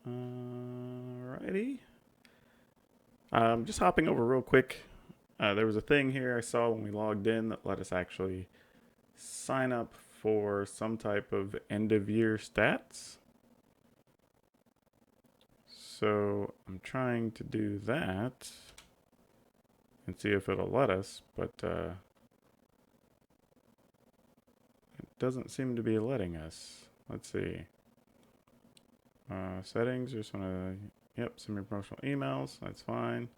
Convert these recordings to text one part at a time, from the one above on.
Alrighty. Just hopping over real quick. There was a thing here I saw when we logged in that let us actually sign up for some type of end of year stats. So I'm trying to do that and see if it'll let us, but it doesn't seem to be letting us. Let's see. Settings, just want to, yep, send me promotional emails. That's fine.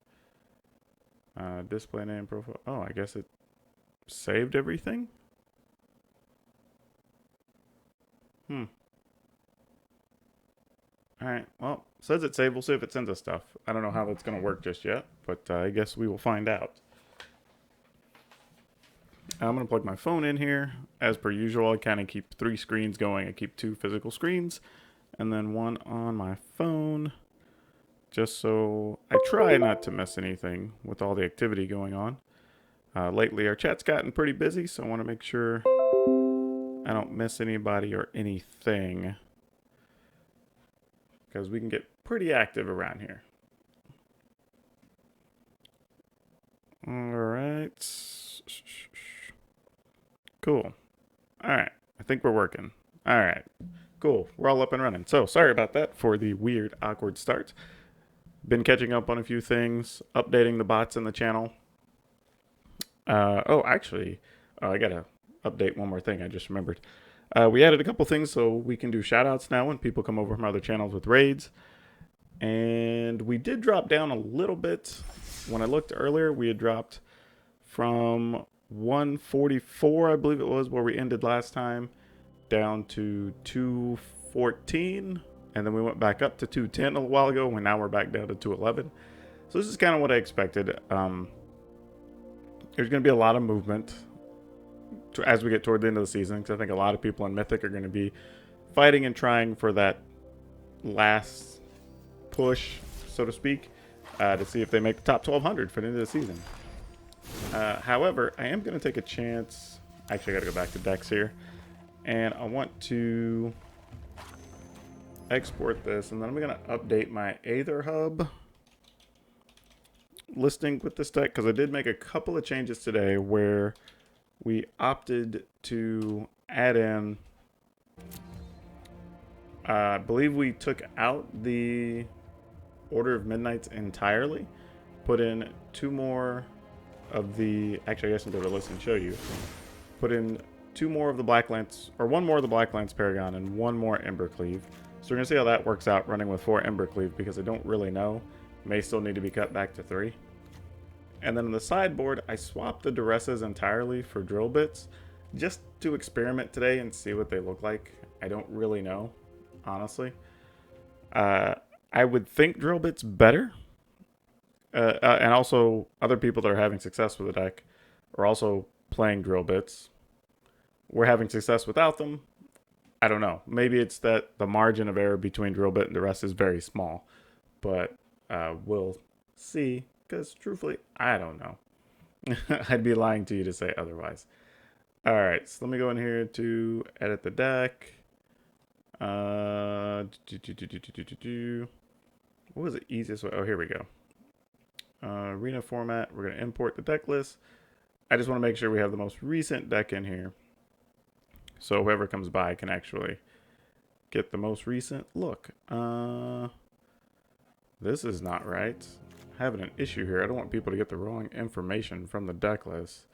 Display name, profile. Oh, I guess it saved everything? Alright, well, says it's saved. We'll see if it sends us stuff. I don't know how that's going to work just yet, but I guess we will find out. I'm going to plug my phone in here. As per usual, I kind of keep 3 screens going. I keep 2 physical screens and then 1 on my phone, just so I try not to miss anything with all the activity going on. Lately, our chat's gotten pretty busy, so I want to make sure I don't miss anybody or anything, because we can get pretty active around here. All right. Cool. All right. I think we're working. All right. Cool. We're all up and running. So sorry about that for the weird, awkward start. Been catching up on a few things, updating the bots in the channel. Actually, I gotta update one more thing. I just remembered. We added a couple things so we can do shoutouts now when people come over from other channels with raids. And we did drop down a little bit. When I looked earlier, we had dropped from 144, I believe it was, where we ended last time, down to 214. And then we went back up to 210 a while ago, and now we're back down to 211. So this is kind of what I expected. There's going to be a lot of movement as we get toward the end of the season, because I think a lot of people in Mythic are going to be fighting and trying for that last push, so to speak, to see if they make the top 1200 for the end of the season. However, I am going to take a chance. Actually, I got to go back to decks here, and I want to export this, and then I'm going to update my Aether Hub listing with this deck, because I did make a couple of changes today where we opted to add in, I believe we took out the Order of Midnights entirely, put in 2 more of the, actually I guess I'll go to the list and show you, put in 2 more of the Black Lance, or 1 more of the Black Lance Paragon and 1 more Embercleave. So we're going to see how that works out running with 4 Embercleave, because I don't really know. May still need to be cut back to 3. And then on the sideboard, I swapped the Duresses entirely for drill bits, just to experiment today and see what they look like. I don't really know, honestly. I would think drill bits better. And also, other people that are having success with the deck are also playing drill bits. We're having success without them. I don't know. Maybe it's that the margin of error between drill bit and the rest is very small. But we'll see. Because truthfully, I don't know. I'd be lying to you to say otherwise. Alright, so let me go in here to edit the deck. What was the easiest way? Oh, here we go. Arena format. We're going to import the deck list. I just want to make sure we have the most recent deck in here, so whoever comes by can actually get the most recent look. This is not right. Having an issue here. I don't want people to get the wrong information from the deck list.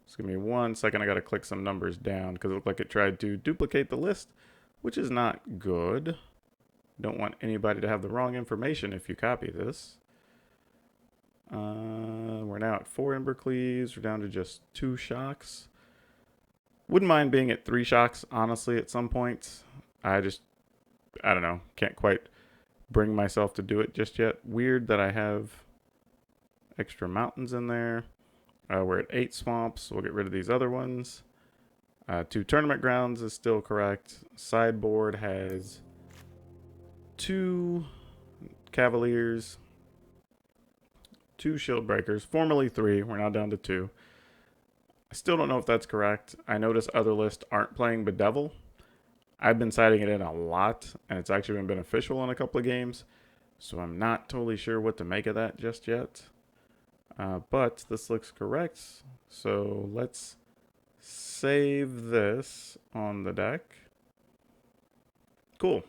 Just give me 1 second. I got to click some numbers down because it looked like it tried to duplicate the list, which is not good. Don't want anybody to have the wrong information if you copy this. We're now at 4 Embercleaves. We're down to just 2 shocks. Wouldn't mind being at 3 shocks, honestly, at some point. I don't know. Can't quite bring myself to do it just yet. Weird that I have extra mountains in there. We're at 8 swamps. So we'll get rid of these other ones. 2 tournament grounds is still correct. Sideboard has 2 Cavaliers, 2 Shield Breakers, formerly 3. We're now down to 2. I still don't know if that's correct. I notice other lists aren't playing Bedevil. I've been sighting it in a lot, and it's actually been beneficial in a couple of games. So I'm not totally sure what to make of that just yet. But this looks correct. So let's save this on the deck. Cool.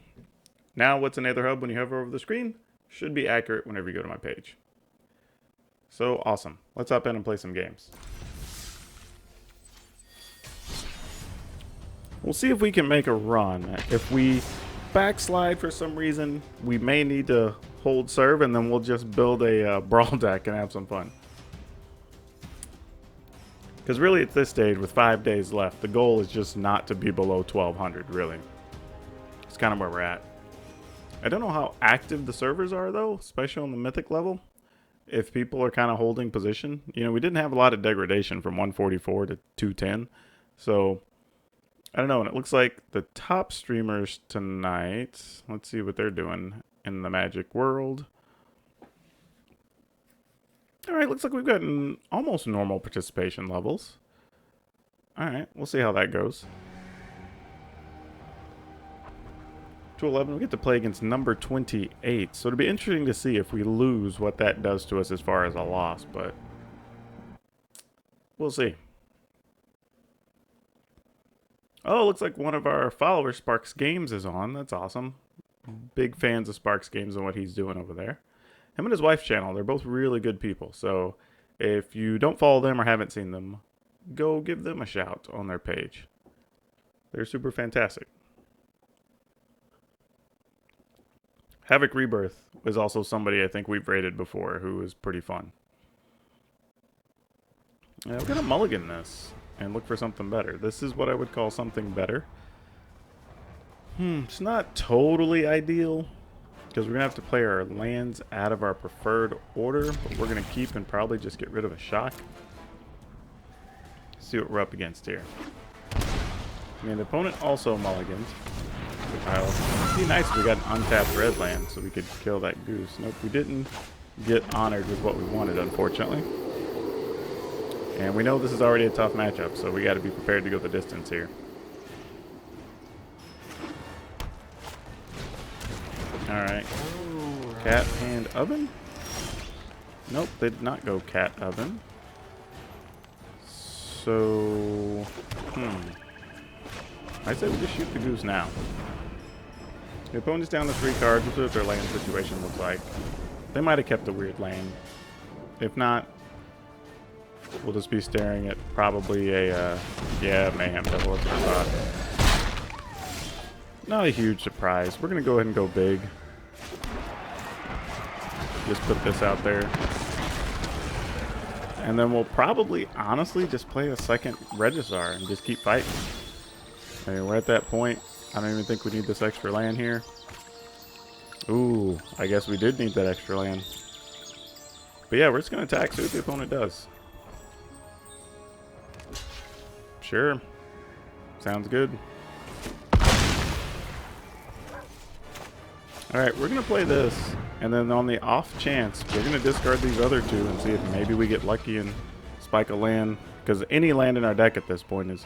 Now what's in Aether Hub when you hover over the screen should be accurate whenever you go to my page. So awesome. Let's hop in and play some games. We'll see if we can make a run. If we backslide for some reason, we may need to hold serve, and then we'll just build a brawl deck and have some fun. Because really at this stage, with 5 days left, the goal is just not to be below 1200, really. It's kind of where we're at. I don't know how active the servers are, though, especially on the mythic level. If people are kind of holding position. You know, we didn't have a lot of degradation from 144 to 210. So, I don't know. And it looks like the top streamers tonight, let's see what they're doing in the Magic world. Alright, looks like we've gotten almost normal participation levels. Alright, we'll see how that goes. 211, we get to play against number 28. So it'll be interesting to see if we lose what that does to us as far as a loss, but we'll see. Oh, looks like one of our followers, Sparks Games, is on. That's awesome. Big fans of Sparks Games and what he's doing over there. Him and his wife's channel, they're both really good people. So if you don't follow them or haven't seen them, go give them a shout on their page. They're super fantastic. Havoc Rebirth was also somebody I think we've rated before who is pretty fun. Yeah, we're going to mulligan this and look for something better. This is what I would call something better. It's not totally ideal because we're going to have to play our lands out of our preferred order, but we're going to keep and probably just get rid of a shock. See what we're up against here. I mean, the opponent also mulligans. It'd be nice if we got an untapped red land so we could kill that goose. Nope, we didn't get honored with what we wanted, unfortunately. And we know this is already a tough matchup, so we got to be prepared to go the distance here. Alright. Cat and oven? Nope, they did not go cat oven. So... I say we just shoot the goose now. The opponent's down to 3 cards. We'll see what their land situation looks like. They might have kept a weird land. If not, we'll just be staring at probably a, yeah, Mayhem Devil at the spot. Not a huge surprise. We're going to go ahead and go big. Just put this out there. And then we'll probably, honestly, just play a second Registrar and just keep fighting. I mean, we're at that point. I don't even think we need this extra land here. Ooh, I guess we did need that extra land. But yeah, we're just going to attack, see what the opponent does. Sure. Sounds good. Alright, we're going to play this. And then on the off chance, we're going to discard these other 2 and see if maybe we get lucky and spike a land. Because any land in our deck at this point is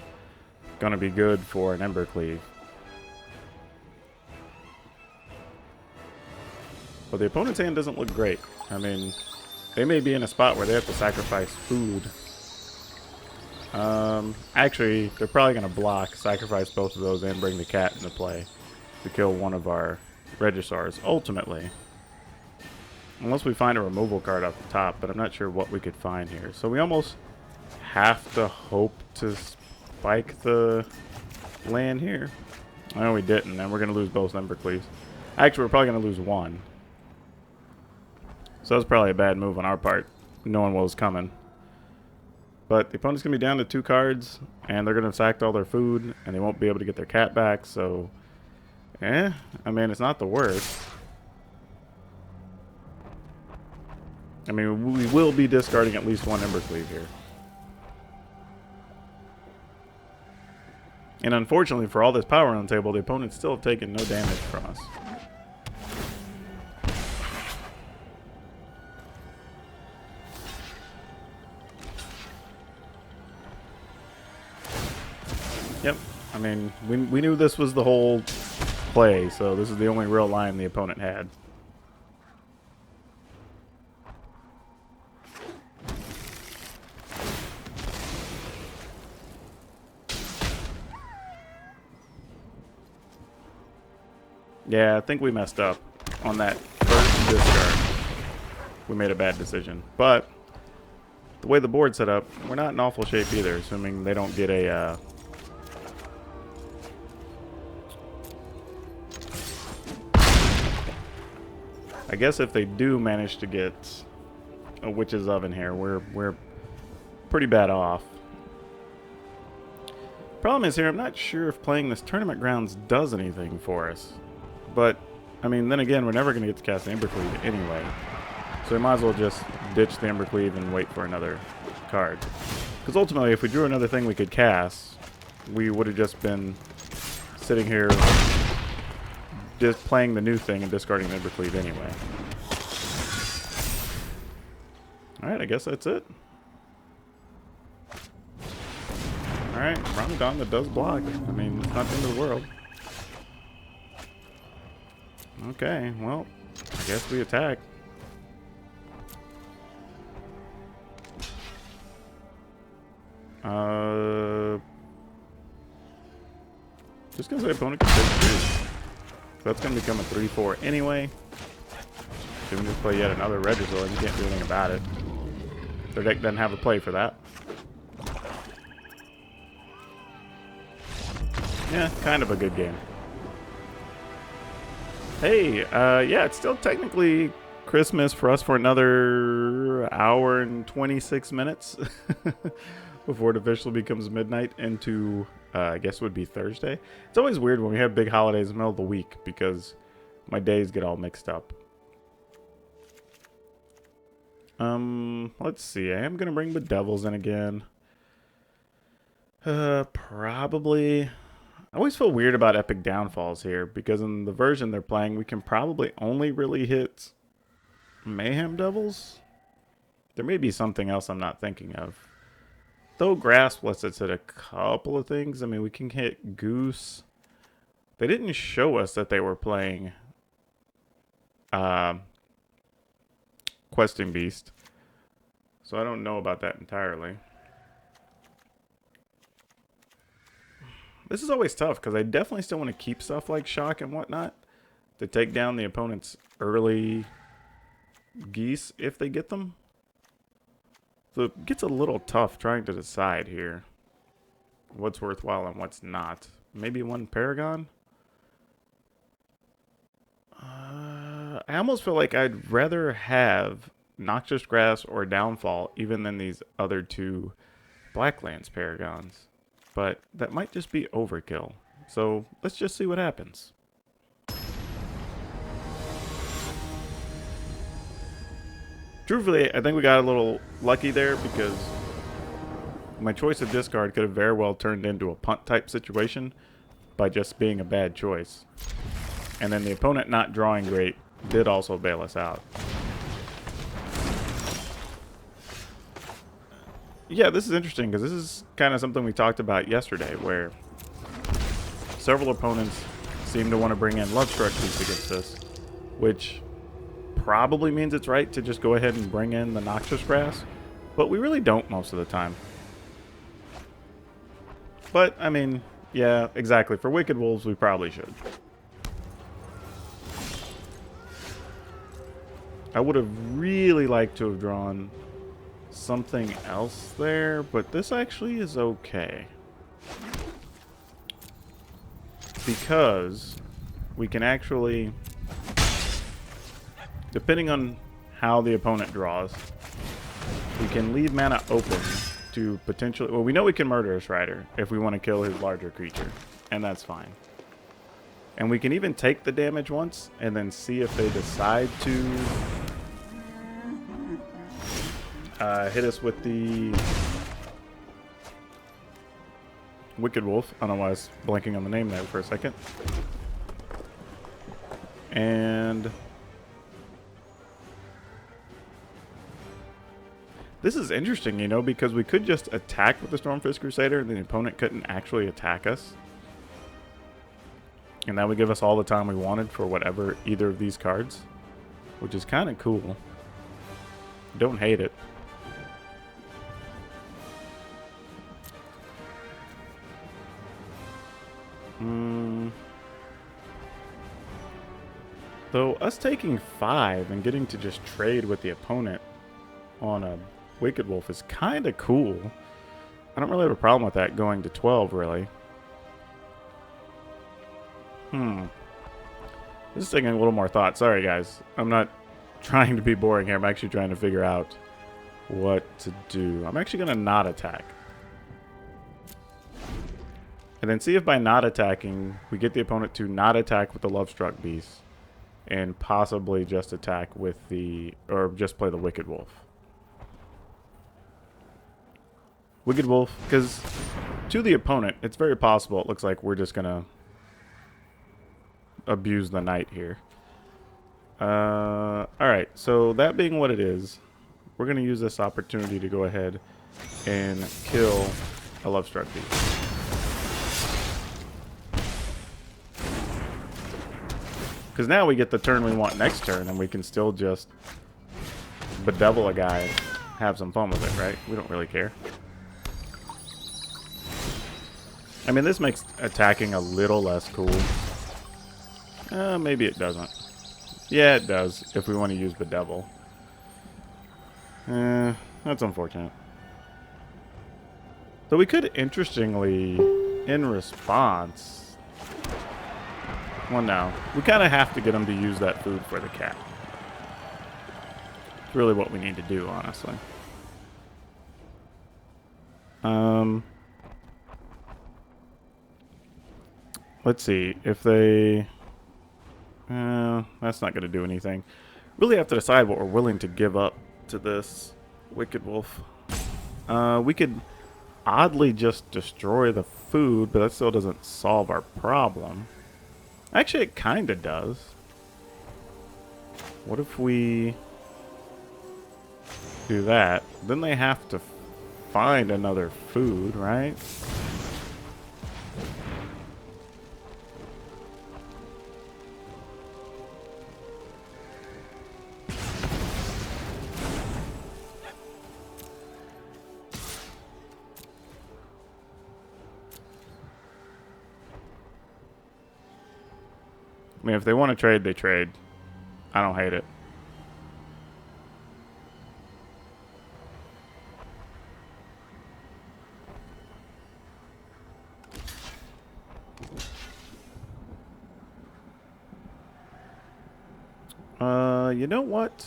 going to be good for an Embercleave. But the opponent's hand doesn't look great. I mean, they may be in a spot where they have to sacrifice food. Actually, they're probably going to block, sacrifice both of those, and bring the cat into play to kill one of our Registrars, ultimately. Unless we find a removal card off the top, but I'm not sure what we could find here. So we almost have to hope to spike the land here. No, we didn't, and we're going to lose both Embercleaves. Actually, we're probably going to lose one. So that's probably a bad move on our part, knowing what was coming. But the opponent's going to be down to 2 cards, and they're going to have sacked all their food, and they won't be able to get their cat back, so... I mean, it's not the worst. I mean, we will be discarding at least one Embercleave here. And unfortunately, for all this power on the table, the opponent's still taking no damage from us. Yep. I mean, we knew this was the whole play, so this is the only real line the opponent had. Yeah, I think we messed up on that first discard. We made a bad decision. But the way the board's set up, we're not in awful shape either, assuming they don't get a... I guess if they do manage to get a Witch's Oven here, we're pretty bad off. Problem is here, I'm not sure if playing this Tournament Grounds does anything for us. But, I mean, then again, we're never going to get to cast the Embercleave anyway. So we might as well just ditch the Embercleave and wait for another card. Because ultimately, if we drew another thing we could cast, we would have just been sitting here just playing the new thing and discarding the Embercleave anyway. Alright, I guess that's it. Alright, Ramadan that does block. I mean, it's not the end of the world. Okay, well, I guess we attack. Just gonna say opponent can take 2. So that's gonna become a 3/4 anyway. So we can just play yet another Registrar and you can't do anything about it. Their deck doesn't have a play for that. Yeah, kind of a good game. Hey, yeah, it's still technically Christmas for us for another hour and 26 minutes before it officially becomes midnight into, I guess it would be Thursday. It's always weird when we have big holidays in the middle of the week because my days get all mixed up. Let's see. I am going to bring the Devils in again. Probably... I always feel weird about Epic Downfalls here, because in the version they're playing, we can probably only really hit Mayhem Devils? There may be something else I'm not thinking of. Though Grasp lets us hit a couple of things. I mean, we can hit Goose. They didn't show us that they were playing Questing Beast. So I don't know about that entirely. This is always tough, because I definitely still want to keep stuff like Shock and whatnot to take down the opponent's early geese if they get them. So it gets a little tough trying to decide here what's worthwhile and what's not. Maybe one Paragon? I almost feel like I'd rather have Noxious Grass or Downfall even than these other 2 Blacklands Paragons. But that might just be overkill. So let's just see what happens. Truthfully, I think we got a little lucky there because my choice of discard could have very well turned into a punt type situation by just being a bad choice. And then the opponent not drawing great did also bail us out. Yeah, this is interesting because this is kind of something we talked about yesterday where several opponents seem to want to bring in Love Structures against us, which probably means it's right to just go ahead and bring in the Noxious Grass, but we really don't most of the time. But, I mean, yeah, exactly. For Wicked Wolves, we probably should. I would have really liked to have drawn something else there, but this actually is okay. Because we can actually, depending on how the opponent draws, we can leave mana open to potentially, well, we know we can Murderous Rider if we want to kill his larger creature, and that's fine. And we can even take the damage once and then see if they decide to hit us with the Wicked Wolf. I don't know why I was blanking on the name there for a second. And this is interesting, you know, because we could just attack with the Stormfist Crusader and the opponent couldn't actually attack us. And that would give us all the time we wanted for whatever either of these cards, which is kind of cool. Don't hate it. Though us taking 5 and getting to just trade with the opponent on a Wicked Wolf is kind of cool. I don't really have a problem with that going to 12, really. This is taking a little more thought. Sorry, guys. I'm not trying to be boring here. I'm actually trying to figure out what to do. I'm actually going to not attack. And then see if by not attacking, we get the opponent to not attack with the Lovestruck Beast. And possibly just attack with the... or just play the Wicked Wolf. Wicked Wolf, because to the opponent, it's very possible it looks like we're just going to abuse the knight here. Alright, so that being what it is, we're going to use this opportunity to go ahead and kill a Lovestruck Beast. Because now we get the turn we want next turn, and we can still just bedevil a guy and have some fun with it, right? We don't really care. I mean, this makes attacking a little less cool. Maybe it doesn't. Yeah, it does, if we want to use bedevil. That's unfortunate. So we could, interestingly, in response... Well, no. We kind of have to get him to use that food for the cat. It's really what we need to do, honestly. Let's see. If they... that's not going to do anything. Really have to decide what we're willing to give up to this Wicked Wolf. We could oddly just destroy the food, but that still doesn't solve our problem. Actually, it kind of does. What if we do that? Then they have to find another food, right? I mean, if they want to trade, they trade. I don't hate it. You know what?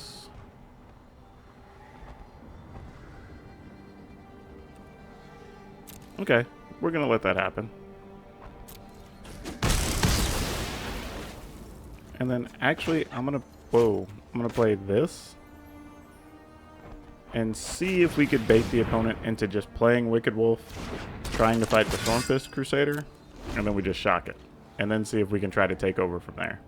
Okay, we're gonna let that happen. And then actually, I'm gonna play this and see if we could bait the opponent into just playing Wicked Wolf, trying to fight the Stormfist Crusader, and then we just shock it. And then see if we can try to take over from there.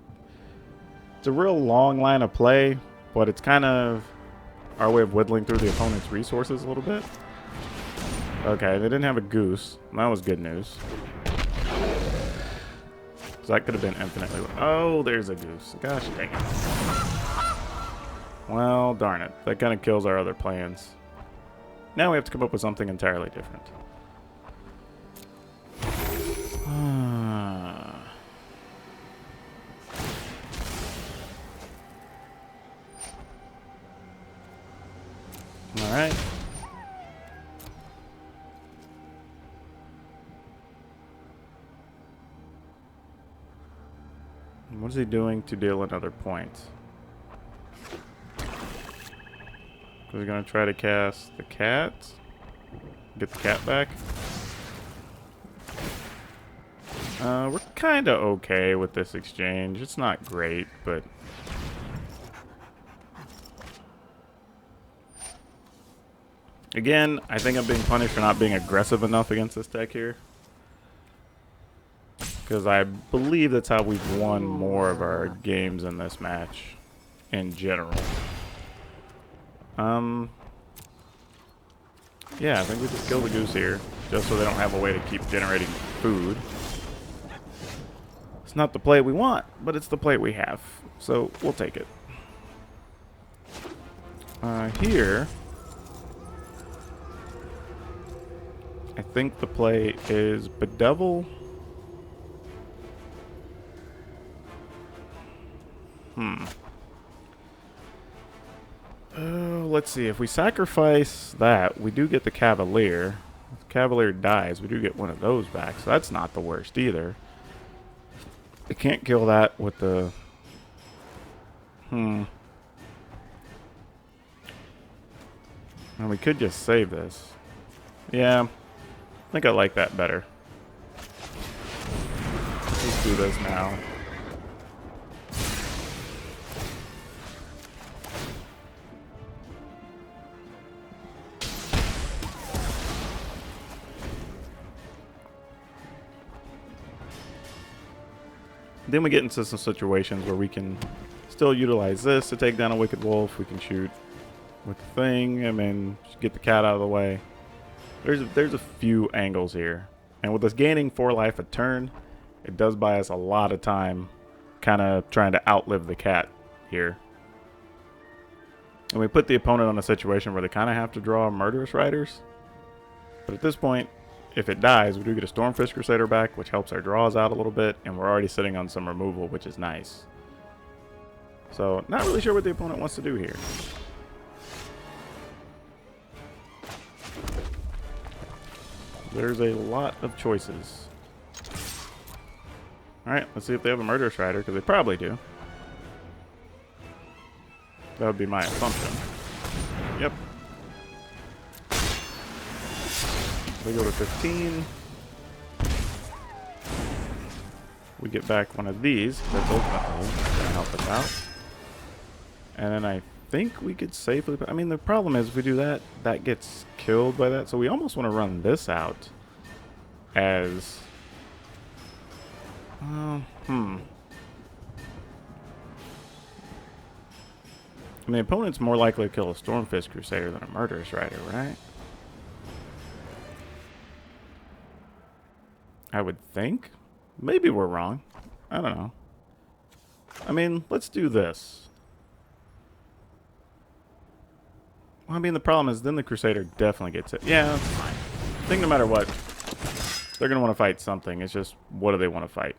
It's a real long line of play, but it's kind of our way of whittling through the opponent's resources a little bit. Okay, they didn't have a goose. That was good news. So that could have been infinitely... Oh, there's a goose. Gosh dang it. Well, darn it. That kind of kills our other plans. Now we have to come up with something entirely different. Alright. What is he doing to deal another point? We're going to try to cast the cat. Get the cat back. We're kind of okay with this exchange. It's not great, but... Again, I think I'm being punished for not being aggressive enough against this deck here. Because I believe that's how we've won more of our games in this match in general. Yeah, I think we just kill the goose here, just so they don't have a way to keep generating food. It's not the play we want, but it's the play we have. So we'll take it. Here, I think the play is Bedevil. Let's see. If we sacrifice that, we do get the Cavalier. If the Cavalier dies, we do get one of those back, so that's not the worst either. I can't kill that with the... And we could just save this. Yeah, I think I like that better. Let's do this now. Then we get into some situations where we can still utilize this to take down a Wicked Wolf. We can shoot with the thing and then get the cat out of the way. There's a few angles here. And with us gaining 4 life a turn, it does buy us a lot of time kind of trying to outlive the cat here. And we put the opponent on a situation where they kind of have to draw Murderous Riders. But at this point, if it dies, we do get a Stormfist Crusader back, which helps our draws out a little bit, and we're already sitting on some removal, which is nice. So, not really sure what the opponent wants to do here. There's a lot of choices. Alright, let's see if they have a Murderous Rider, because they probably do. That would be my assumption. Yep. We go to 15. We get back one of these. That's ultimately going to help us out. And then I think we could safely... I mean, the problem is if we do that, that gets killed by that. So we almost want to run this out as... I mean, the opponent's more likely to kill a Stormfist Crusader than a Murderous Rider, right? I would think. Maybe we're wrong. I don't know. I mean, let's do this. Well, I mean, the problem is then the Crusader definitely gets it. Yeah, that's fine. I think no matter what, they're going to want to fight something. It's just, what do they want to fight?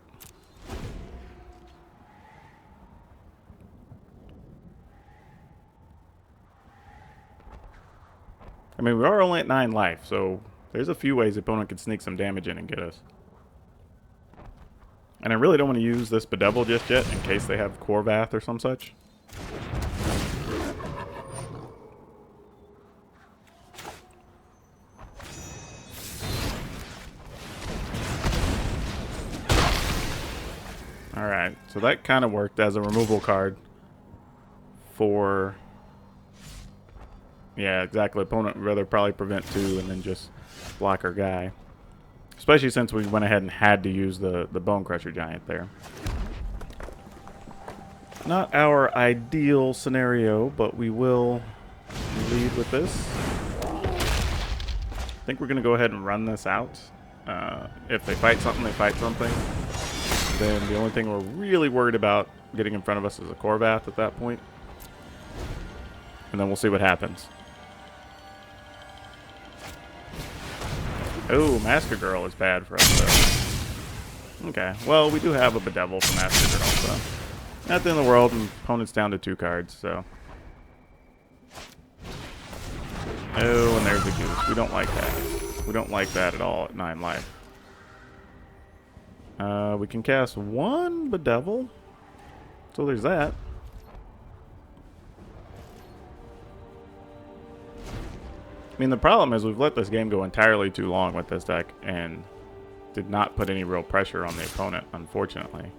I mean, we are only at 9 life, so there's a few ways the opponent could sneak some damage in and get us. And I really don't want to use this Bedevil just yet in case they have Korvath or some such. Alright, so that kind of worked as a removal card for... Yeah, exactly. Opponent would rather probably prevent 2 and then just block our guy. Especially since we went ahead and had to use the Bone Crusher Giant there. Not our ideal scenario, but we will lead with this. I think we're going to go ahead and run this out. If they fight something, they fight something. Then the only thing we're really worried about getting in front of us is a Korvath at that point. And then we'll see what happens. Oh, Master Girl is bad for us, though. Okay, well, we do have a Bedevil for Master Girl, so... Not the end of the world, and opponent's down to 2 cards, so... Oh, and there's the Goose. We don't like that. We don't like that at all at 9 life. We can cast 1 Bedevil. So there's that. I mean, the problem is we've let this game go entirely too long with this deck and did not put any real pressure on the opponent, unfortunately.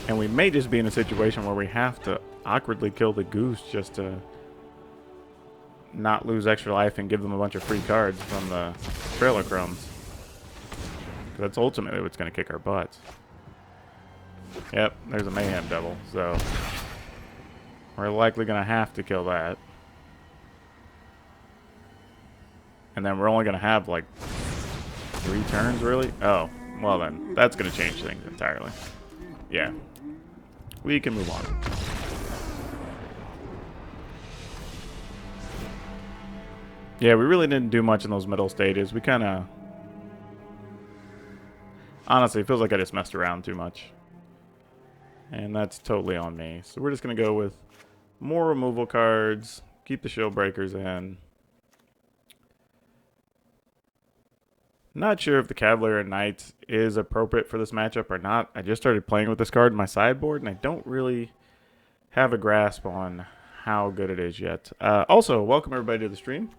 And we may just be in a situation where we have to awkwardly kill the Goose just to not lose extra life and give them a bunch of free cards from the Trailer Chromes. That's ultimately what's going to kick our butts. Yep, there's a Mayhem Devil, so we're likely going to have to kill that. And then we're only going to have like 3 turns, really? Oh, well then, that's going to change things entirely. Yeah. We can move on. Yeah, we really didn't do much in those middle stages. We kind of... Honestly, it feels like I just messed around too much. And that's totally on me. So we're just going to go with more removal cards. Keep the shield breakers in. Not sure if the Cavalier and Knights is appropriate for this matchup or not. I just started playing with this card in my sideboard, and I don't really have a grasp on how good it is yet. Also, welcome everybody to the stream.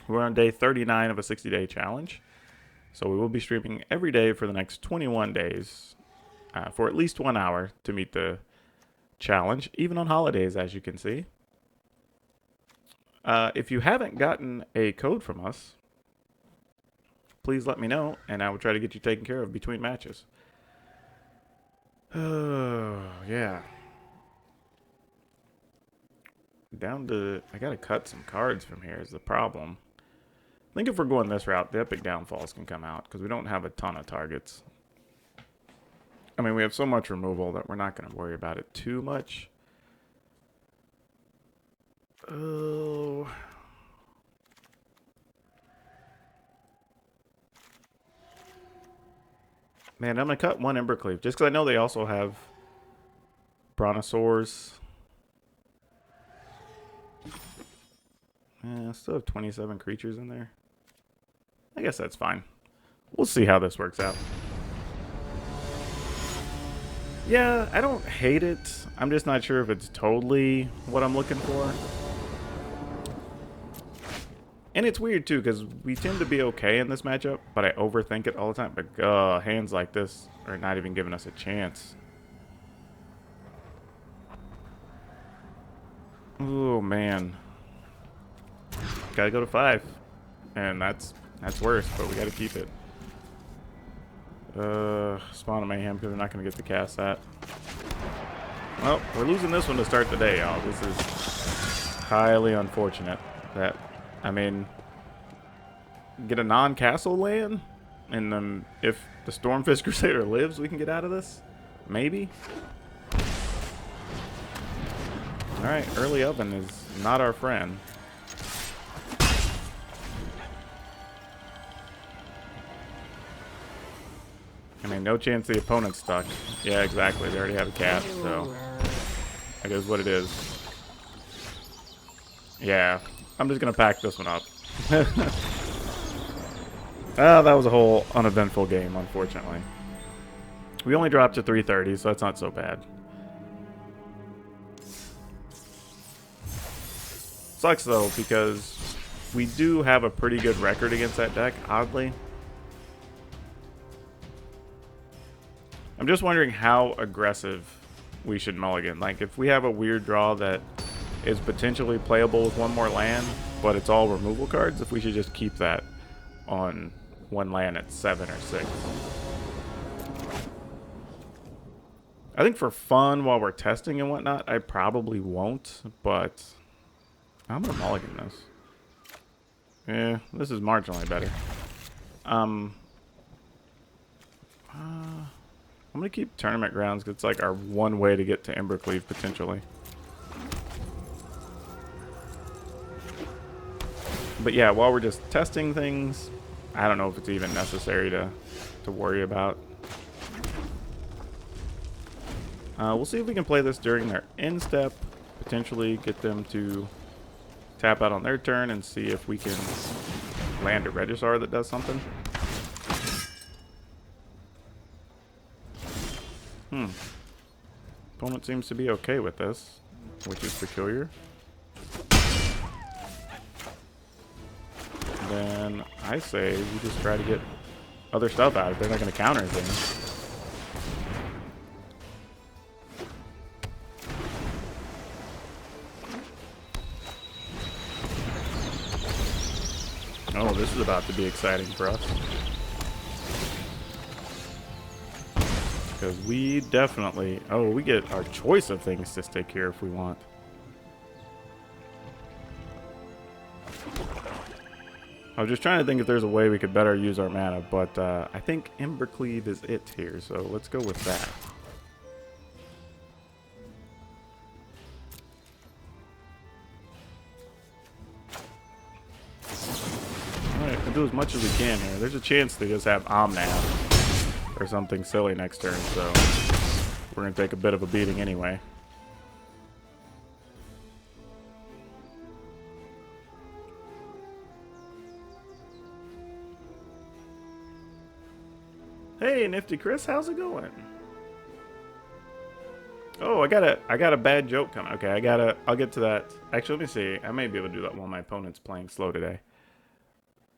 We're on day 39 of a 60-day challenge. So we will be streaming every day for the next 21 days for at least 1 hour to meet the challenge, even on holidays, as you can see. If you haven't gotten a code from us, please let me know, and I will try to get you taken care of between matches. Oh, yeah. Down to... I gotta cut some cards from here is the problem. I think if we're going this route, the Epic Downfalls can come out, because we don't have a ton of targets. I mean, we have so much removal that we're not going to worry about it too much. Oh... Man, I'm going to cut 1 Embercleave, just because I know they also have Brontosaurs. I still have 27 creatures in there. I guess that's fine. We'll see how this works out. Yeah, I don't hate it. I'm just not sure if it's totally what I'm looking for. And it's weird, too, because we tend to be okay in this matchup, but I overthink it all the time. But hands like this are not even giving us a chance. Oh, man. Gotta go to 5. And that's worse, but we gotta keep it. Spawn of Mayhem, because we're not gonna get to cast that. Well, we're losing this one to start the day, y'all. This is highly unfortunate. That... I mean, get a non-castle land, and then if the Stormfist Crusader lives, we can get out of this? Maybe? Alright, Early Oven is not our friend. I mean, no chance the opponent's stuck. Yeah, exactly. They already have a cat, so it is what it is. Yeah. I'm just going to pack this one up. That was a whole uneventful game, unfortunately. We only dropped to 330, so that's not so bad. Sucks, though, because we do have a pretty good record against that deck, oddly. I'm just wondering how aggressive we should mulligan. Like, if we have a weird draw that is potentially playable with 1 more land, but it's all removal cards, if we should just keep that on 1 land at 7 or 6. I think for fun, while we're testing and whatnot, I probably won't, but I'm going to mulligan this. Yeah, this is marginally better. I'm going to keep Tournament Grounds, because it's like our 1 way to get to Embercleave, potentially. But yeah, while we're just testing things, I don't know if it's even necessary to worry about. We'll see if we can play this during their end step. Potentially get them to tap out on their turn and see if we can land a Regisar that does something. Opponent seems to be okay with this, which is peculiar. Then I say we just try to get other stuff out if they're not going to counter anything. Oh, this is about to be exciting for us. Because we definitely... Oh, we get our choice of things to stick here if we want. I was just trying to think if there's a way we could better use our mana, but I think Embercleave is it here, so let's go with that. Alright, we'll do as much as we can here. There's a chance they just have Omnath or something silly next turn, so we're going to take a bit of a beating anyway. Hey, Nifty Chris, how's it going? Oh, I got a bad joke coming. Okay, I'll get to that. Actually, let me see. I may be able to do that while my opponent's playing slow today.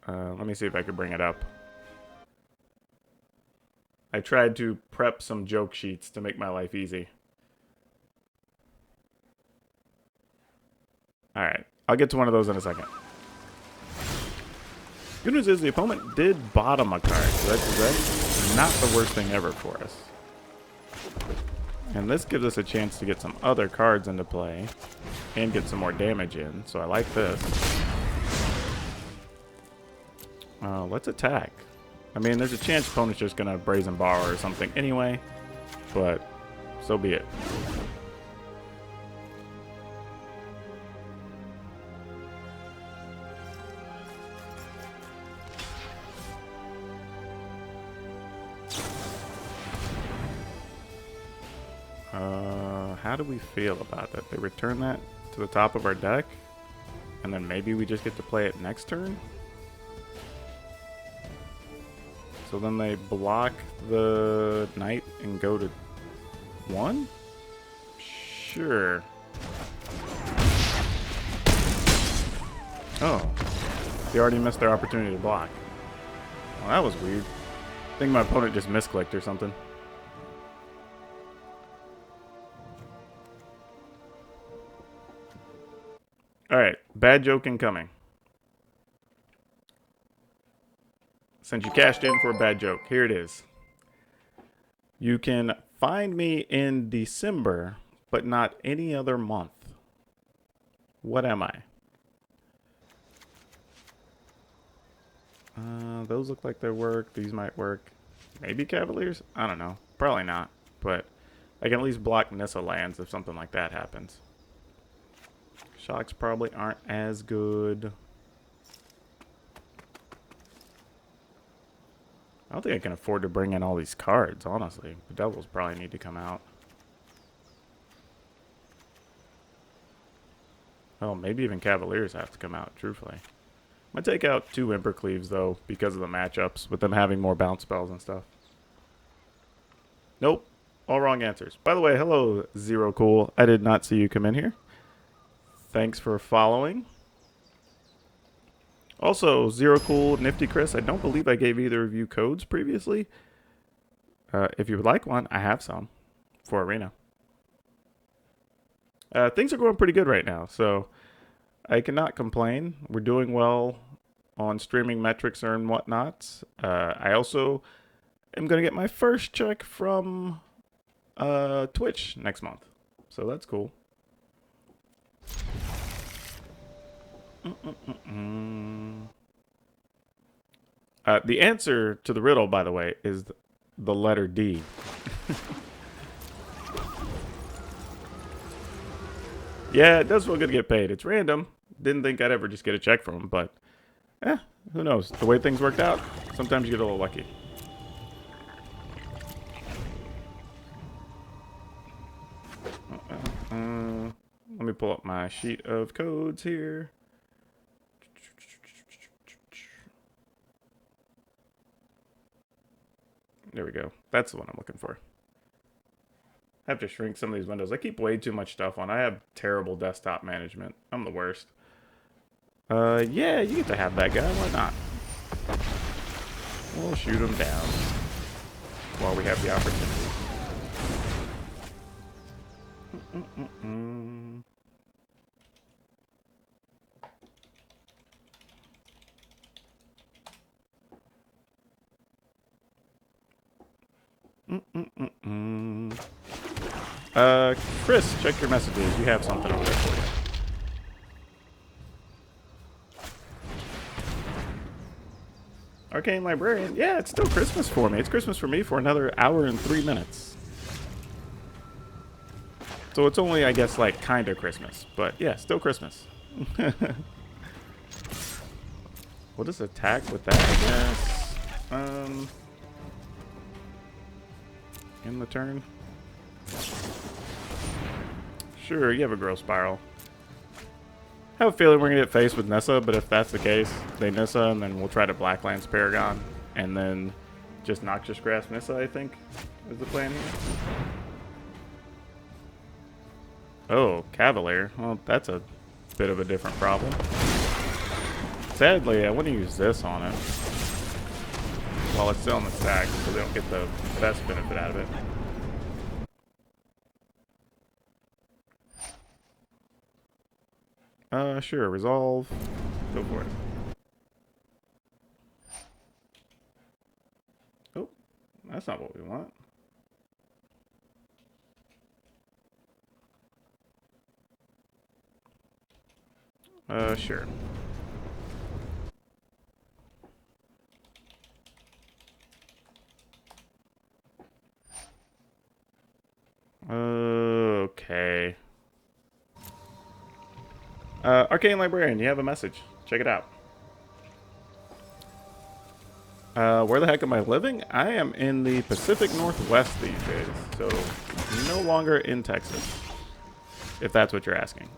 Let me see if I can bring it up. I tried to prep some joke sheets to make my life easy. Alright, I'll get to one of those in a second. Good news is the opponent did bottom a card, so that's not the worst thing ever for us. And this gives us a chance to get some other cards into play and get some more damage in, so I like this. Let's attack. I mean, there's a chance opponent's just going to Brazen Borrow or something anyway, but so be it. How do we feel about that? They return that to the top of our deck, and then maybe we just get to play it next turn? So then they block the knight and go to 1? Sure. Oh. They already missed their opportunity to block. Well, that was weird. I think my opponent just misclicked or something. Alright, bad joke incoming. Since you cashed in for a bad joke, here it is. You can find me in December, but not any other month. What am I? Those look like they work. These might work. Maybe Cavaliers? I don't know. Probably not. But I can at least block Nissa lands if something like that happens. Shocks probably aren't as good. I don't think I can afford to bring in all these cards, honestly. The Devils probably need to come out. Oh, maybe even Cavaliers have to come out, truthfully. I'm going to take out 2 Embercleaves, though, because of the matchups, with them having more bounce spells and stuff. Nope. All wrong answers. By the way, hello, Zero Cool. I did not see you come in here. Thanks for following. Also, Zero Cool, Nifty Chris, I don't believe I gave either of you codes previously. If you would like one, I have some for Arena. Things are going pretty good right now, so I cannot complain. We're doing well on streaming metrics and whatnot. I also am going to get my first check from Twitch next month, so that's cool. The answer to the riddle, by the way, is the letter D. Yeah, it does feel good to get paid. It's random. Didn't think I'd ever just get a check from him, but who knows? The way things worked out, sometimes you get a little lucky. Let me pull up my sheet of codes here. There we go. That's the one I'm looking for. I have to shrink some of these windows. I keep way too much stuff on. I have terrible desktop management. I'm the worst. Yeah, you get to have that guy. Why not? We'll shoot him down while we have the opportunity. Chris, check your messages. You have something over there for Arcane Librarian. Yeah, it's still Christmas for me. It's Christmas for me for another hour and 3 minutes. So it's only, I guess, like, kind of Christmas. But yeah, still Christmas. We'll just attack with that, I guess. In the turn. Sure, you have a growth spiral. I have a feeling we're going to get faced with Nissa, but if that's the case, they Nissa, and then we'll try to Blacklands Paragon, and then just Noxious Grass Nissa, I think, is the plan here. Oh, Cavalier. Well, that's a bit of a different problem. Sadly, I want to use this on it while it's still on the stack, so they don't get the best benefit out of it. Sure, resolve. Go for it. Oh, that's not what we want. Sure. Okay. Arcane Librarian, you have a message. Check it out. Where the heck am I living? I am in the Pacific Northwest these days, so no longer in Texas, if that's what you're asking.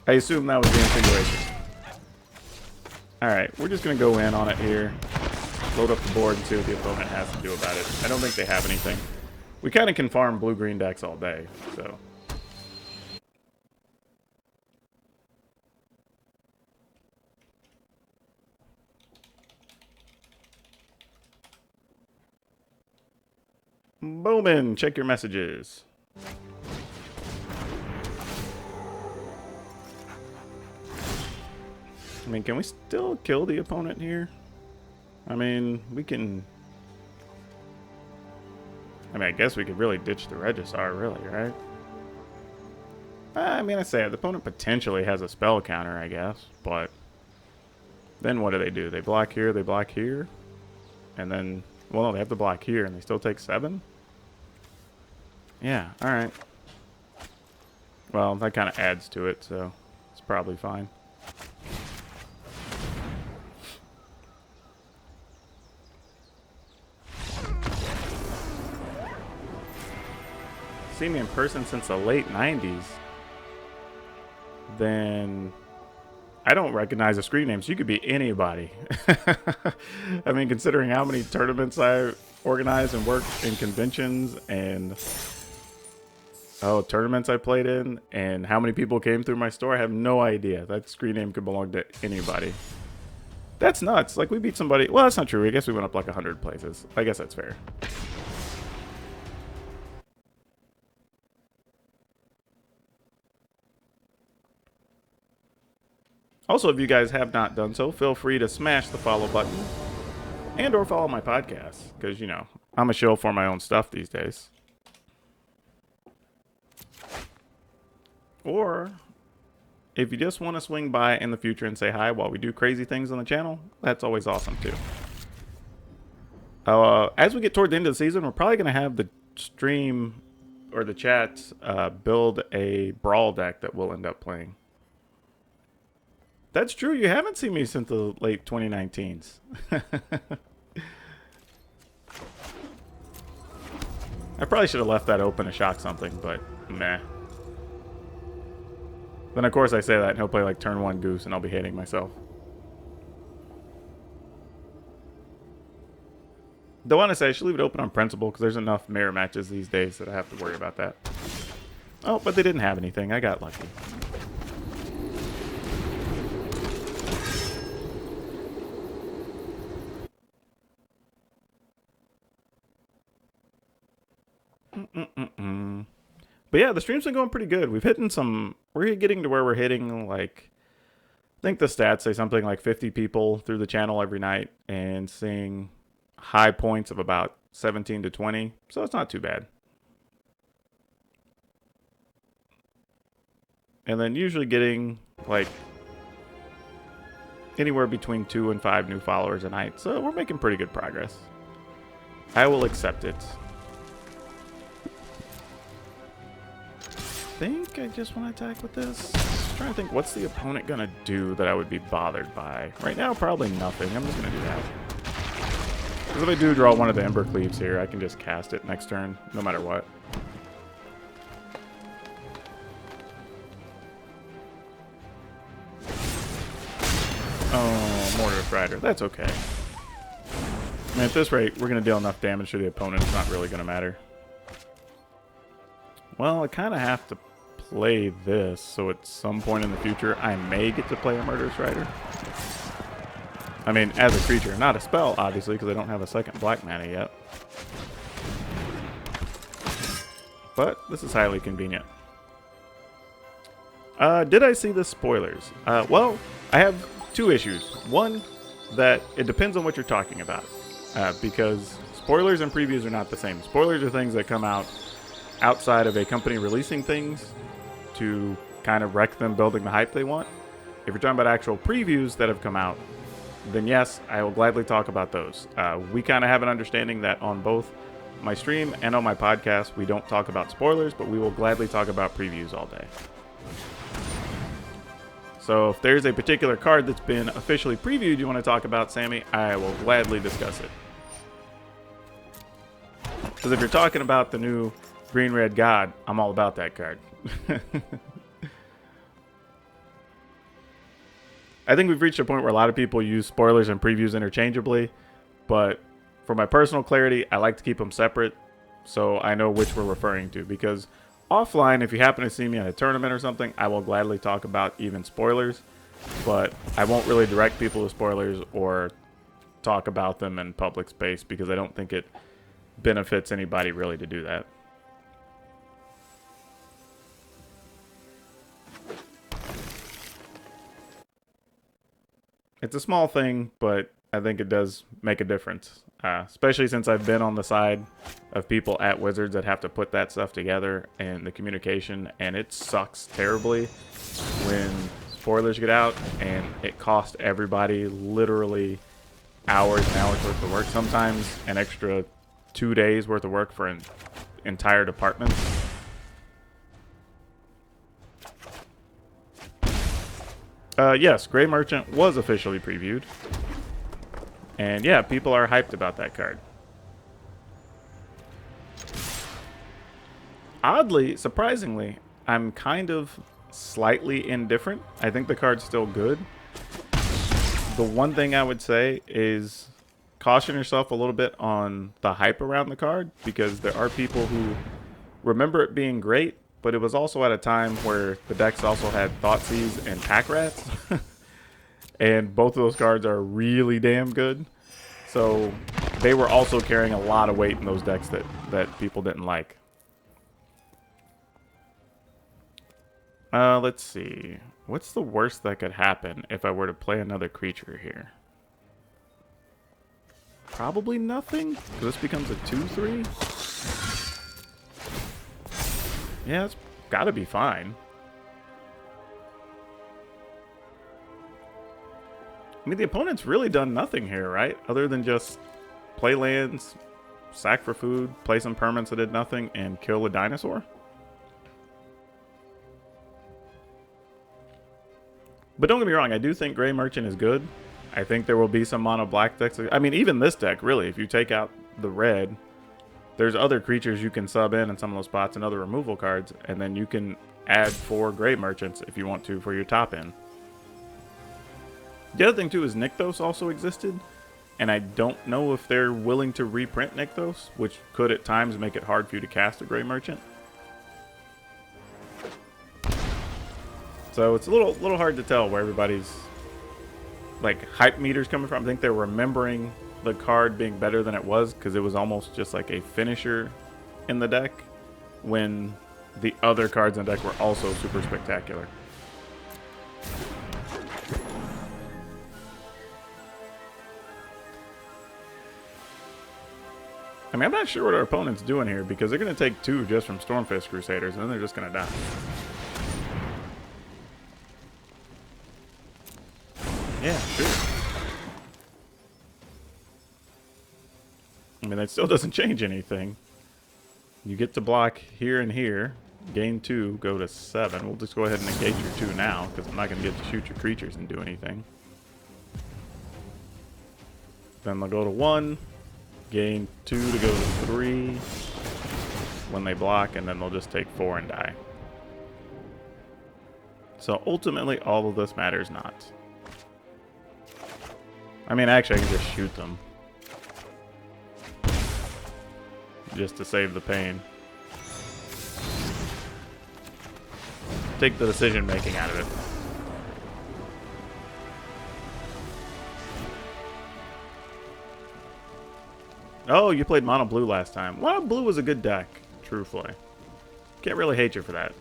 I assume that was the insinuation. Alright, we're just going to go in on it here. Load up the board and see what the opponent has to do about it. I don't think they have anything. We kind of can farm blue-green decks all day, so... Bowman, check your messages. I mean, can we still kill the opponent here? I mean, we can... I mean, I guess we could really ditch the Regisar, really, right? I mean, I say the opponent potentially has a spell counter, I guess, but... Then what do? They block here, they block here, and then... Well, no, they have to block here, and they still take 7? Yeah, alright. Well, that kind of adds to it, so it's probably fine. See me in person since the late 90s, then I don't recognize the screen names. You could be anybody. I mean, considering how many tournaments I organized and worked in conventions and tournaments I played in and how many people came through my store, I have no idea. That screen name could belong to anybody. That's nuts. Like, we beat somebody. Well, that's not true. I guess we went up like 100 places. I guess that's fair. Also, if you guys have not done so, feel free to smash the follow button and or follow my podcast, because, you know, I'm a shill for my own stuff these days. Or if you just want to swing by in the future and say hi while we do crazy things on the channel, that's always awesome too. As we get toward the end of the season, we're probably going to have the stream or the chat build a brawl deck that we'll end up playing. That's true. You haven't seen me since the late 2019s. I probably should have left that open to shock something, but meh. Then, of course, I say that, and he'll play like turn 1 Goose, and I'll be hating myself. Though, honestly, I should leave it open on principle, because there's enough mirror matches these days that I have to worry about that. Oh, but they didn't have anything. I got lucky. But yeah, the stream's been going pretty good. We're getting to where we're hitting, like, I think the stats say something like 50 people through the channel every night and seeing high points of about 17 to 20. So it's not too bad. And then usually getting, like, anywhere between 2 and 5 new followers a night. So we're making pretty good progress. I will accept it. I think I just want to attack with this. Just trying to think, what's the opponent going to do that I would be bothered by? Right now, probably nothing. I'm just going to do that. Because if I do draw one of the Ember Cleaves here, I can just cast it next turn, no matter what. Oh, Mortar Strider. That's okay. I mean, at this rate, we're going to deal enough damage to the opponent. It's not really going to matter. Well, I kind of have to play this, so at some point in the future, I may get to play a Murderous Rider. I mean, as a creature, not a spell, obviously, because I don't have a second black mana yet. But this is highly convenient. Did I see the spoilers? Well, I have two issues. One, that it depends on what you're talking about, because spoilers and previews are not the same. Spoilers are things that come out outside of a company releasing things to kind of wreck them building the hype they want. If you're talking about actual previews that have come out, then yes, I will gladly talk about those. We kind of have an understanding that on both my stream and on my podcast, we don't talk about spoilers, but we will gladly talk about previews all day. So if there's a particular card that's been officially previewed you want to talk about, Sammy, I will gladly discuss it. Because if you're talking about the new Green-Red God, I'm all about that card. I think we've reached a point where a lot of people use spoilers and previews interchangeably, but for my personal clarity, I like to keep them separate so I know which we're referring to. Because offline, if you happen to see me at a tournament or something, I will gladly talk about even spoilers, but I won't really direct people to spoilers or talk about them in public space because I don't think it benefits anybody really to do that. It's a small thing, but I think it does make a difference. Especially since I've been on the side of people at Wizards that have to put that stuff together and the communication, and it sucks terribly when spoilers get out and it costs everybody literally hours and hours worth of work. Sometimes an extra 2 days worth of work for an entire department. Yes, Grey Merchant was officially previewed. And yeah, people are hyped about that card. Oddly, surprisingly, I'm kind of slightly indifferent. I think the card's still good. The one thing I would say is caution yourself a little bit on the hype around the card, because there are people who remember it being great, but it was also at a time where the decks also had Thoughtseize and Pack Rats. And both of those cards are really damn good. So they were also carrying a lot of weight in those decks that people didn't like. Let's see. What's the worst that could happen if I were to play another creature here? Probably nothing. This becomes a 2/3. Yeah, it's gotta be fine. I mean, the opponent's really done nothing here, right? Other than just play lands, sack for food, play some permanents that did nothing, and kill a dinosaur. But don't get me wrong, I do think Grey Merchant is good. I think there will be some mono black decks. I mean, even this deck, really, if you take out the red, there's other creatures you can sub in some of those spots and other removal cards, and then you can add 4 Grey Merchants if you want to for your top end. The other thing, too, is Nykthos also existed, and I don't know if they're willing to reprint Nykthos, which could at times make it hard for you to cast a Grey Merchant. So it's a little hard to tell where everybody's like hype meter's coming from. I think they're remembering the card being better than it was because it was almost just like a finisher in the deck when the other cards in the deck were also super spectacular. I mean, I'm not sure what our opponent's doing here because they're going to take 2 just from Stormfist Crusaders and then they're just going to die. Yeah, sure. I mean, that still doesn't change anything. You get to block here and here. Gain 2, go to 7. We'll just go ahead and negate your 2 now, because I'm not going to get to shoot your creatures and do anything. Then they'll go to 1. Gain 2 to go to 3 when they block, and then they'll just take 4 and die. So ultimately, all of this matters not. I mean, actually, I can just shoot them. Just to save the pain. Take the decision making out of it. Oh, you played mono blue last time. Mono blue was a good deck, truthfully. Can't really hate you for that.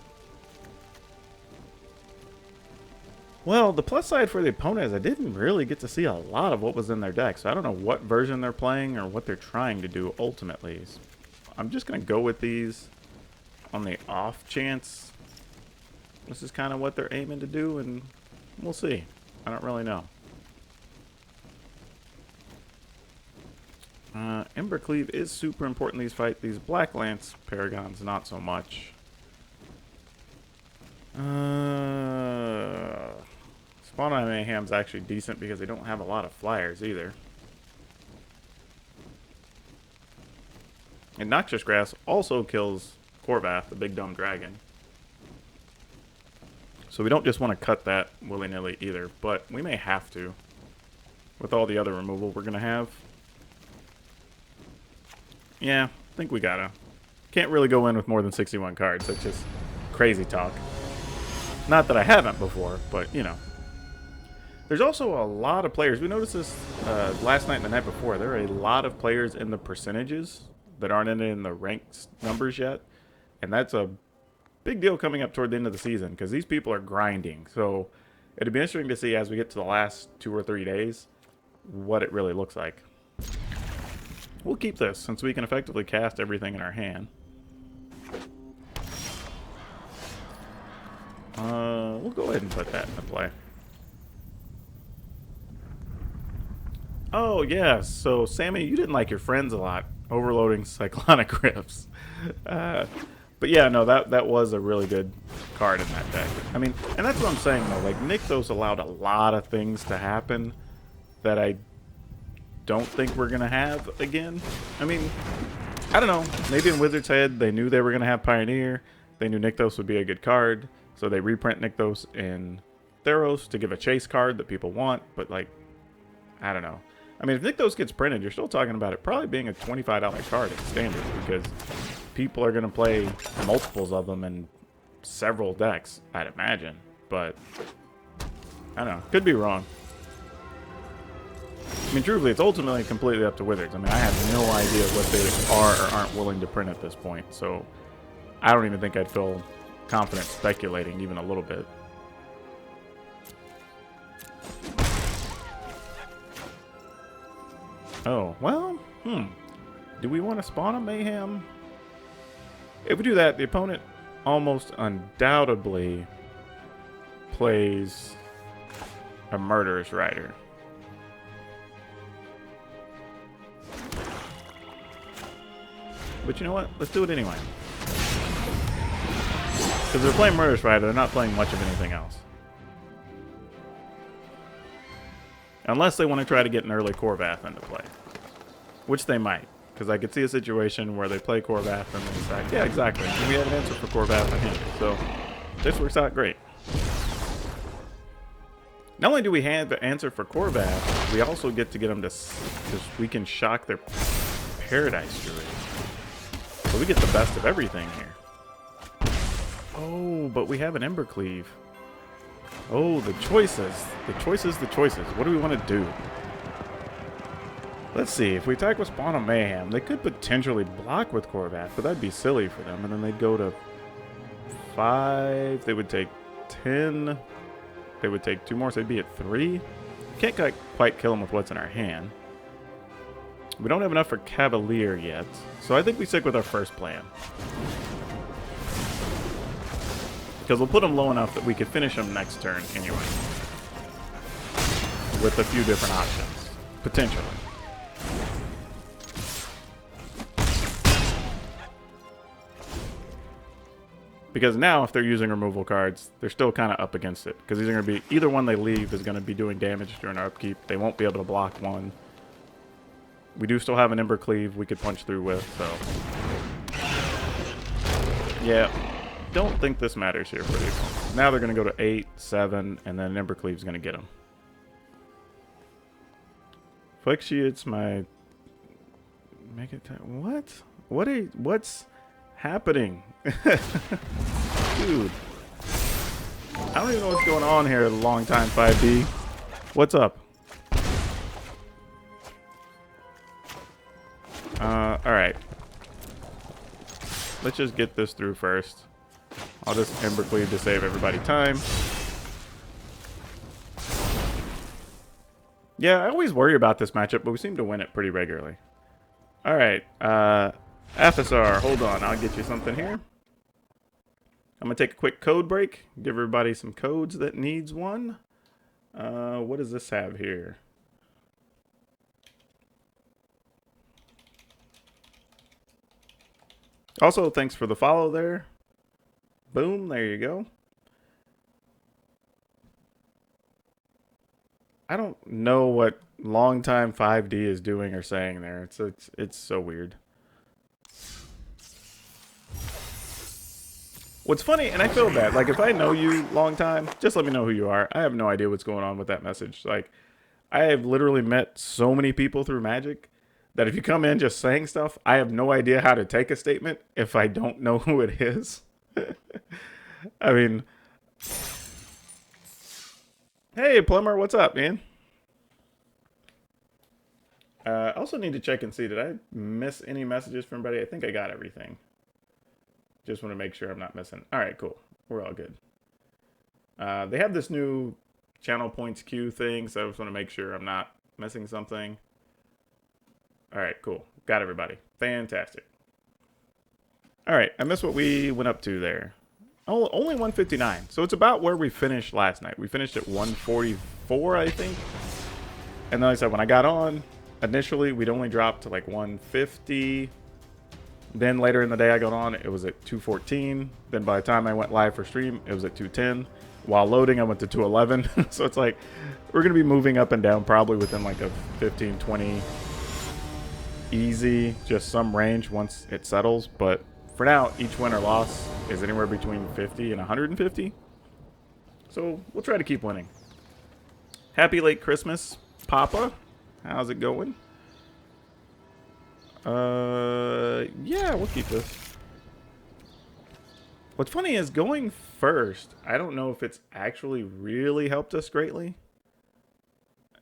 Well, the plus side for the opponent is I didn't really get to see a lot of what was in their deck, so I don't know what version they're playing or what they're trying to do ultimately. I'm just going to go with these on the off chance this is kind of what they're aiming to do, and we'll see. I don't really know. Embercleave is super important in these fights. These Black Lance Paragons, not so much. Spawn on Mayhem's actually decent because they don't have a lot of flyers either. And Noxious Grass also kills Korvath, the big dumb dragon. So we don't just want to cut that willy-nilly either, but we may have to with all the other removal we're going to have. Yeah, I think we gotta. Can't really go in with more than 61 cards. That's just crazy talk. Not that I haven't before, but, you know. There's also a lot of players. We noticed this last night and the night before. There are a lot of players in the percentages that aren't in the ranked numbers yet. And that's a big deal coming up toward the end of the season because these people are grinding. So it'd be interesting to see as we get to the last 2 or 3 days what it really looks like. We'll keep this since we can effectively cast everything in our hand. We'll go ahead and put that into play. Oh, yeah. So, Sammy, you didn't like your friends a lot. Overloading Cyclonic Rifts. But yeah, no, that was a really good card in that deck. I mean, and that's what I'm saying, though. Like, Nykthos allowed a lot of things to happen that I don't think we're going to have again. I mean, I don't know. Maybe in Wizard's Head, they knew they were going to have Pioneer. They knew Nykthos would be a good card. So they reprint Nykthos in Theros to give a chase card that people want. But, like, I don't know. I mean, if Nykthos gets printed, you're still talking about it probably being a $25 card in Standard. Because people are going to play multiples of them in several decks, I'd imagine. But, I don't know. Could be wrong. I mean, truthfully, it's ultimately completely up to Wizards. I mean, I have no idea what they are or aren't willing to print at this point. So, I don't even think I'd feel confident speculating even a little bit. Oh, well, do we want to spawn a Mayhem? If we do that, the opponent almost undoubtedly plays a Murderous Rider. But you know what? Let's do it anyway. Because they're playing Murderous Rider, they're not playing much of anything else. Unless they want to try to get an early Korvath into play. Which they might. Because I could see a situation where they play Korvath and they decide, yeah, exactly. And we have an answer for Korvath in hand. So, this works out great. Not only do we have the answer for Korvath, we also get to get them to... because we can shock their Paradise Druid. So we get the best of everything here. Oh, but we have an Embercleave. Oh, the choices. The choices, the choices. What do we want to do? Let's see. If we attack with Spawn of Mayhem, they could potentially block with Korvath, but that'd be silly for them. And then they'd go to 5. They would take 10. They would take 2 more, so they'd be at 3. Can't quite kill them with what's in our hand. We don't have enough for Cavalier yet, so I think we stick with our first plan. Because we'll put them low enough that we could finish them next turn anyway. with a few different options, potentially. Because now, if they're using removal cards, they're still kind of up against it. Because these are going to be, either one they leave is going to be doing damage during our upkeep. They won't be able to block one. We do still have an Ember Cleave we could punch through with, so. Yeah, don't think this matters here for these. Now they're going to go to 8, 7, and then Ember Cleave's going to get them. Flex Sheet's my... Make it... What? What's happening? Dude. I don't even know what's going on here, long time 5D. What's up? Alright. Let's just get this through first. I'll just Ember Cleave to save everybody time. Yeah, I always worry about this matchup, but we seem to win it pretty regularly. Alright, Athasar, hold on, I'll get you something here. I'm going to take a quick code break, give everybody some codes that needs one. What does this have here? Also, thanks for the follow there. Boom, there you go. I don't know what longtime 5D is doing or saying there. It's so weird. What's funny, and I feel bad, like if I know you long time, just let me know who you are. I have no idea what's going on with that message. Like, I have literally met so many people through Magic that if you come in just saying stuff, I have no idea how to take a statement if I don't know who it is. I mean, hey Plumber, what's up, man? I also need to check and see, did I miss any messages from anybody? I think I got everything. Just want to make sure I'm not missing. All right, cool. We're all good. They have this new channel points queue thing, so I just want to make sure I'm not missing something. All right, cool. Got everybody. Fantastic. All right, I missed what we went up to there. Oh, only 159. So it's about where we finished last night. We finished at 144, I think. And then like I said, when I got on, initially, we'd only dropped to like 150. Then later in the day I got on, it was at 214. Then by the time I went live for stream, it was at 210. While loading, I went to 211. So it's like, we're going to be moving up and down probably within like a 15, 20 easy, just some range once it settles. But for now, each win or loss is anywhere between 50 and 150. So we'll try to keep winning. Happy late Christmas, Papa. How's it going? Yeah, we'll keep this. What's funny is going first, I don't know if it's actually really helped us greatly.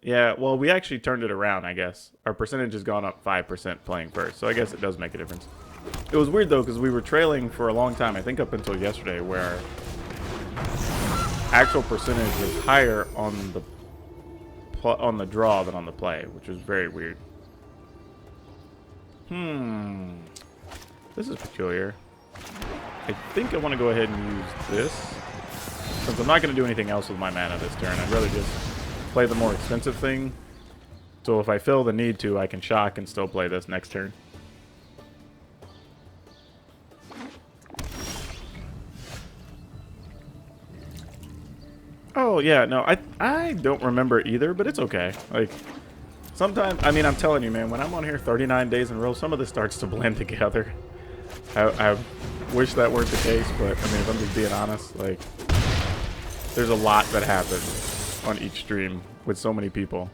Yeah, well, we actually turned it around, I guess. Our percentage has gone up 5% playing first, so I guess it does make a difference. It was weird, though, because we were trailing for a long time, I think up until yesterday, where actual percentage was higher on the draw than on the play, which was very weird. This is peculiar. I think I want to go ahead and use this. Since I'm not going to do anything else with my mana this turn, I'd rather just play the more expensive thing. So if I feel the need to, I can shock and still play this next turn. Oh, yeah, no, I don't remember either, but it's okay. Like, sometimes, I mean, I'm telling you, man, when I'm on here 39 days in a row, some of this starts to blend together. I wish that weren't the case, but, I mean, if I'm just being honest, like, there's a lot that happens on each stream with so many people.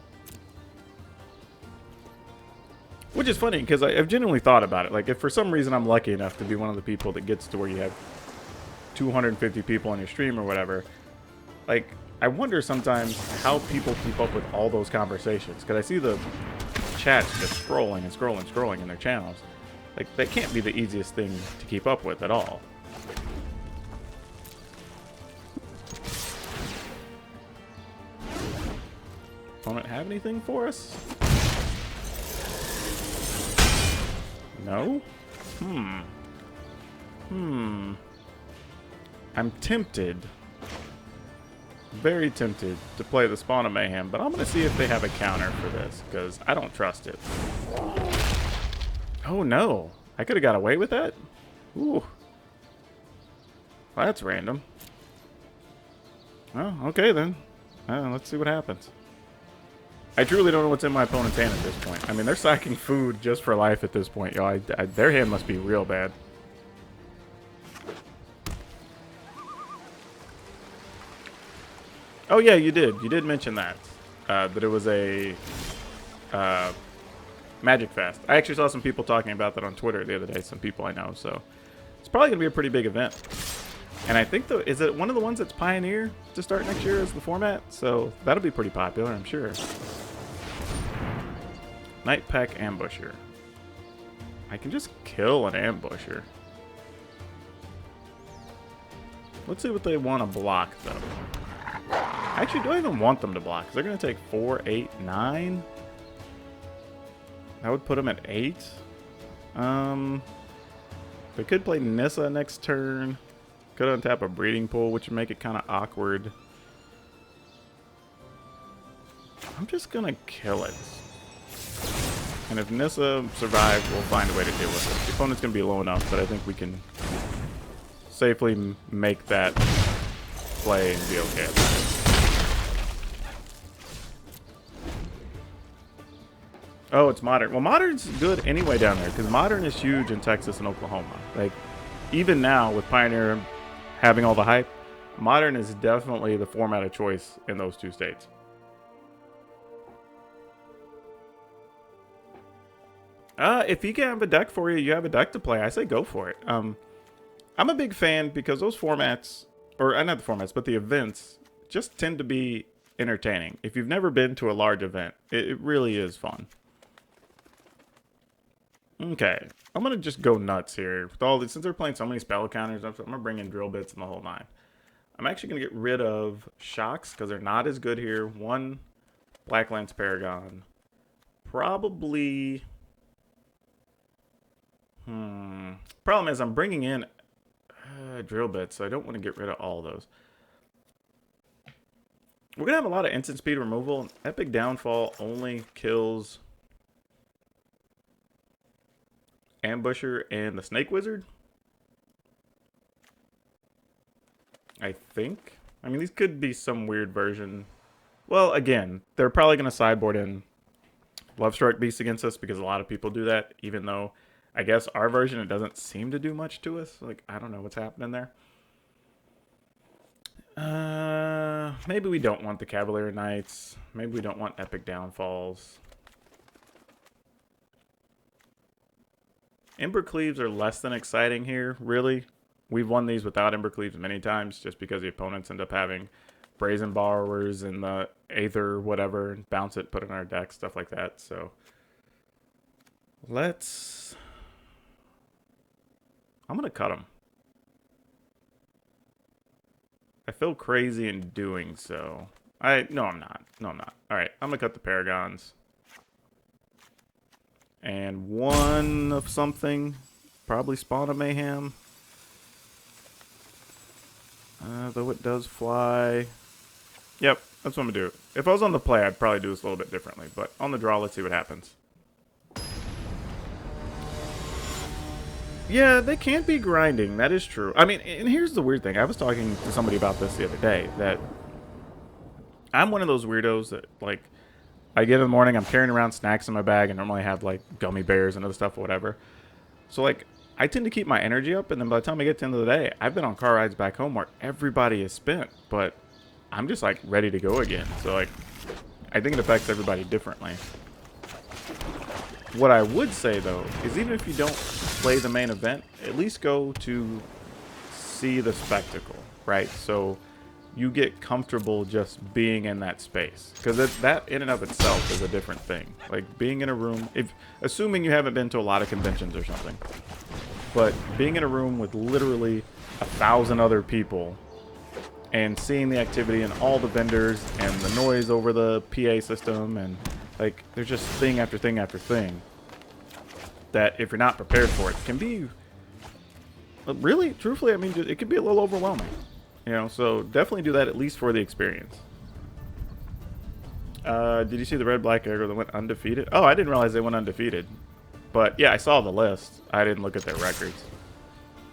Which is funny, because I've genuinely thought about it. Like, if for some reason I'm lucky enough to be one of the people that gets to where you have 250 people on your stream or whatever, like, I wonder sometimes how people keep up with all those conversations. Because I see the chats just scrolling and scrolling and scrolling in their channels. Like, that can't be the easiest thing to keep up with at all. Opponent have anything for us? No? I'm tempted. very tempted to play the Spawn of Mayhem, but I'm going to see if they have a counter for this, because I don't trust it. Oh no, I could have got away with that? Ooh. Well, that's random. Oh, okay then. Let's see what happens. I truly don't know what's in my opponent's hand at this point. I mean, they're sacking food just for life at this point, y'all. Their hand must be real bad. Oh yeah, you did. You did mention that. That it was a Magic Fest. I actually saw some people talking about that on Twitter the other day, some people I know, so it's probably going to be a pretty big event. And I think, is it one of the ones that's Pioneer to start next year as the format? So that'll be pretty popular, I'm sure. Night Pack Ambusher. I can just kill an Ambusher. Let's see what they want to block, though. Actually, do I even want them to block? Because they're going to take 4, 8, 9. That would put them at 8. They could play Nissa next turn. Could untap a Breeding Pool, which would make it kind of awkward. I'm just going to kill it. And if Nissa survives, we'll find a way to deal with it. The opponent's going to be low enough that I think we can safely make that play and be okay with it. Oh, it's Modern. Well, Modern's good anyway down there, because Modern is huge in Texas and Oklahoma. Like, even now, with Pioneer having all the hype, Modern is definitely the format of choice in those two states. If he can have a deck for you, you have a deck to play, I say go for it. I'm a big fan because those formats, or not the formats, but the events, just tend to be entertaining. If you've never been to a large event, it really is fun. Okay, I'm going to just go nuts here. With all this, since they're playing so many spell counters, I'm going to bring in drill bits and the whole 9. I'm actually going to get rid of shocks because they're not as good here. 1 Black Lance Paragon. Probably... Problem is I'm bringing in drill bits, so I don't want to get rid of all of those. We're going to have a lot of instant speed removal. Epic Downfall only kills Ambusher and the Snake Wizard, I think. I mean, these could be some weird version. Well, again, they're probably going to sideboard in Lovestruck Beast against us because a lot of people do that, even though I guess our version, it doesn't seem to do much to us. Like, I don't know what's happening there. Maybe we don't want the Cavalier Knights. Maybe we don't want Epic Downfalls. Ember Cleaves are less than exciting here, really. We've won these without Ember Cleaves many times just because the opponents end up having Brazen Borrowers and the Aether, whatever, and bounce it, put it in our deck, stuff like that. So let's... I'm going to cut them. I feel crazy in doing so. No, I'm not. No, I'm not. All right, I'm going to cut the Paragons. And 1 of something. Probably Spawn of Mayhem. Though it does fly. Yep, that's what I'm going to do. If I was on the play, I'd probably do this a little bit differently. But on the draw, let's see what happens. Yeah, they can't be grinding. That is true. I mean, and here's the weird thing. I was talking to somebody about this the other day. That I'm one of those weirdos that, like, I get in the morning, I'm carrying around snacks in my bag, and normally have, like, gummy bears and other stuff or whatever. So, like, I tend to keep my energy up, and then by the time I get to the end of the day, I've been on car rides back home where everybody is spent, but I'm just, like, ready to go again. So, like, I think it affects everybody differently. What I would say, though, is even if you don't play the main event, at least go to see the spectacle, right? So you get comfortable just being in that space. Because that in and of itself is a different thing. Like, being in a room, assuming you haven't been to a lot of conventions or something, but being in a room with literally 1,000 other people and seeing the activity and all the vendors and the noise over the PA system, and like there's just thing after thing after thing that if you're not prepared for it can be really, truthfully, I mean, it could be a little overwhelming. You know, so definitely do that at least for the experience. Did you see the red-black Aggro that went undefeated? Oh, I didn't realize they went undefeated. But yeah, I saw the list. I didn't look at their records.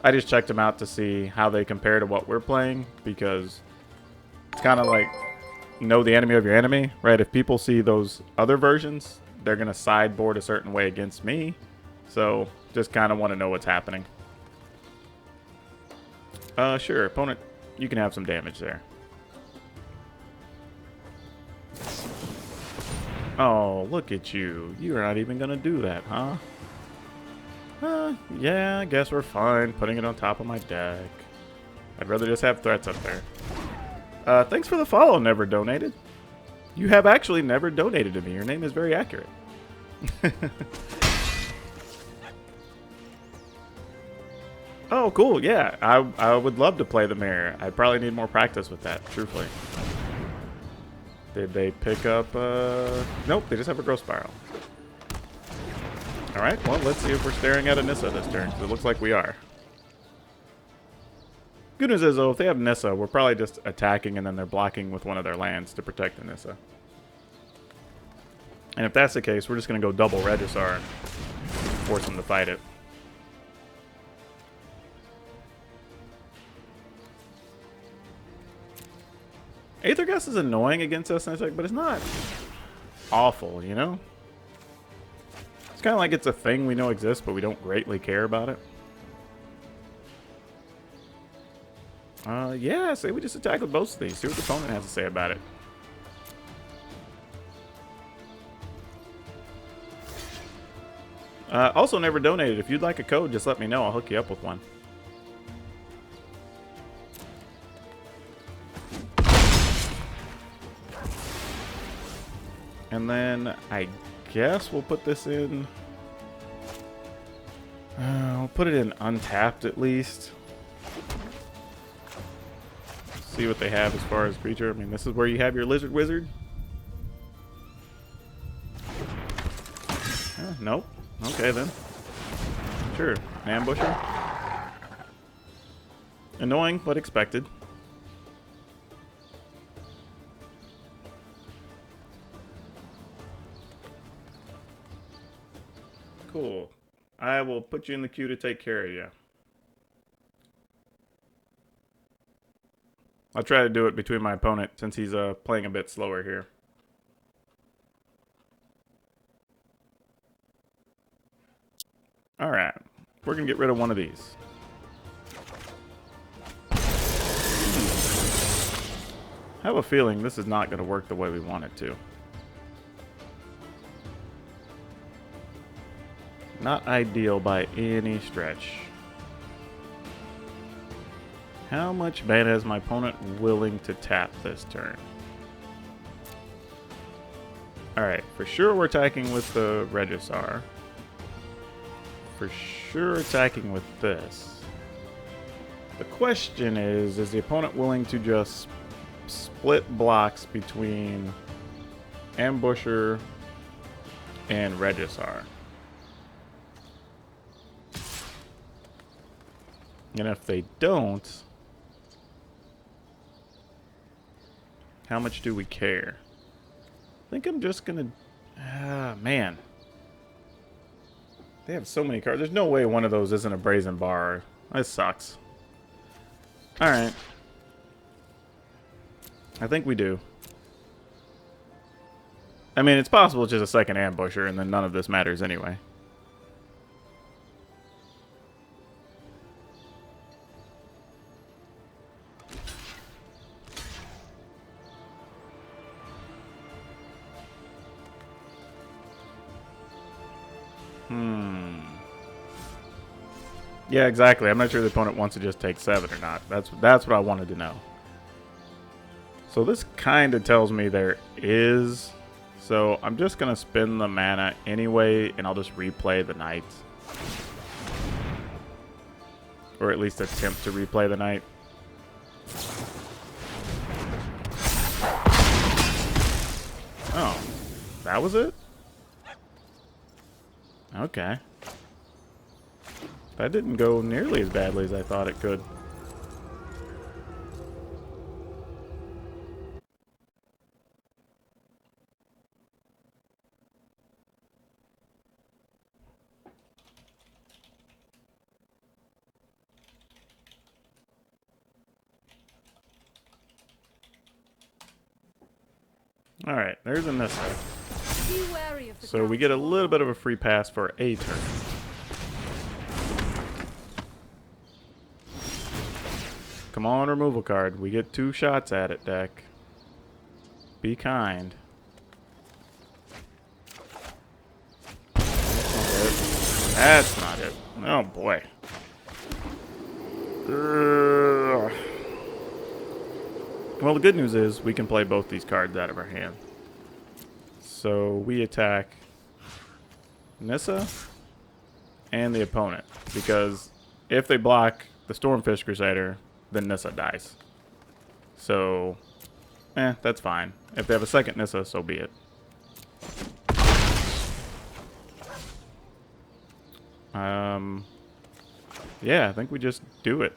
I just checked them out to see how they compare to what we're playing, because it's kind of like know the enemy of your enemy, right? If people see those other versions, they're going to sideboard a certain way against me. So just kind of want to know what's happening. Sure, opponent, you can have some damage there. Oh, look at you. You're not even going to do that, huh? Yeah, I guess we're fine putting it on top of my deck. I'd rather just have threats up there. Thanks for the follow, Never Donated. You have actually never donated to me. Your name is very accurate. Oh, cool. Yeah, I would love to play the mirror. I probably need more practice with that, truthfully. Did they pick up, nope, they just have a growth spiral. Alright, well, let's see if we're staring at a Nissa this turn, because it looks like we are. Good news is, though, if they have Nissa, we're probably just attacking and then they're blocking with one of their lands to protect the Nissa. And if that's the case, we're just going to go double Regisar and force them to fight it. Aether Gust is annoying against us, but it's not awful, you know? It's kind of like it's a thing we know exists, but we don't greatly care about it. Yeah, say we just attack with both of these. See what the opponent has to say about it. Also, Never Donated. If you'd like a code, just let me know. I'll hook you up with one. And then I guess we'll put this in. We'll put it in untapped at least. See what they have as far as creature. I mean, this is where you have your Lizard Wizard. Nope. Okay then. Sure. An Ambusher. Annoying, but expected. Cool. I will put you in the queue to take care of you. I'll try to do it between my opponent since he's playing a bit slower here. Alright. We're going to get rid of one of these. I have a feeling this is not going to work the way we want it to. Not ideal by any stretch. How much mana is my opponent willing to tap this turn? Alright, for sure we're attacking with the Regisar. For sure attacking with this. The question is the opponent willing to just split blocks between Ambusher and Regisar? And if they don't, how much do we care? I think I'm just gonna... man. They have so many cards. There's no way one of those isn't a Brazen Bar. This sucks. Alright. I think we do. I mean, it's possible it's just a second Ambusher, and then none of this matters anyway. Yeah, exactly. I'm not sure the opponent wants to just take 7 or not. That's what I wanted to know. So this kind of tells me there is. So I'm just going to spin the mana anyway, and I'll just replay the Knight. Or at least attempt to replay the Knight. Oh, that was it? Okay. That didn't go nearly as badly as I thought it could. Alright, there's a Nissa. Be wary of the So we get a little bit of a free pass for a turn. Come on, removal card. We get 2 shots at it, deck. Be kind. That's not it. Oh boy. Well, the good news is we can play both these cards out of our hand. So we attack Nissa and the opponent, because if they block the Stormfish Crusader, then Nissa dies. So, that's fine. If they have a second Nissa, so be it. Yeah, I think we just do it.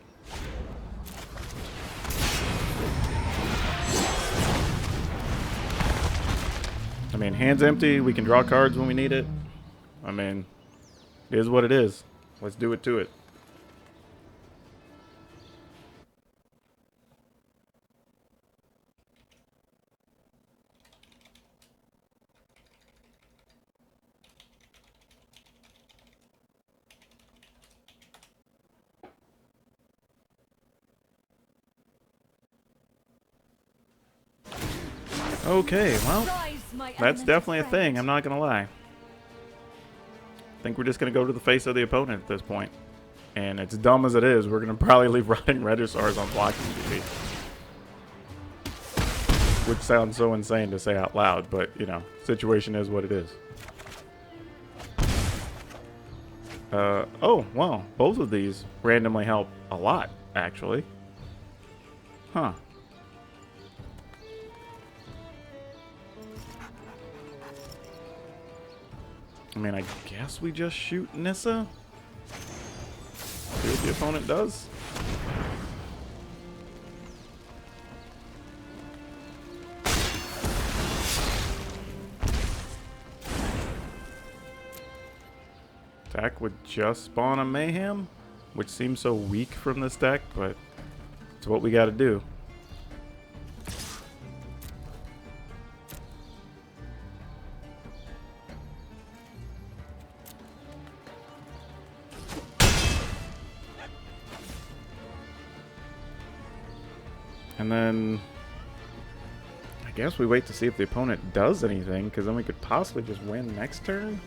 I mean, hands empty, we can draw cards when we need it. I mean, it is what it is. Let's do it to it. Okay, well, that's definitely a thing, I'm not gonna lie. I think we're just gonna go to the face of the opponent at this point. And it's dumb as it is, we're gonna probably leave Rotting Regisaurs on blocking duty. Which sounds so insane to say out loud, but, you know, situation is what it is. Oh, well, both of these randomly help a lot, actually. Huh. I mean, I guess we just shoot Nissa? See what the opponent does? Attack would just spawn a Mayhem, which seems so weak from this deck, but it's what we gotta do. And then I guess we wait to see if the opponent does anything, because then we could possibly just win next turn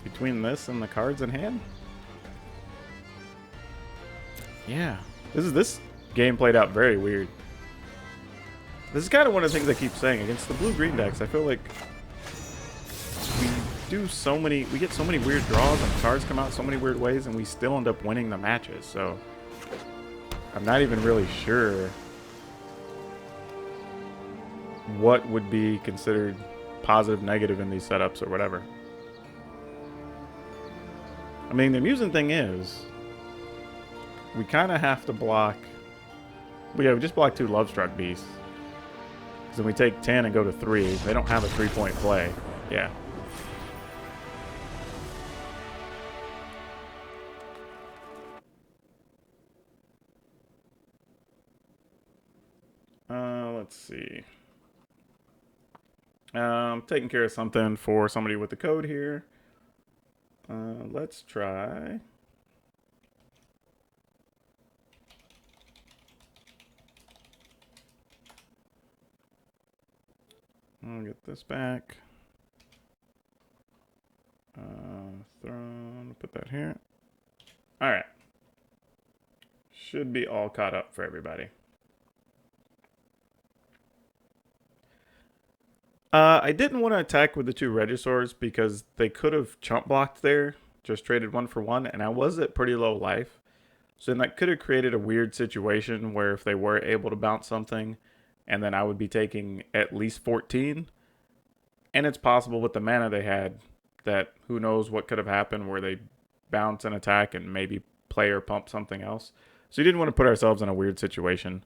between this and the cards in hand. Yeah, this game played out very weird. This is kind of one of the things I keep saying against the blue-green decks. I feel like we get so many weird draws and cards come out so many weird ways, and we still end up winning the matches. So I'm not even really sure what would be considered positive, negative in these setups or whatever. I mean, the amusing thing is we kind of have to block. We just block 2 Lovestruck Beasts. Because then we take 10 and go to 3. They don't have a 3-point play. Yeah. Let's see. Taking care of something for somebody with the code here. Let's try. I'll get this back. Throne, put that here. All right. Should be all caught up for everybody. I didn't want to attack with the 2 Regisaurs because they could have chump blocked there, just traded 1 for 1, and I was at pretty low life. So then that could have created a weird situation where if they were able to bounce something, and then I would be taking at least 14. And it's possible with the mana they had that who knows what could have happened where they bounce and attack and maybe play or pump something else. So you didn't want to put ourselves in a weird situation.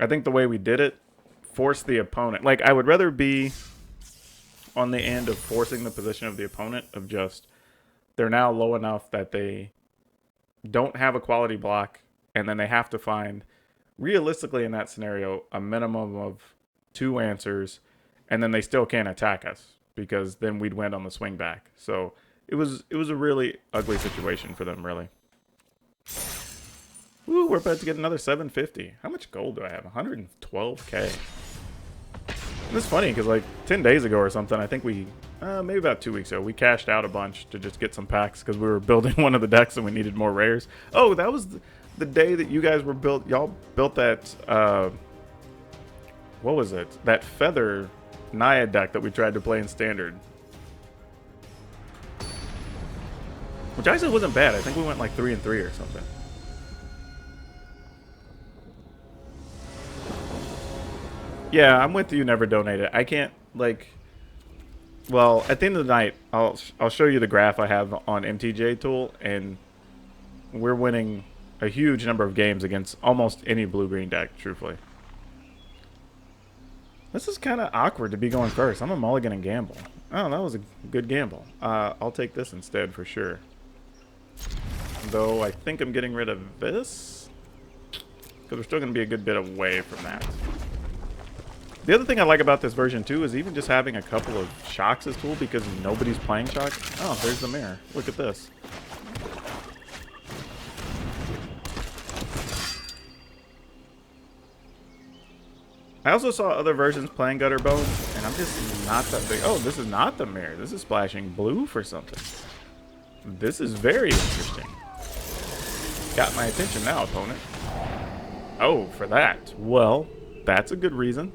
I think the way we did it force the opponent. Like, I would rather be on the end of forcing the position of the opponent, of just they're now low enough that they don't have a quality block, and then they have to find, realistically in that scenario, a minimum of 2 answers, and then they still can't attack us because then we'd win on the swing back. So it was a really ugly situation for them, really. Ooh, we're about to get another 750. How much gold do I have? 112k. And it's funny because like 10 days ago or something, I think we, maybe about 2 weeks ago, we cashed out a bunch to just get some packs because we were building one of the decks and we needed more rares. Oh, that was the day that you guys were y'all built that, what was it? That Feather Naiad deck that we tried to play in Standard. Which actually wasn't bad. I think we went like 3-3 or something. Yeah, I'm with you, never donate it. I can't, like... Well, at the end of the night, I'll show you the graph I have on MTJ Tool, and we're winning a huge number of games against almost any blue-green deck, truthfully. This is kind of awkward to be going first. I'm a mulligan and gamble. Oh, that was a good gamble. I'll take this instead for sure. Though I think I'm getting rid of this, because we're still going to be a good bit away from that. The other thing I like about this version too is even just having a couple of shocks as tool because nobody's playing shocks. Oh, there's the mirror. Look at this. I also saw other versions playing Gutter Bones, and I'm just not that big. Oh, this is not the mirror. This is splashing blue for something. This is very interesting. Got my attention now, opponent. Oh, for that. Well, that's a good reason.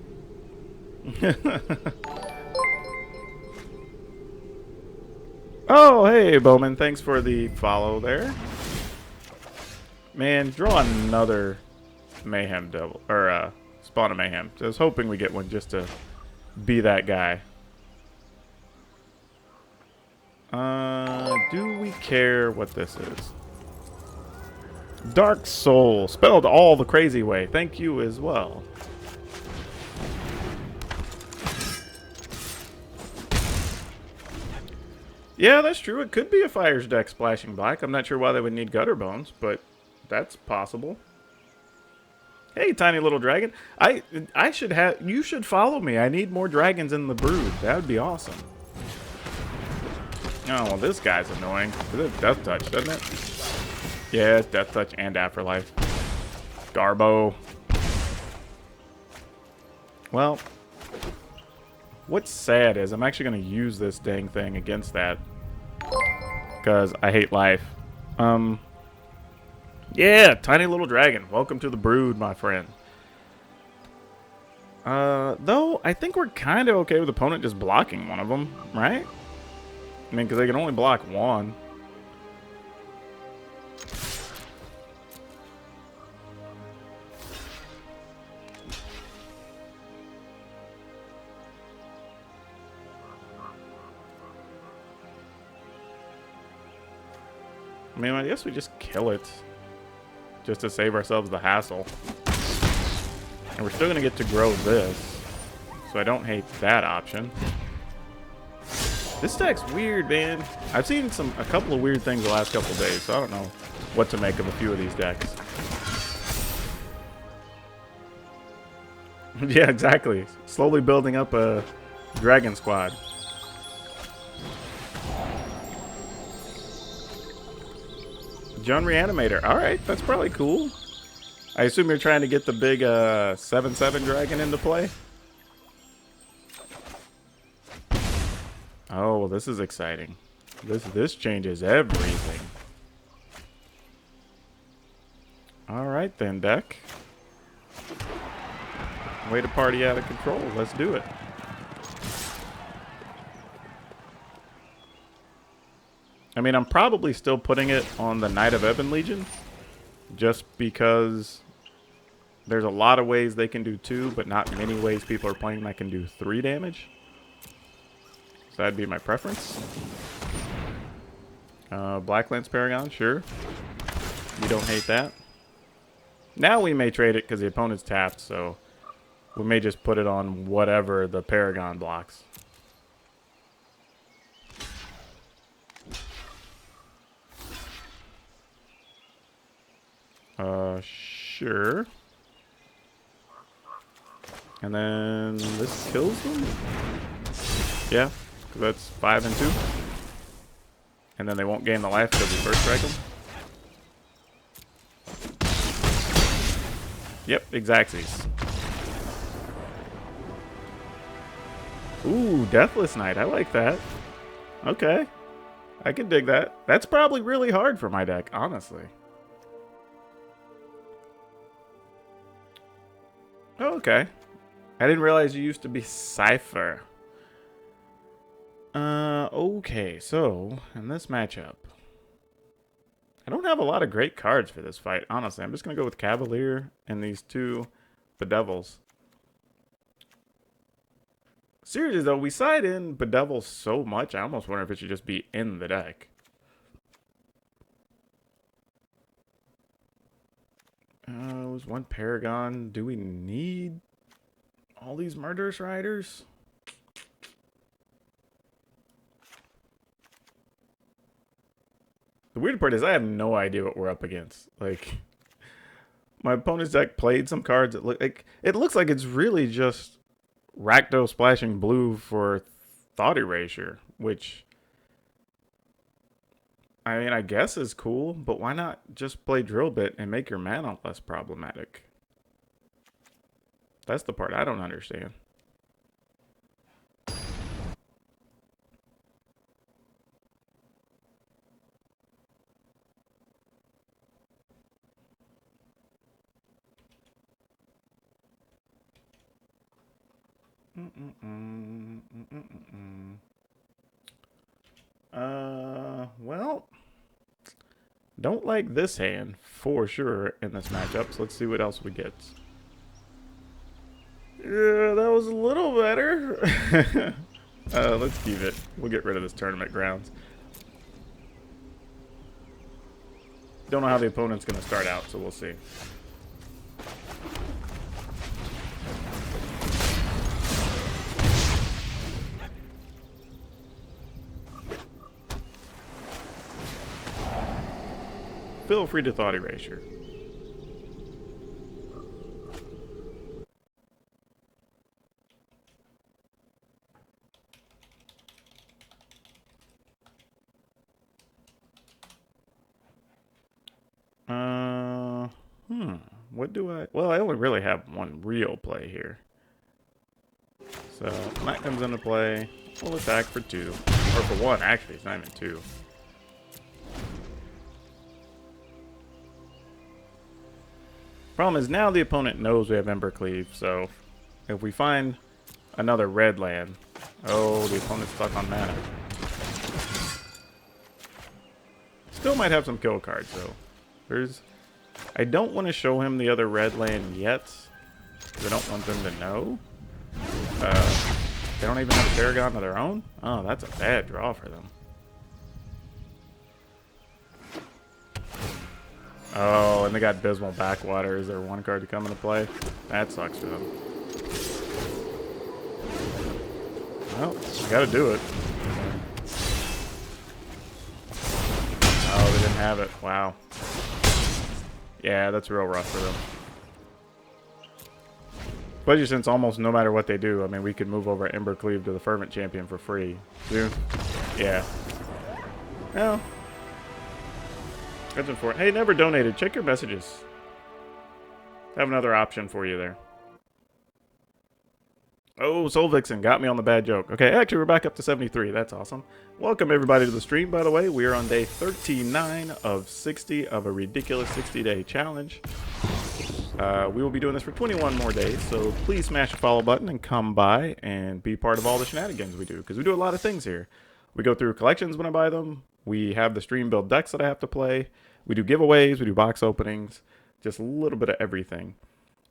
Oh, hey, Bowman. Thanks for the follow there. Man, draw another Mayhem Devil. Or, Spawn of Mayhem. So I was hoping we get one just to be that guy. Do we care what this is? Dark Soul. Spelled all the crazy way. Thank you as well. Yeah, that's true. It could be a Fire's deck splashing black. I'm not sure why they would need Gutter Bones, but that's possible. Hey, tiny little dragon. I should have... You should follow me. I need more dragons in the brood. That would be awesome. Oh, well, this guy's annoying. It's Death Touch, doesn't it? Yeah, it's Death Touch and Afterlife. Garbo. Well, what's sad is I'm actually going to use this dang thing against that. Because I hate life. Yeah, tiny little dragon. Welcome to the brood, my friend. Though, I think we're kind of okay with the opponent just blocking one of them, right? I mean, because they can only block one. I mean, I guess we just kill it. Just to save ourselves the hassle. And we're still going to get to grow this. So I don't hate that option. This deck's weird, man. I've seen a couple of weird things the last couple of days, so I don't know what to make of a few of these decks. Yeah, exactly. Slowly building up a dragon squad. John Reanimator. Alright, that's probably cool. I assume you're trying to get the big 7/7 dragon into play? Oh, well, this is exciting. This changes everything. Alright then, deck. Way to party out of control. Let's do it. I mean, I'm probably still putting it on the Knight of Ebon Legion. Just because there's a lot of ways they can do 2, but not many ways people are playing that can do 3 damage. So that'd be my preference. Black Lance Paragon, sure. You don't hate that. Now we may trade it because the opponent's tapped, so we may just put it on whatever the Paragon blocks. Sure. And then this kills them? Yeah, because that's 5 and 2. And then they won't gain the life because we first strike them. Yep, exactsies. Ooh, Deathless Knight. I like that. Okay. I can dig that. That's probably really hard for my deck, honestly. Oh, okay. I didn't realize you used to be Cypher. Okay, so in this matchup, I don't have a lot of great cards for this fight, honestly. I'm just going to go with Cavalier and these two Bedevils. Seriously, though, we side in Bedevil so much, I almost wonder if it should just be in the deck. Was one Paragon. Do we need all these Murderous Riders? The weird part is I have no idea what we're up against. Like, my opponent's deck played some cards that looks like it's really just Rakdos splashing blue for Thought Erasure, which, I mean, I guess is cool, but why not just play Drill Bit and make your mana less problematic? That's the part I don't understand. Well, don't like this hand for sure in this matchup, so let's see what else we get. Yeah, that was a little better. Let's keep it. We'll get rid of this tournament grounds. Don't know how the opponent's going to start out, so we'll see. Feel free to Thought Erasure. What do I... Well, I only really have one real play here. So, when that comes into play, we'll attack for 2. Or for 1, actually. It's not even 2. Problem is, now the opponent knows we have Ember Cleave, so if we find another red land... Oh, the opponent's stuck on mana. Still might have some kill cards, though. I don't want to show him the other red land yet, because I don't want them to know. They don't even have a Paragon of their own? Oh, that's a bad draw for them. Oh, and they got Abysmal Backwater. Is there one card to come into play? That sucks for them. Well, you gotta do it. Oh, they didn't have it. Wow. Yeah, that's real rough for them. Especially since almost no matter what they do, I mean, we could move over Ember Cleave to the Fervent Champion for free. Too. Yeah. Well. That's important. Hey, never donated. Check your messages. I have another option for you there. Oh, Soul Vixen got me on the bad joke. Okay, actually, we're back up to 73. That's awesome. Welcome, everybody, to the stream, by the way. We are on day 39 of 60 of a ridiculous 60-day challenge. We will be doing this for 21 more days, so please smash the follow button and come by and be part of all the shenanigans we do, because we do a lot of things here. We go through collections when I buy them. We have the stream build decks that I have to play. We do giveaways. We do box openings. Just a little bit of everything.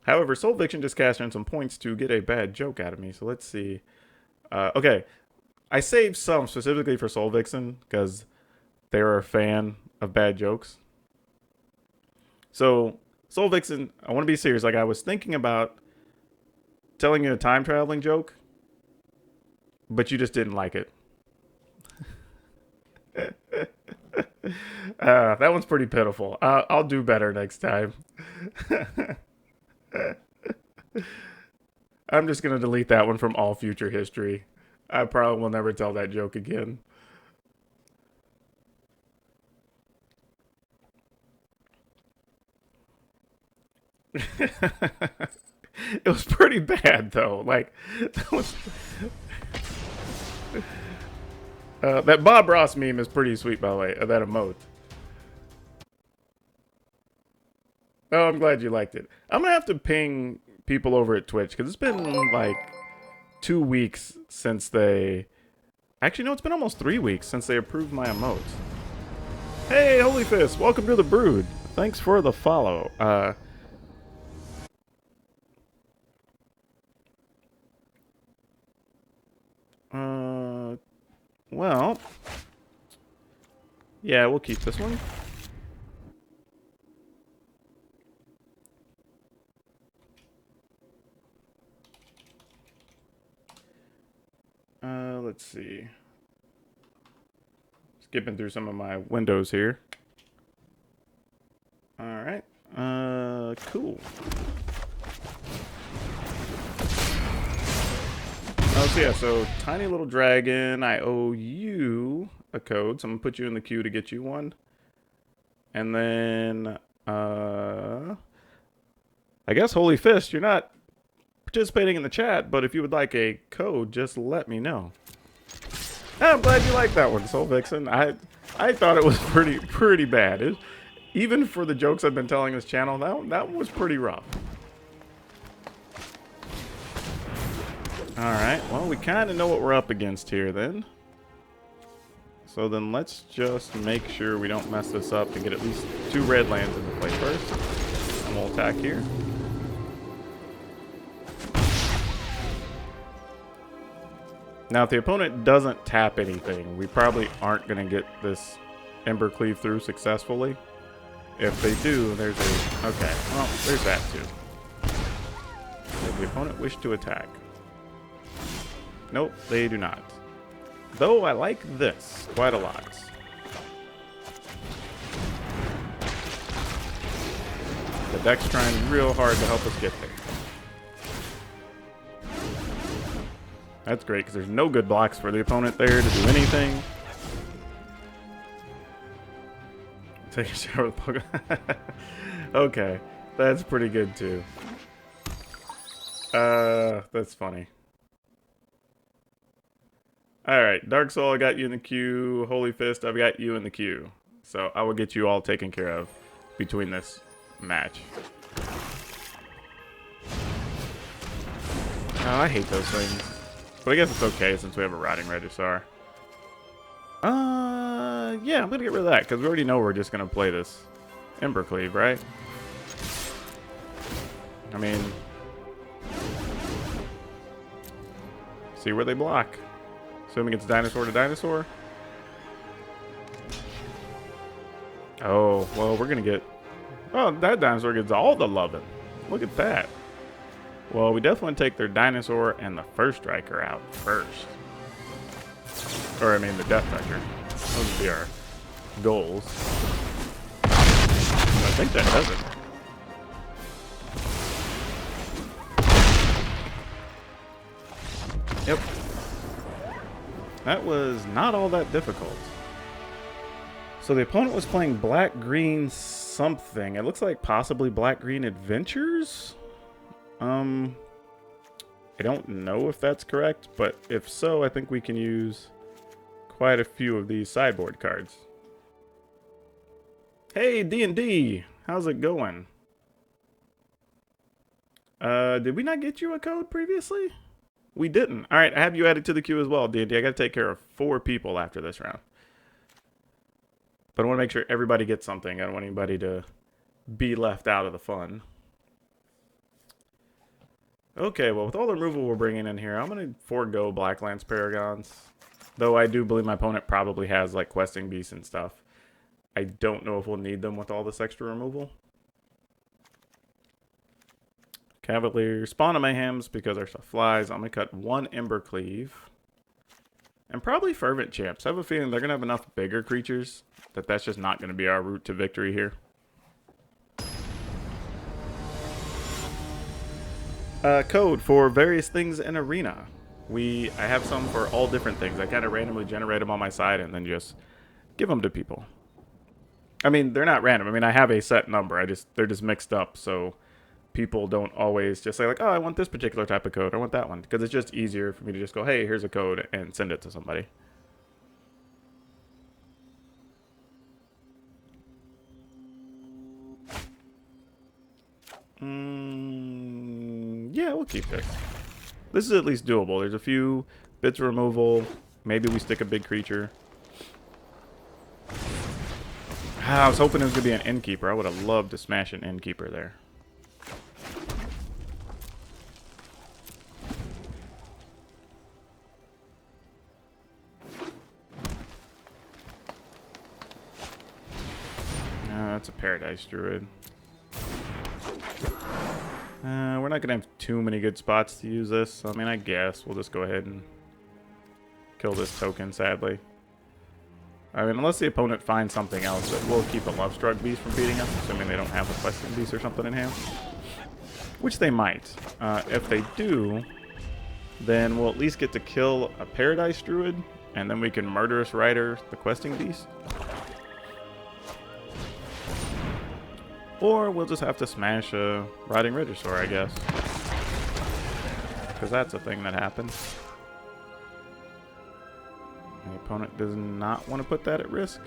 However, Soul Vixen just cashed in some points to get a bad joke out of me. So let's see. Okay. I saved some specifically for Soul Vixen because they are a fan of bad jokes. So, Soul Vixen, I want to be serious. Like, I was thinking about telling you a time traveling joke, but you just didn't like it. That one's pretty pitiful. I'll do better next time. I'm just going to delete that one from all future history. I probably will never tell that joke again. It was pretty bad, though. Like, that was... that Bob Ross meme is pretty sweet, by the way. That emote. Oh, I'm glad you liked it. I'm going to have to ping people over at Twitch, because it's been, like, 2 weeks since they... Actually, no, it's been almost 3 weeks since they approved my emotes. Hey, Holy Fist, welcome to the Brood. Thanks for the follow. Well, yeah, we'll keep this one. Let's see. Skipping through some of my windows here. All right. Cool. Oh, so yeah, so Tiny Little Dragon, I owe you a code, so I'm going to put you in the queue to get you one. And then, I guess Holy Fist, you're not participating in the chat, but if you would like a code, just let me know. I'm glad you like that one, Soul Vixen. I thought it was pretty bad. Even for the jokes I've been telling this channel, that was pretty rough. Alright, well, we kind of know what we're up against here then. So then let's just make sure we don't mess this up and get at least 2 red lands into play first. And we'll attack here. Now, if the opponent doesn't tap anything, we probably aren't going to get this Ember Cleave through successfully. If they do, there's a... Okay, well, there's that too. Does the opponent wish to attack? Nope, they do not. Though I like this quite a lot. The deck's trying real hard to help us get there. That's great, because there's no good blocks for the opponent there to do anything. Take a shower with Pokemon. Okay, that's pretty good too. That's funny. Alright, Dark Soul, I got you in the queue. Holy Fist, I've got you in the queue. So I will get you all taken care of between this match. Oh, I hate those things. But I guess it's okay since we have a Rotting Regisaur. Yeah, I'm gonna get rid of that because we already know we're just gonna play this Ember Cleave, right? I mean, see where they block. Assuming it's dinosaur to dinosaur. Oh, well, we're gonna get... Oh, that dinosaur gets all the loving. Look at that. Well, we definitely take their dinosaur and the first striker out first. Or, I mean, the Death Striker. Those would be our goals. I think that does it. Yep. That was not all that difficult. So the opponent was playing black-green something. It looks like possibly black-green adventures? I don't know if that's correct, but if so, I think we can use quite a few of these sideboard cards. Hey, D&D! How's it going? Did we not get you a code previously? We didn't. Alright, I have you added to the queue as well, D&D. I gotta take care of 4 people after this round. But I want to make sure everybody gets something. I don't want anybody to be left out of the fun. Okay, well, with all the removal we're bringing in here, I'm going to forego Blacklands Paragons. Though I do believe my opponent probably has, like, Questing Beasts and stuff. I don't know if we'll need them with all this extra removal. Cavalier, Spawn of Mayhems, because our stuff flies. I'm going to cut 1 Ember Cleave. And probably Fervent Champs. I have a feeling they're going to have enough bigger creatures that that's just not going to be our route to victory here. Code for various things in Arena. I have some for all different things. I kind of randomly generate them on my side and then just give them to people. I mean, they're not random. I mean, I have a set number. They're just mixed up, so people don't always just say like, oh, I want this particular type of code. I want that one, because it's just easier for me to just go, hey, here's a code, and send it to somebody. Yeah, we'll keep this. This is at least doable. There's a few bits of removal. Maybe we stick a big creature. I was hoping it was going to be an innkeeper. I would have loved to smash an innkeeper there. That's a Paradise Druid. We're not going to have too many good spots to use this. So, I mean, I guess we'll just go ahead and kill this token, sadly. I mean, unless the opponent finds something else, that will keep a Lovestruck Beast from beating us, assuming they don't have a Questing Beast or something in hand. Which they might. If they do, then we'll at least get to kill a Paradise Druid, and then we can Murderous Rider the Questing Beast. Or we'll just have to smash a Riding Regisaur, I guess. Because that's a thing that happens. The opponent does not want to put that at risk.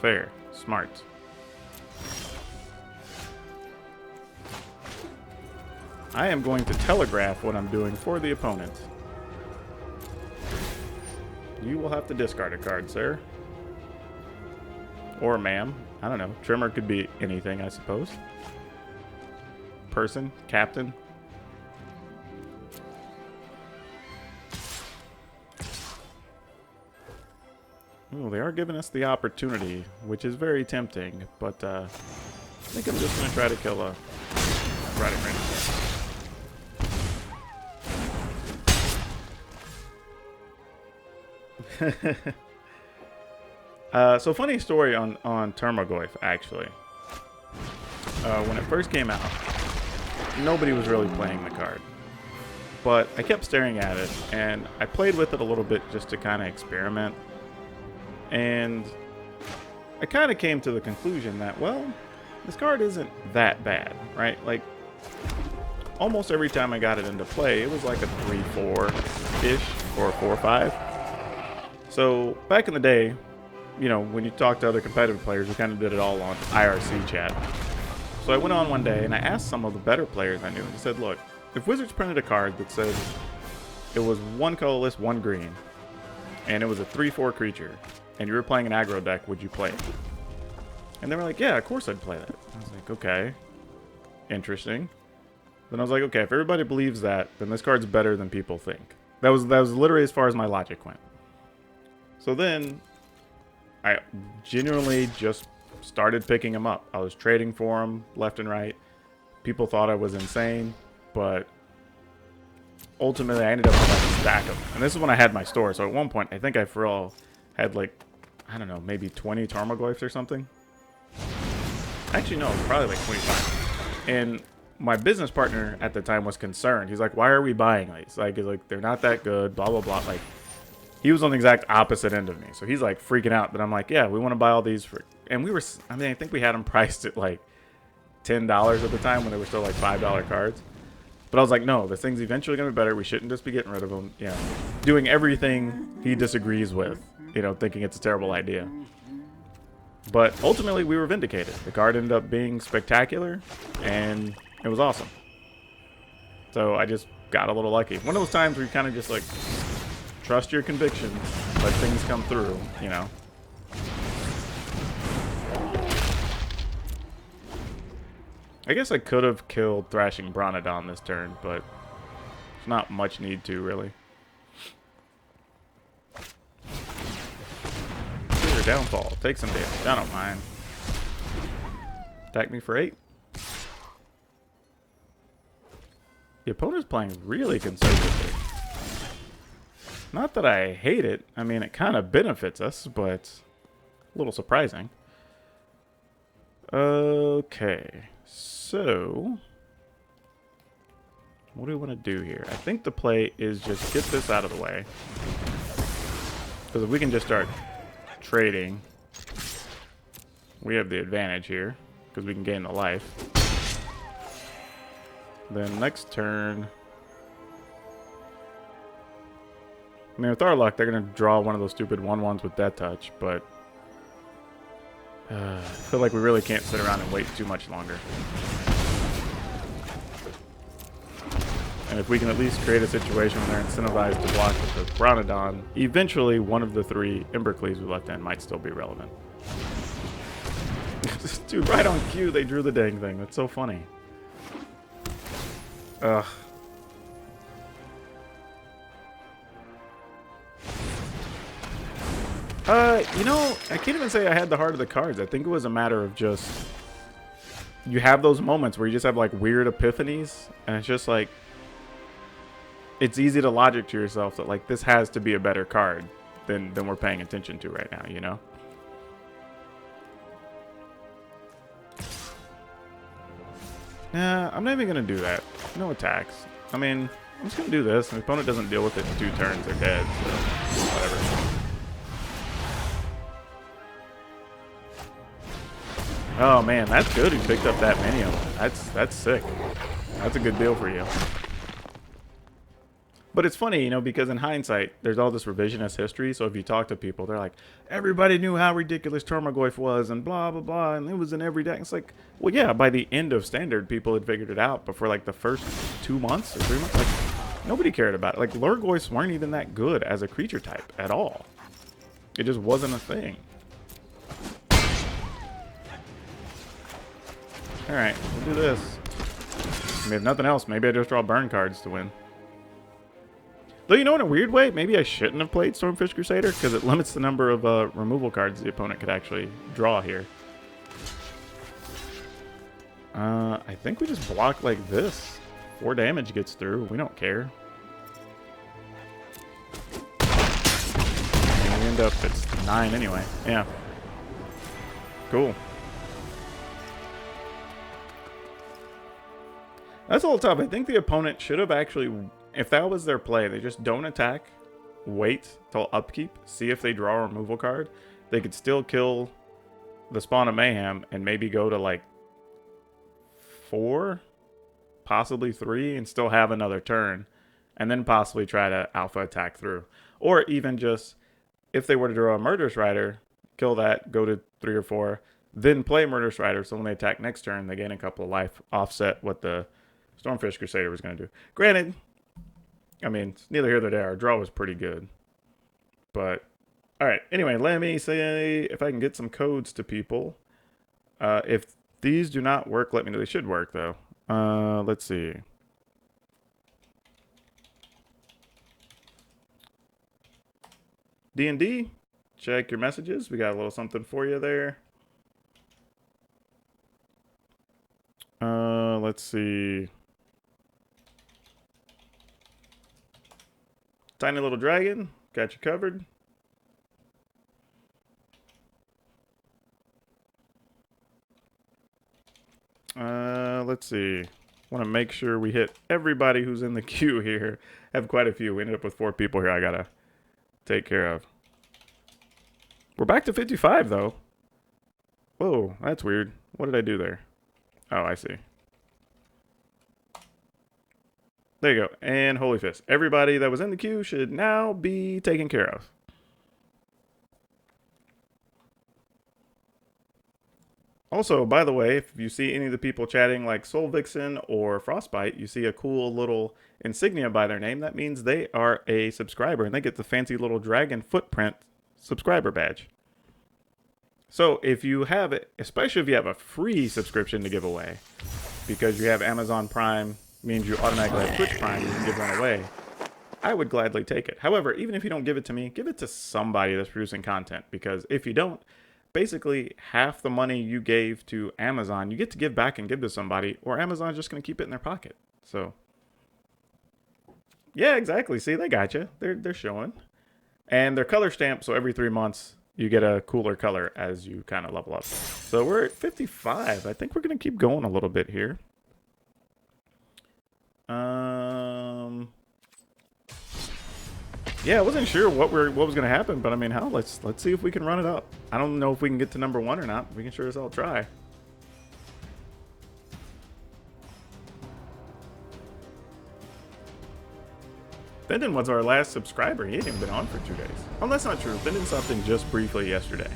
Fair. Smart. I am going to telegraph what I'm doing for the opponent. You will have to discard a card, sir. Or ma'am. I don't know. Trimmer could be anything, I suppose. Person. Captain. Ooh, they are giving us the opportunity, which is very tempting, but I think I'm just going to try to kill a Riding Regisaur. So funny story on Termagoyf, actually. When it first came out, nobody was really playing the card. But I kept staring at it, and I played with it a little bit just to kind of experiment. And I kind of came to the conclusion that, well, this card isn't that bad, right? Like, almost every time I got it into play, it was like a 3-4-ish or a 4-5. So back in the day, you know, when you talk to other competitive players, we kind of did it all on IRC chat. So I went on one day and I asked some of the better players I knew, and I said, look, if Wizards printed a card that said it was one colorless, one green, and it was a 3-4 creature, and you were playing an aggro deck, would you play it? And they were like, yeah, of course I'd play that. I was like, okay, interesting. Then I was like, okay, if everybody believes that, then this card's better than people think. That was literally as far as my logic went. So then I genuinely just started picking them up. I was trading for them left and right. People thought I was insane, but ultimately I ended up with like a stack of them. And this is when I had my store. So at one point, I think I for all had like, I don't know, maybe 20 Tarmogoyfs or something. Actually, no, probably like 25. And my business partner at the time was concerned. He's like, why are we buying these? Like, he's like, they're not that good, blah, blah, blah. Like, he was on the exact opposite end of me. So he's like freaking out that I'm like, yeah, we want to buy all these for, and we were, I mean, I think we had them priced at like $10 at the time when they were still like $5 cards. But I was like, no, this thing's eventually going to be better. We shouldn't just be getting rid of them. You know, doing everything he disagrees with, you know, thinking it's a terrible idea. But ultimately we were vindicated. The card ended up being spectacular and it was awesome. So I just got a little lucky. One of those times where you kind of just like, trust your convictions, let things come through, you know. I guess I could have killed Thrashing Bronodon this turn, but there's not much need to, really. Your downfall. Take some damage. I don't mind. Attack me for 8. The opponent's playing really conservatively. Not that I hate it. I mean, it kind of benefits us, but a little surprising. Okay. So, What do we want to do here? I think the play is just get this out of the way. Because if we can just start trading, we have the advantage here. Because we can gain the life. Then next turn... I mean, with our luck, they're going to draw one of those stupid 1/1s with Death Touch, but... I feel like we really can't sit around and wait too much longer. And if we can at least create a situation where they're incentivized to block with the Bronodon, eventually one of the 3 Embercleaves we left in might still be relevant. Dude, right on cue, they drew the dang thing. That's so funny. Ugh. You know, I can't even say I had the heart of the cards. I think it was a matter of just... You have those moments where you just have, like, weird epiphanies. And it's just, like... It's easy to logic to yourself that, like, this has to be a better card than we're paying attention to right now, you know? Nah, I'm not even going to do that. No attacks. I mean, I'm just going to do this. My opponent doesn't deal with it in 2 turns. They're dead, so whatever. Oh man, that's good. He picked up that many of them. That's sick. That's a good deal for you. But it's funny, you know, because in hindsight, there's all this revisionist history. So if you talk to people, they're like, everybody knew how ridiculous Tormagoyf was and blah, blah, blah. And it was in every deck. It's like, well, yeah, by the end of Standard, people had figured it out. But for like the first 2 months or 3 months, like nobody cared about it. Like Lurgoyfs weren't even that good as a creature type at all. It just wasn't a thing. Alright, we'll do this. I mean, if nothing else, maybe I just draw burn cards to win. Though, you know, in a weird way, maybe I shouldn't have played Stormfish Crusader, because it limits the number of removal cards the opponent could actually draw here. I think we just block like this. 4 damage gets through. We don't care. And we end up, it's 9 anyway. Yeah. Cool. That's a little tough. I think the opponent should have actually, if that was their play, they just don't attack, wait till upkeep, see if they draw a removal card. They could still kill the Spawn of Mayhem and maybe go to like 4, possibly 3, and still have another turn, and then possibly try to alpha attack through. Or even just, if they were to draw a Murderous Rider, kill that, go to 3 or 4, then play Murderous Rider, so when they attack next turn, they gain a couple of life, offset what the Stormfish Crusader was going to do. Granted, I mean, it's neither here nor there. Our draw was pretty good. But, alright. Anyway, let me say if I can get some codes to people. If these do not work, let me know. They should work, though. Let's see. D&D, check your messages. We got a little something for you there. Let's see. Tiny Little Dragon, got you covered. Let's see. Want to make sure we hit everybody who's in the queue here. Have quite a few. We ended up with 4 people here I gotta take care of. We're back to 55 though. Whoa, that's weird. What did I do there? Oh, I see. There you go. And Holy Fist. Everybody that was in the queue should now be taken care of. Also, by the way, if you see any of the people chatting like Soul Vixen or Frostbite, you see a cool little insignia by their name. That means they are a subscriber, and they get the fancy little dragon footprint subscriber badge. So if you have it, especially if you have a free subscription to give away, because you have Amazon Prime, means you automatically have Twitch Prime, you can give one away, I would gladly take it. However, even if you don't give it to me, give it to somebody that's producing content, because if you don't, basically half the money you gave to Amazon, you get to give back and give to somebody, or Amazon's just going to keep it in their pocket. So, yeah, exactly. See, they got you. They're showing. And they're color stamped, so every 3 months you get a cooler color as you kind of level up. So we're at 55. I think we're going to keep going a little bit here. Yeah, I wasn't sure what was gonna happen, but I mean, hell, let's see if we can run it up. I don't know if we can get to number 1 or not. We can sure as hell try. Bendon was our last subscriber. He hadn't even been on for 2 days. Oh, that's not true. Bendon stopped in just briefly yesterday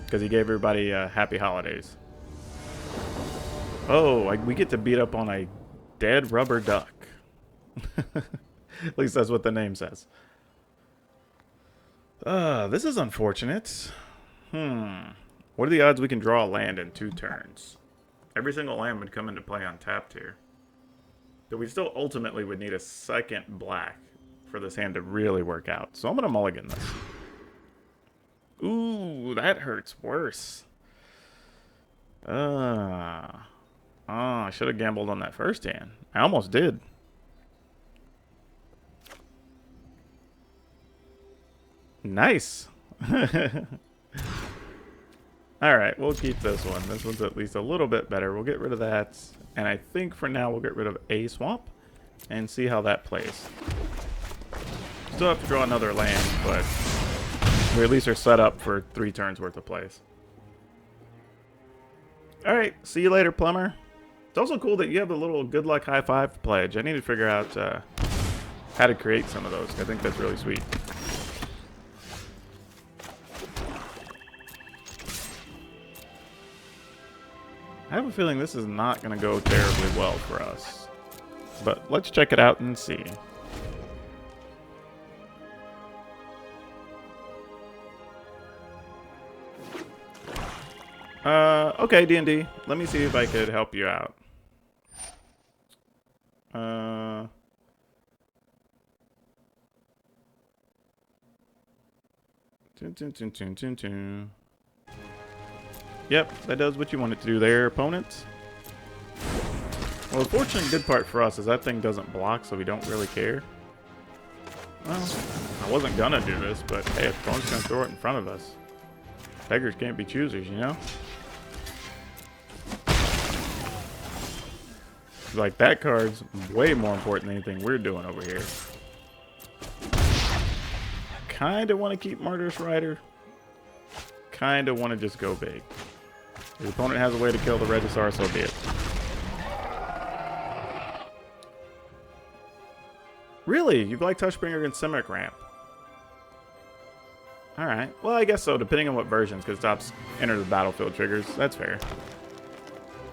because he gave everybody happy holidays. Oh, we get to beat up on a dead rubber duck. At least that's what the name says. This is unfortunate. What are the odds we can draw a land in 2 turns? Every single land would come into play untapped here. But we still ultimately would need a second black for this hand to really work out. So I'm going to mulligan this. Ooh, that hurts worse. I should have gambled on that first hand. I almost did. Nice. Alright, we'll keep this one. This one's at least a little bit better. We'll get rid of that. And I think for now we'll get rid of a swamp and see how that plays. Still have to draw another land, but we at least are set up for 3 turns worth of plays. Alright, see you later, Plumber. It's also cool that you have a little good luck high five pledge. I need to figure out how to create some of those. I think that's really sweet. I have a feeling this is not going to go terribly well for us. But let's check it out and see. Okay, D&D. Let me see if I could help you out. Yep, that does what you want it to do there, opponent. Well, the fortunate good part for us is that thing doesn't block, so we don't really care. Well, I wasn't gonna do this, but hey, if the opponent's gonna throw it in front of us, beggars can't be choosers, you know? Like, that card's way more important than anything we're doing over here. Kinda want to keep Murderous Rider. Kinda want to just go big. If the opponent has a way to kill the Regisaur, so be it. Really? You like Touchbringer against Simic Ramp? Alright. Well, I guess so, depending on what versions, because it stops enter the battlefield triggers. That's fair.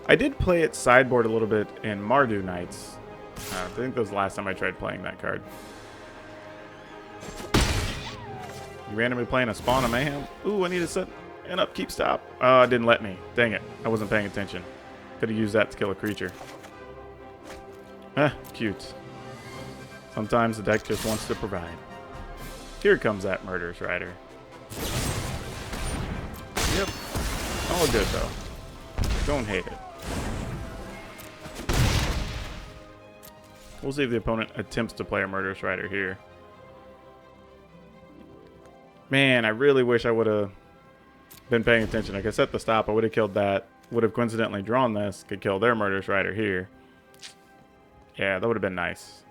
I did play it sideboard a little bit in Rakdos Knights. I think that was the last time I tried playing that card. You randomly playing a Spawn of Mayhem? Ooh, I need to set an upkeep stop. Oh, it didn't let me. Dang it. I wasn't paying attention. Could have used that to kill a creature. Cute. Sometimes the deck just wants to provide. Here comes that Murderous Rider. Yep. All good, though. Don't hate it. We'll see if the opponent attempts to play a Murderous Rider here. Man, I really wish I would have been paying attention. Like I set the stop, I would have killed that. Would have coincidentally drawn this. Could kill their Murderous Rider here. Yeah, that would have been nice.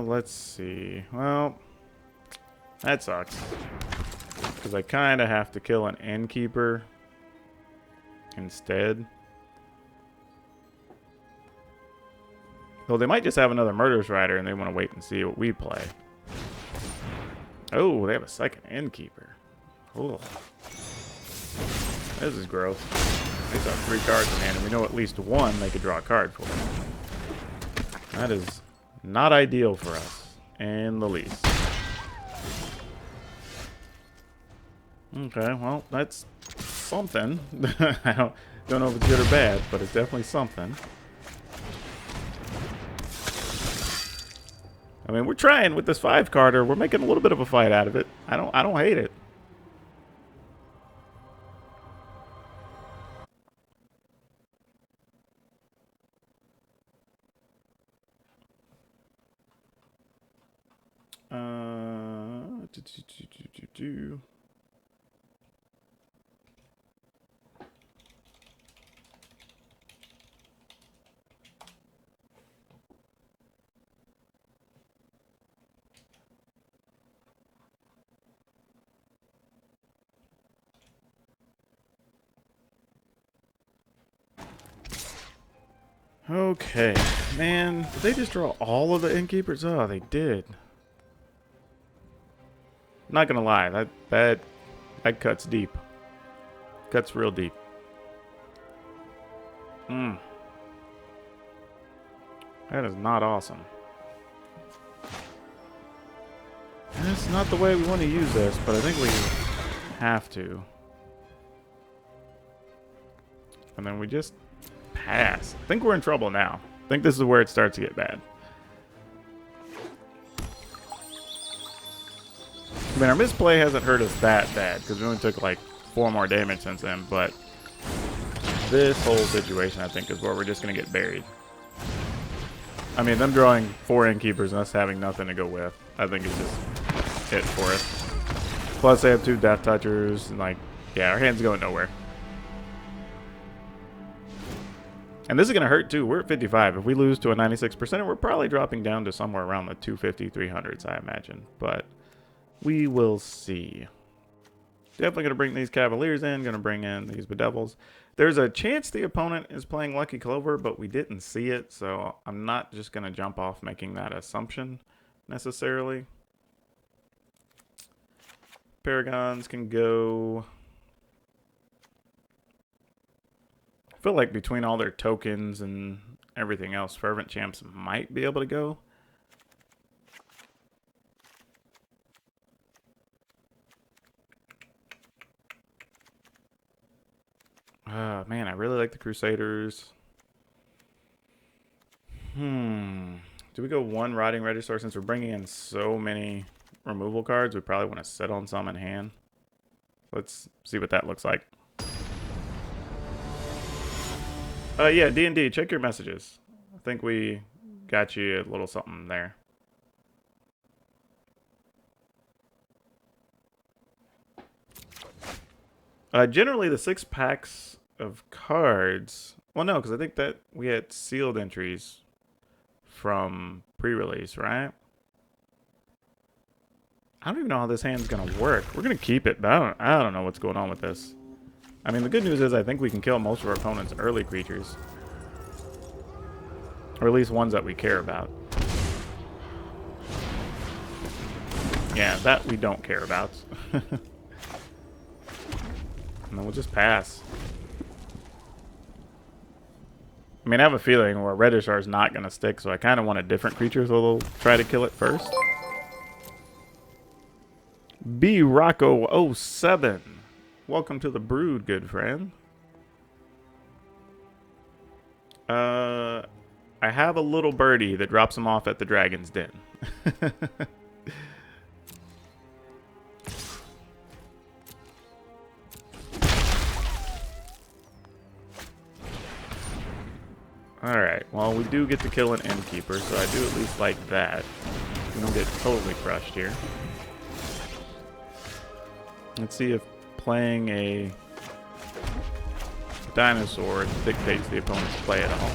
Let's see. Well, that sucks. Because I kind of have to kill an Innkeeper instead. Well, they might just have another Murderous Rider and they want to wait and see what we play. Oh, they have a second Innkeeper. Oh, this is gross. They have 3 cards in hand, and we know at least one they could draw a card for. That is not ideal for us in the least. Okay, well, that's something. I don't know if it's good or bad, but it's definitely something. I mean, we're trying with this 5-carder. We're making a little bit of a fight out of it. I don't hate it. Okay, man, did they just draw all of the innkeepers? Oh, they did. Not gonna lie, that cuts deep. Cuts real deep. That is not awesome. That's not the way we want to use this, but I think we have to. And then we just pass. I think we're in trouble now. I think this is where it starts to get bad. I mean, our misplay hasn't hurt us that bad, because we only took like 4 more damage since then, but this whole situation, I think, is where we're just going to get buried. I mean, them drawing 4 innkeepers and us having nothing to go with, I think is just it for us. Plus, they have 2 death touchers, and like, yeah, our hand's going nowhere. And this is going to hurt too. We're at 55. If we lose to a 96%, we're probably dropping down to somewhere around the 250, 300s, I imagine. But we will see. Definitely going to bring these Cavaliers in. Going to bring in these Bedevils. There's a chance the opponent is playing Lucky Clover, but we didn't see it. So I'm not just going to jump off making that assumption necessarily. Paragons can go. I feel like between all their tokens and everything else, Fervent Champs might be able to go. Man, I really like the Crusaders. Do we go 1 Rotting Regisaur? Since we're bringing in so many removal cards, we probably want to sit on some in hand. Let's see what that looks like. Yeah, D&D, check your messages. I think we got you a little something there. Generally, the 6 packs of cards... Well, no, because I think that we had sealed entries from pre-release, right? I don't even know how this hand's going to work. We're going to keep it, but I don't know what's going on with this. I mean, the good news is I think we can kill most of our opponent's early creatures. Or at least ones that we care about. Yeah, that we don't care about. And then we'll just pass. I mean, I have a feeling where Regisaur is not going to stick, so I kind of want a different creature, so we'll try to kill it first. B Rocco 07. Welcome to the brood, good friend. I have a little birdie that drops him off at the Dragon's Den. Alright, well, we do get to kill an innkeeper, so I do at least like that. We don't get totally crushed here. Let's see if playing a dinosaur dictates the opponent's play at home.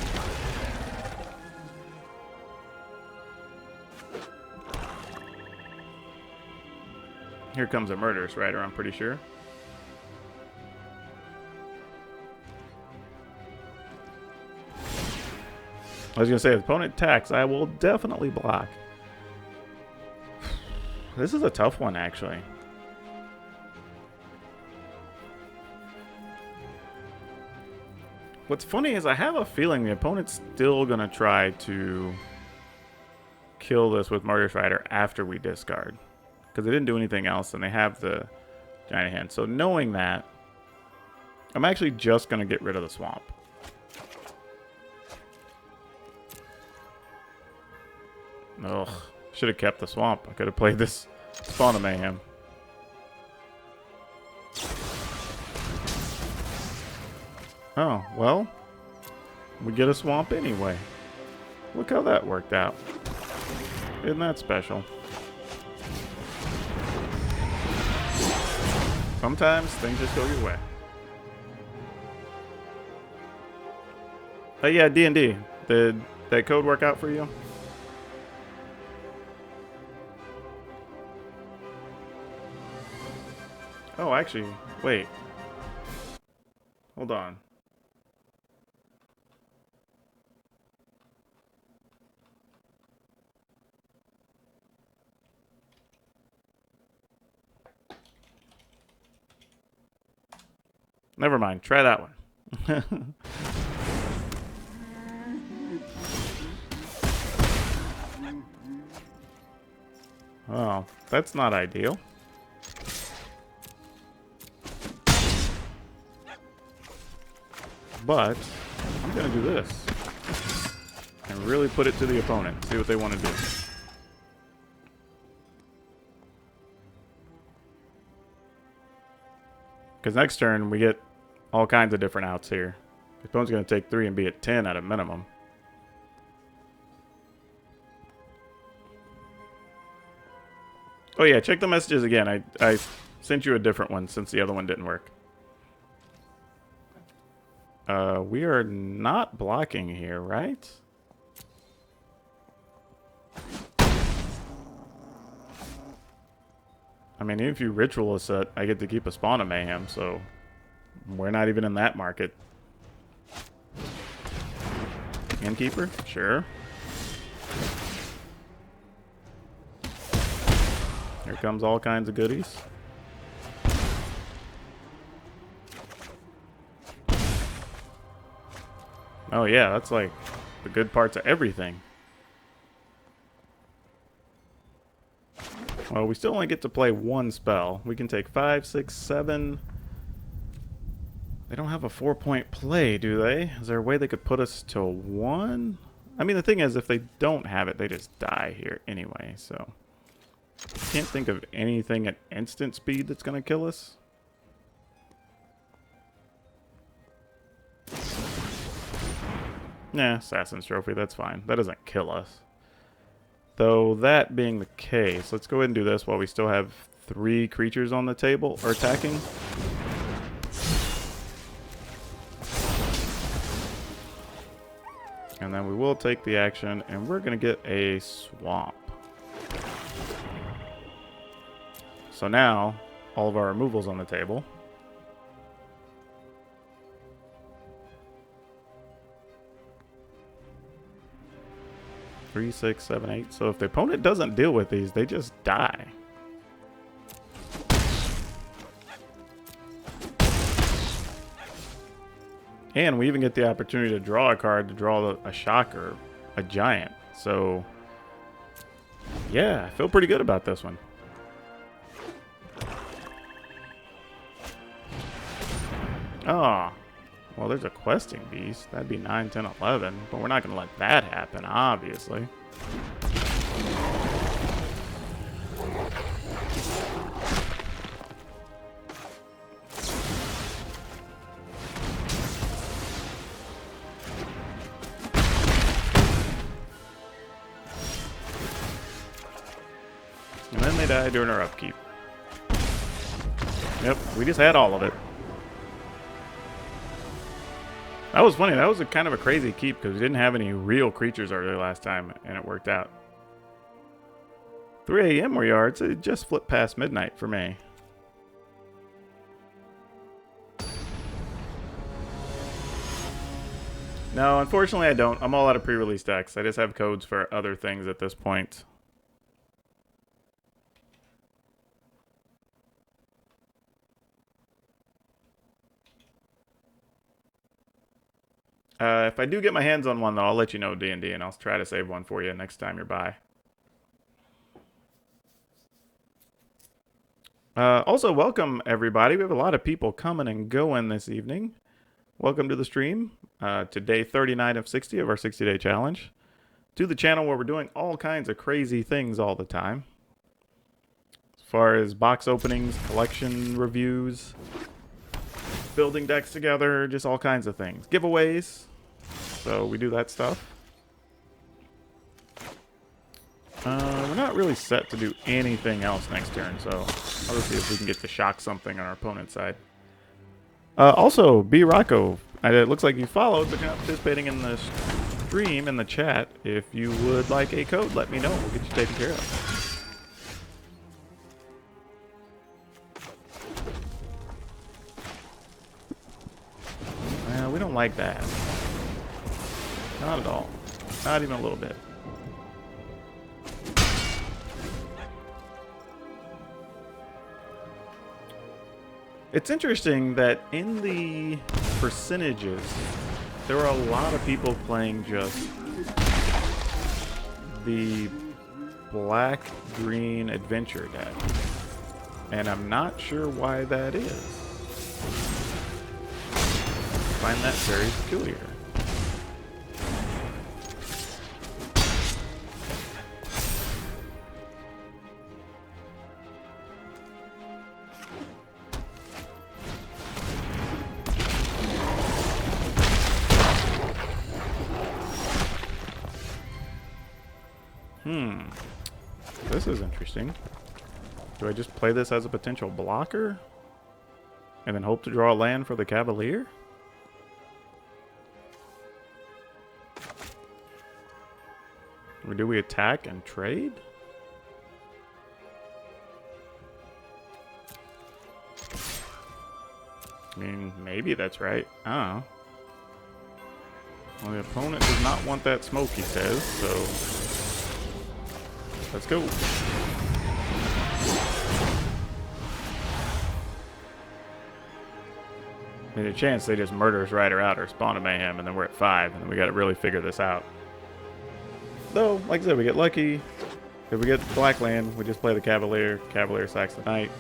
Here comes a Murderous Rider, I'm pretty sure. I was going to say, if the opponent attacks, I will definitely block. This is a tough one, actually. What's funny is I have a feeling the opponent's still going to try to kill this with Murderous Rider after we discard. Because they didn't do anything else, and they have the giant hand. So knowing that, I'm actually just going to get rid of the swamp. Ugh, should have kept the swamp. I could have played this Spawn of Mayhem. Oh, well, we get a swamp anyway. Look how that worked out. Isn't that special? Sometimes things just go your way. Yeah, D&D. Did that code work out for you? Oh, actually, wait. Hold on. Never mind. Try that one. Oh, that's not ideal. But I'm going to do this. And really put it to the opponent. See what they want to do. Because next turn, we get all kinds of different outs here. The opponent's going to take 3 and be at 10 at a minimum. Oh yeah, check the messages again. I sent you a different one since the other one didn't work. We are not blocking here, right? I mean, if you ritualist it, I get to keep a Spawn of Mayhem, so we're not even in that market. Innkeeper? Sure. Here comes all kinds of goodies. Oh yeah, that's like the good parts of everything. Well, we still only get to play one spell. We can take 5, 6, 7. They don't have a 4-point play, do they? Is there a way they could put us to 1? I mean, the thing is, if they don't have it, they just die here anyway, so... Can't think of anything at instant speed that's going to kill us. Nah, Assassin's Trophy, that's fine. That doesn't kill us. Though, that being the case, let's go ahead and do this while we still have 3 creatures on the table, or attacking. And then we will take the action, and we're going to get a swamp. So now, all of our removals on the table. Three, 6, 7, 8. So if the opponent doesn't deal with these, they just die. And we even get the opportunity to draw a card to draw a shocker, a giant. So, yeah, I feel pretty good about this one. Oh, well, there's a questing beast. That'd be 9, 10, 11. But we're not going to let that happen, obviously. And then they die during our upkeep. Yep, we just had all of it. That was funny. That was a kind of a crazy keep because we didn't have any real creatures early last time, and it worked out. 3 a.m. yards. It just flipped past midnight for me. No, unfortunately I don't. I'm all out of pre-release decks. I just have codes for other things at this point. If I do get my hands on one, though, I'll let you know, D&D, and I'll try to save one for you next time you're by. Also, welcome, everybody. We have a lot of people coming and going this evening. Welcome to the stream, to day 39 of 60 of our 60-day challenge. To the channel where we're doing all kinds of crazy things all the time. As far as box openings, collection reviews, building decks together, just all kinds of things. Giveaways. So we do that stuff. We're not really set to do anything else next turn, so I'll just see if we can get to shock something on our opponent's side. Also, B. Rocco, it looks like you followed, but you're not participating in the stream in the chat. If you would like a code, let me know. We'll get you taken care of. Well, we don't like that. Not at all. Not even a little bit. It's interesting that in the percentages, there are a lot of people playing just the black-green adventure deck. And I'm not sure why that is. I find that very peculiar. This is interesting. Do I just play this as a potential blocker? And then hope to draw a land for the Cavalier? Or do we attack and trade? I mean, maybe that's right. I don't know. Well, the opponent does not want that smoke, he says, so... Let's go. There's a chance they just murder us right or out or spawn a mayhem, and then we're at 5, and then we got to really figure this out. Though, like I said, we get lucky. If we get black land, we just play the Cavalier. Cavalier sacks the Knight.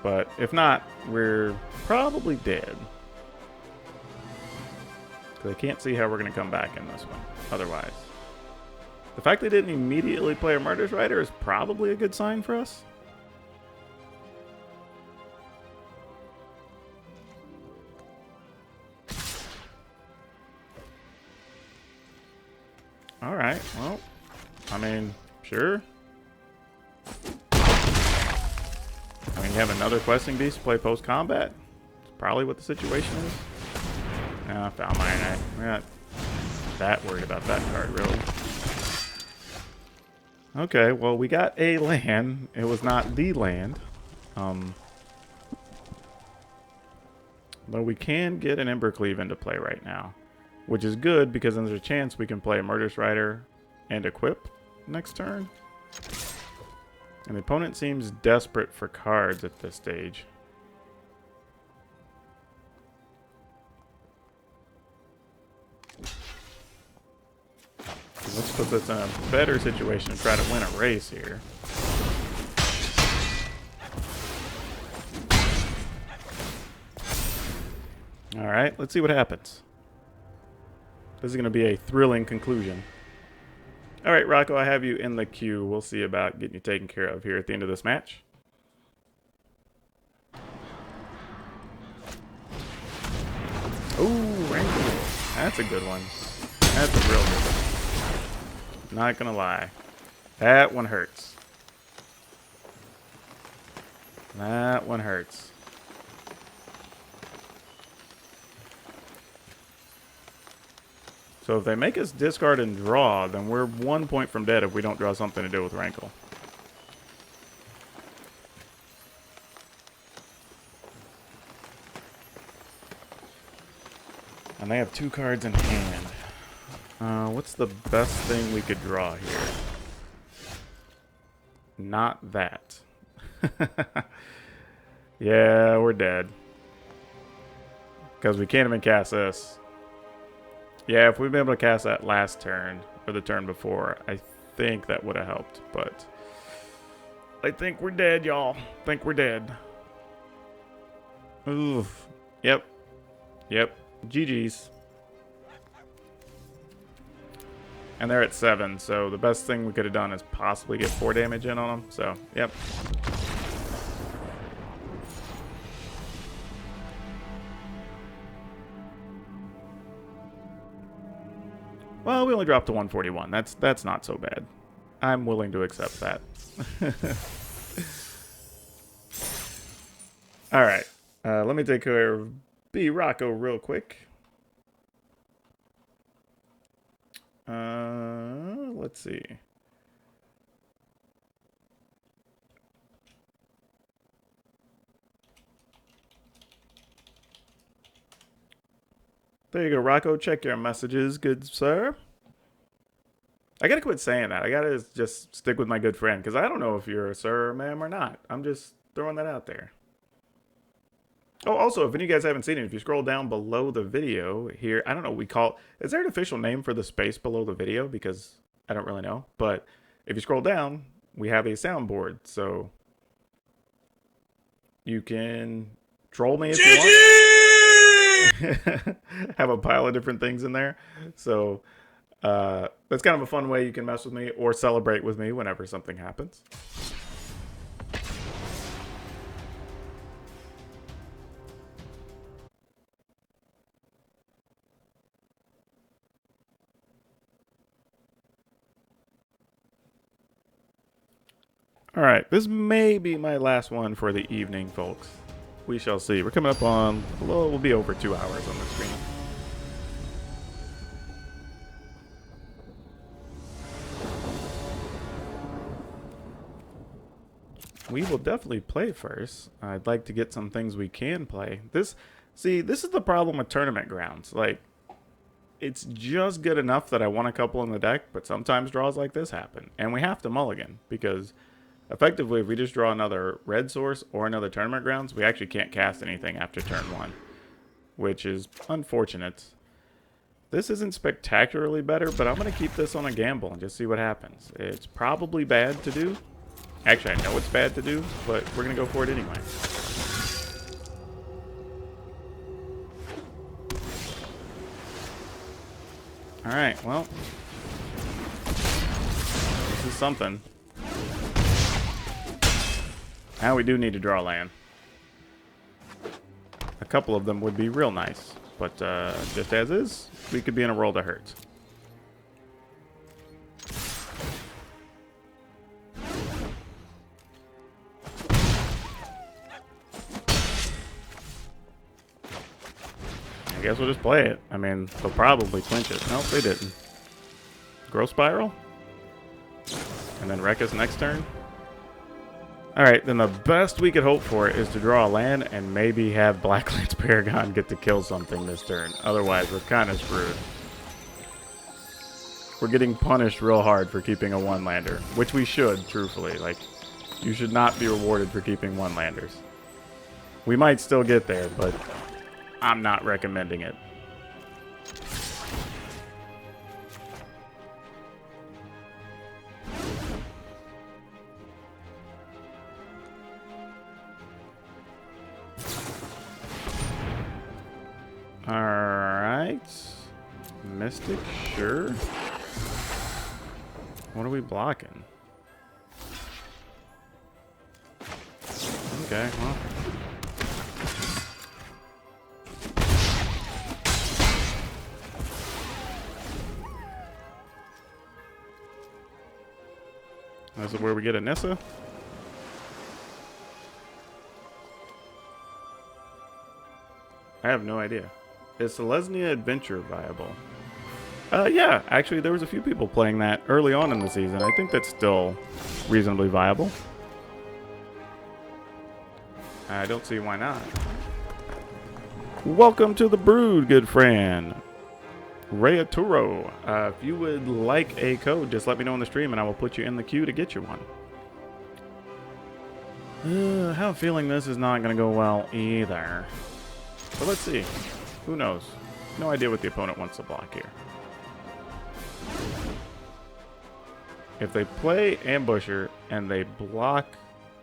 But if not, we're probably dead. Because I can't see how we're going to come back in this one otherwise. The fact they didn't immediately play a Murderous Rider is probably a good sign for us. Alright, well, I mean, sure. I mean, you have another Questing Beast to play post-combat? It's probably what the situation is. No, Foul Iron. We're not that worried about that card, really. Okay, well, we got a land. It was not the land. But we can get an Embercleave into play right now, which is good because then there's a chance we can play a Murderous Rider and equip next turn. And the opponent seems desperate for cards at this stage. Let's put this in a better situation to try to win a race here. Alright, let's see what happens. This is going to be a thrilling conclusion. Alright, Rocco, I have you in the queue. We'll see about getting you taken care of here at the end of this match. Ooh, Rankle. That's a good one. That's a real good one. Not gonna lie. That one hurts. That one hurts. So if they make us discard and draw, then we're 1 point from dead if we don't draw something to do with Rankle. And they have 2 cards in hand. What's the best thing we could draw here? Not that. Yeah, we're dead. Because we can't even cast this. Yeah, if we'd been able to cast that last turn, or the turn before, I think that would have helped. But I think we're dead, y'all. I think we're dead. Oof. Yep. Yep. GG's. And they're at 7, so the best thing we could have done is possibly get 4 damage in on them. So, yep. Well, we only dropped to 141. That's not so bad. I'm willing to accept that. All right. Let me take care of B. Rocco real quick. Let's see. There you go, Rocco. Check your messages, good sir. I gotta quit saying that. I gotta just stick with my good friend, because I don't know if you're a sir or ma'am or not. I'm just throwing that out there. Oh, also, if any of you guys haven't seen it, if you scroll down below the video here, I don't know, is there an official name for the space below the video? Because I don't really know. But if you scroll down, we have a soundboard. So you can troll me if you want. Have a pile of different things in there. So that's kind of a fun way you can mess with me or celebrate with me whenever something happens. All right, this may be my last one for the evening, folks. We shall see. We're coming up on, well, we'll be over 2 hours on the screen. We will definitely play first. I'd like to get some things we can play. This is the problem with tournament grounds. Like, it's just good enough that I want a couple in the deck, but sometimes draws like this happen. And we have to mulligan, because effectively, if we just draw another red source or another tournament grounds, we actually can't cast anything after turn 1, which is unfortunate. This isn't spectacularly better, but I'm going to keep this on a gamble and just see what happens. It's probably bad to do. Actually, I know it's bad to do, but we're going to go for it anyway. Alright, well, this is something. Now we do need to draw land. A couple of them would be real nice, but just as is, we could be in a world of hurt. I guess we'll just play it. I mean, they'll probably clinch it. Nope, they didn't. Growth Spiral? And then wreck us next turn? Alright, then the best we could hope for is to draw a land and maybe have Blacklands Paragon get to kill something this turn. Otherwise, we're kind of screwed. We're getting punished real hard for keeping a one-lander, which we should, truthfully. Like, you should not be rewarded for keeping one-landers. We might still get there, but I'm not recommending it. Alright. Mystic, sure. What are we blocking? Okay, well. This is where we get a Nissa. I have no idea. Is Selesnya Adventure viable? Yeah, actually there was a few people playing that early on in the season. I think that's still reasonably viable. I don't see why not. Welcome to the Brood, good friend. Rayaturo. If you would like a code, just let me know in the stream and I will put you in the queue to get you one. I have a feeling this is not going to go well either. But let's see. Who knows? No idea what the opponent wants to block here. If they play Ambusher and they block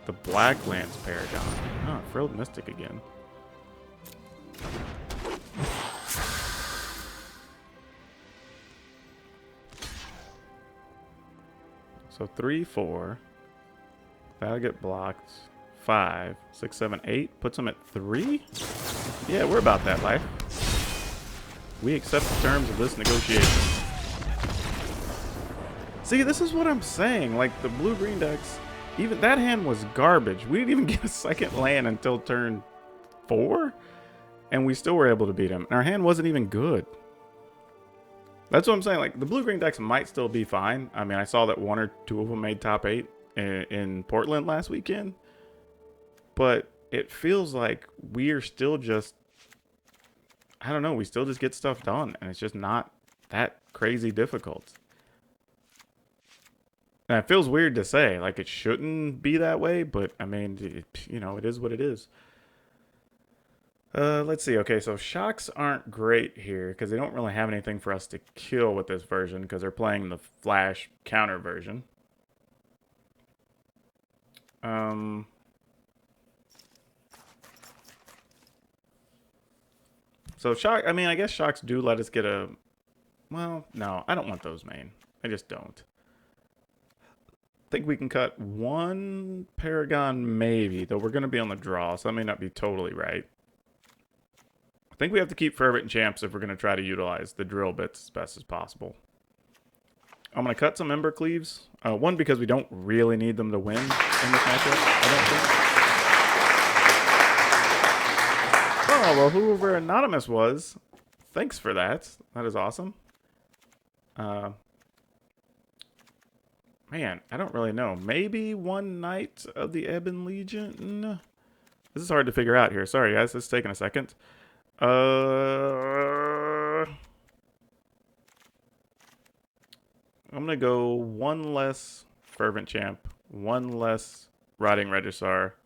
the Blacklands Paragon. Oh, Frilled Mystic again. So 3, 4. That'll get blocked. 5, 6, 7, 8. Puts them at 3? Yeah, we're about that life. We accept the terms of this negotiation. See, this is what I'm saying. Like, the blue-green decks, even that hand was garbage. We didn't even get a second land until turn 4, and we still were able to beat him. And our hand wasn't even good. That's what I'm saying. Like, the blue-green decks might still be fine. I mean, I saw that 1 or 2 of them made top 8 in Portland last weekend. But it feels like we're still just, I don't know, we still just get stuff done. And it's just not that crazy difficult. And it feels weird to say, like it shouldn't be that way, but I mean, you know, it is what it is. Let's see. Okay, so shocks aren't great here because they don't really have anything for us to kill with this version because they're playing the flash counter version. So shock, I mean, I guess shocks do let us get a, well, no, I don't want those main. I just don't. I think we can cut 1 Paragon maybe, though we're going to be on the draw, so that may not be totally right. I think we have to keep Fervent Champs if we're going to try to utilize the drill bits as best as possible. I'm going to cut some Ember Cleaves. 1, because we don't really need them to win in this matchup, I don't think. Oh, well, whoever Anonymous was, thanks for that. That is awesome. Man, I don't really know. Maybe 1 Knight of the Ebon Legion? This is hard to figure out here. Sorry, guys. It's taking a second. I'm going to go 1 less Fervent Champ, 1 less Rotting Registrar.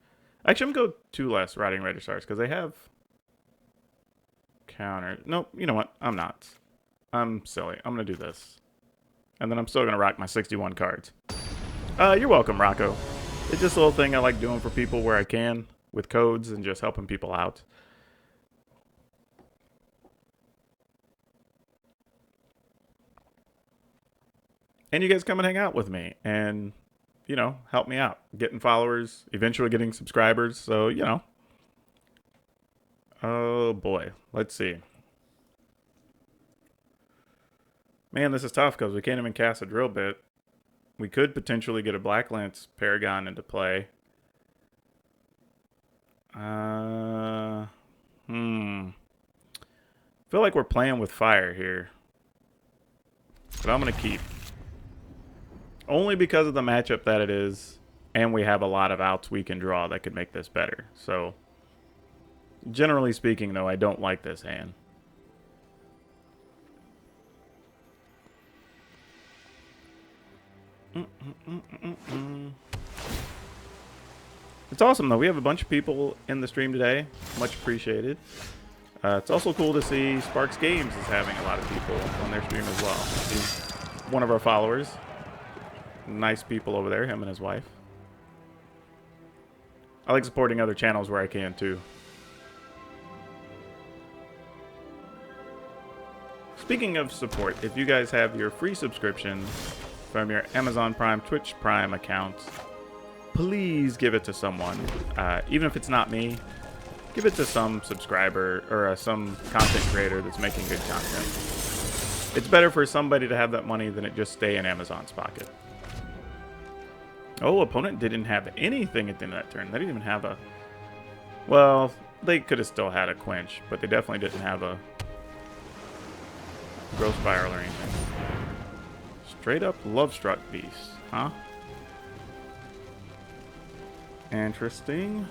Actually, I'm going to go 2 less Rotting Registrars because they have counter. Nope, you know what? I'm not. I'm silly. I'm going to do this. And then I'm still going to rock my 61 cards. You're welcome, Rocco. It's just a little thing I like doing for people where I can with codes and just helping people out. And you guys come and hang out with me and, you know, help me out. Getting followers, eventually getting subscribers. So, you know. Oh, boy. Let's see. Man, this is tough because we can't even cast a drill bit. We could potentially get a Black Lance Paragon into play. I feel like we're playing with fire here. But I'm going to keep. Only because of the matchup that it is. And we have a lot of outs we can draw that could make this better. So, generally speaking, though, I don't like this hand. It's awesome, though. We have a bunch of people in the stream today. Much appreciated. It's also cool to see Sparks Games is having a lot of people on their stream as well. He's one of our followers. Nice people over there, him and his wife. I like supporting other channels where I can, too. Speaking of support, if you guys have your free subscription from your Amazon Prime, Twitch Prime accounts, please give it to someone. Even if it's not me, give it to some subscriber or some content creator that's making good content. It's better for somebody to have that money than it just stay in Amazon's pocket. Oh, opponent didn't have anything at the end of that turn. They didn't even have a... Well, they could have still had a quench, but they definitely didn't have a growth spiral or anything. Straight up Lovestruck Beast, huh? Interesting.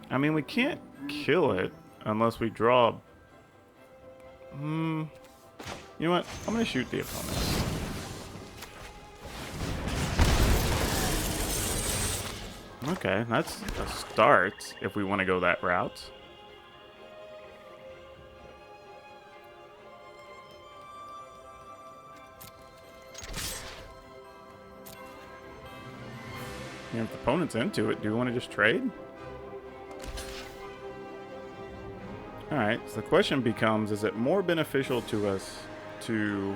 I mean, we can't kill it unless we draw... You know what? I'm going to shoot the opponent. Okay, that's a start if we want to go that route. And if the opponent's into it, do we want to just trade? Alright, so the question becomes, is it more beneficial to us to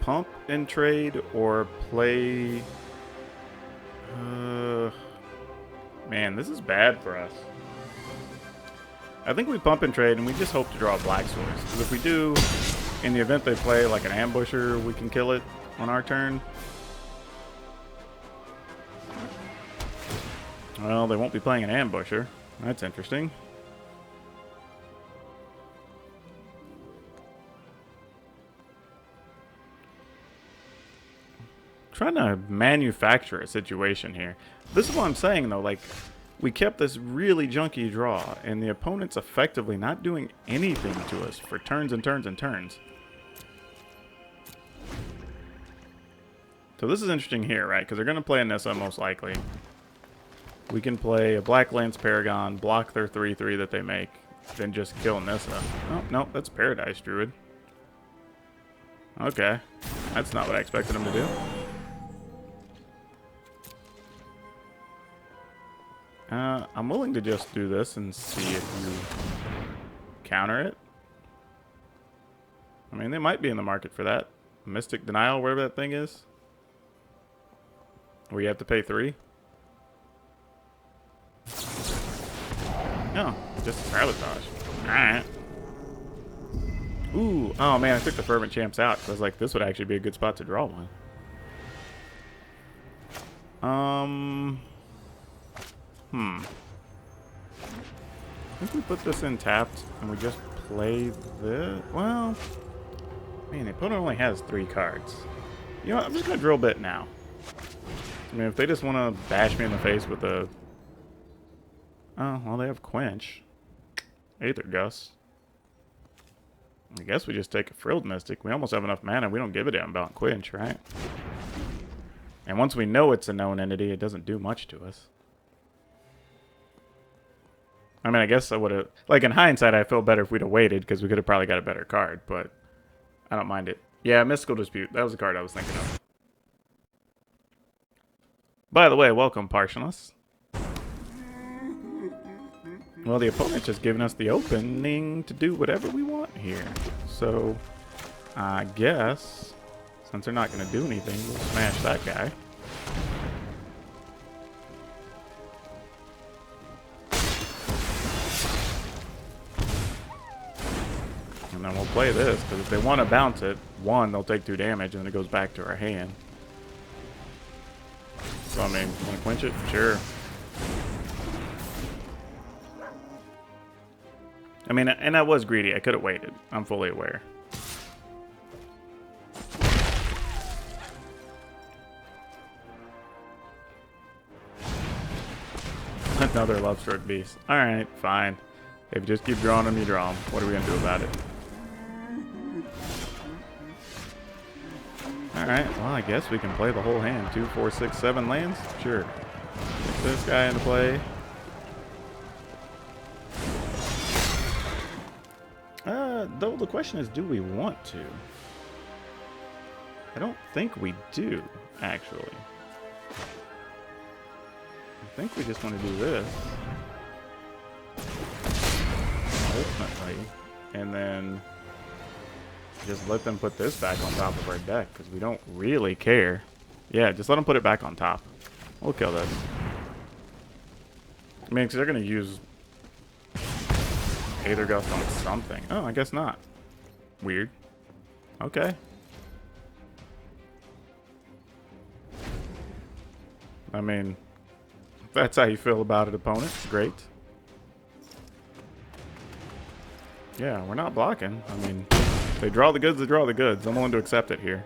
pump and trade or play... Man, this is bad for us. I think we pump and trade, and we just hope to draw black swords. Because if we do, in the event they play like an ambusher, we can kill it on our turn. Well, they won't be playing an ambusher. That's interesting. Trying to manufacture a situation here. This is what I'm saying, though. Like, we kept this really junky draw, and the opponent's effectively not doing anything to us for turns and turns and turns. So this is interesting here, right? Because they're going to play a Nissa, most likely. We can play a Black Lance Paragon, block their 3/3 that they make, then just kill Nissa. Oh, no, that's Paradise Druid. Okay. That's not what I expected them to do. I'm willing to just do this and see if you counter it. I mean, they might be in the market for that. Mystic Denial, whatever that thing is. Where you have to pay 3. No, just sabotage. Alright. Ooh, oh man, I took the Fervent Champs out because I was like, this would actually be a good spot to draw one. I think we put this in tapped and we just play this. Well, man, the opponent only has 3 cards. You know what? I'm just going to drill bit now. I mean, if they just want to bash me in the face with a... Oh, well, they have Quench. Aether Gust. I guess we just take a Frilled Mystic. We almost have enough mana. We don't give a damn about Quench, right? And once we know it's a known entity, it doesn't do much to us. I mean, I guess I would have... Like, in hindsight, I feel better if we'd have waited, because we could have probably got a better card, but I don't mind it. Yeah, Mystical Dispute. That was the card I was thinking of. By the way, welcome, Partialness. Well, the opponent's just giving us the opening to do whatever we want here. So, I guess, since they're not going to do anything, we'll smash that guy. And then we'll play this, because if they want to bounce it, 1, they'll take 2 damage, and then it goes back to our hand. So, I mean, want to quench it? Sure. I mean, and I was greedy. I could have waited. I'm fully aware. Another Lovestruck Beast. Alright, fine. If you just keep drawing them, you draw them. What are we going to do about it? Alright, well, I guess we can play the whole hand. 2, 4, 6, 7 lands? Sure. Put this guy into play. Though the question is, do we want to? I don't think we do, actually. I think we just want to do this. Ultimately. And then just let them put this back on top of our deck, because we don't really care. Yeah, just let them put it back on top. We'll kill this. I mean, because they're going to use Aether Gust on something. Oh, I guess not. Weird. Okay. I mean, if that's how you feel about it, opponent, great. Yeah, we're not blocking. I mean, if they draw the goods, they draw the goods. I'm willing to accept it here.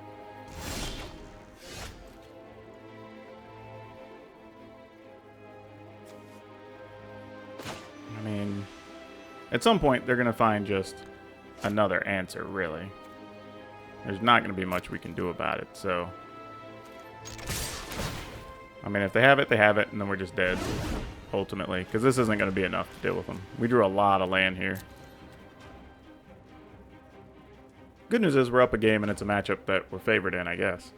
I mean, at some point, they're going to find just another answer, really. There's not going to be much we can do about it, so... I mean, if they have it, and then we're just dead, ultimately. Because this isn't going to be enough to deal with them. We drew a lot of land here. Good news is we're up a game, and it's a matchup that we're favored in, I guess.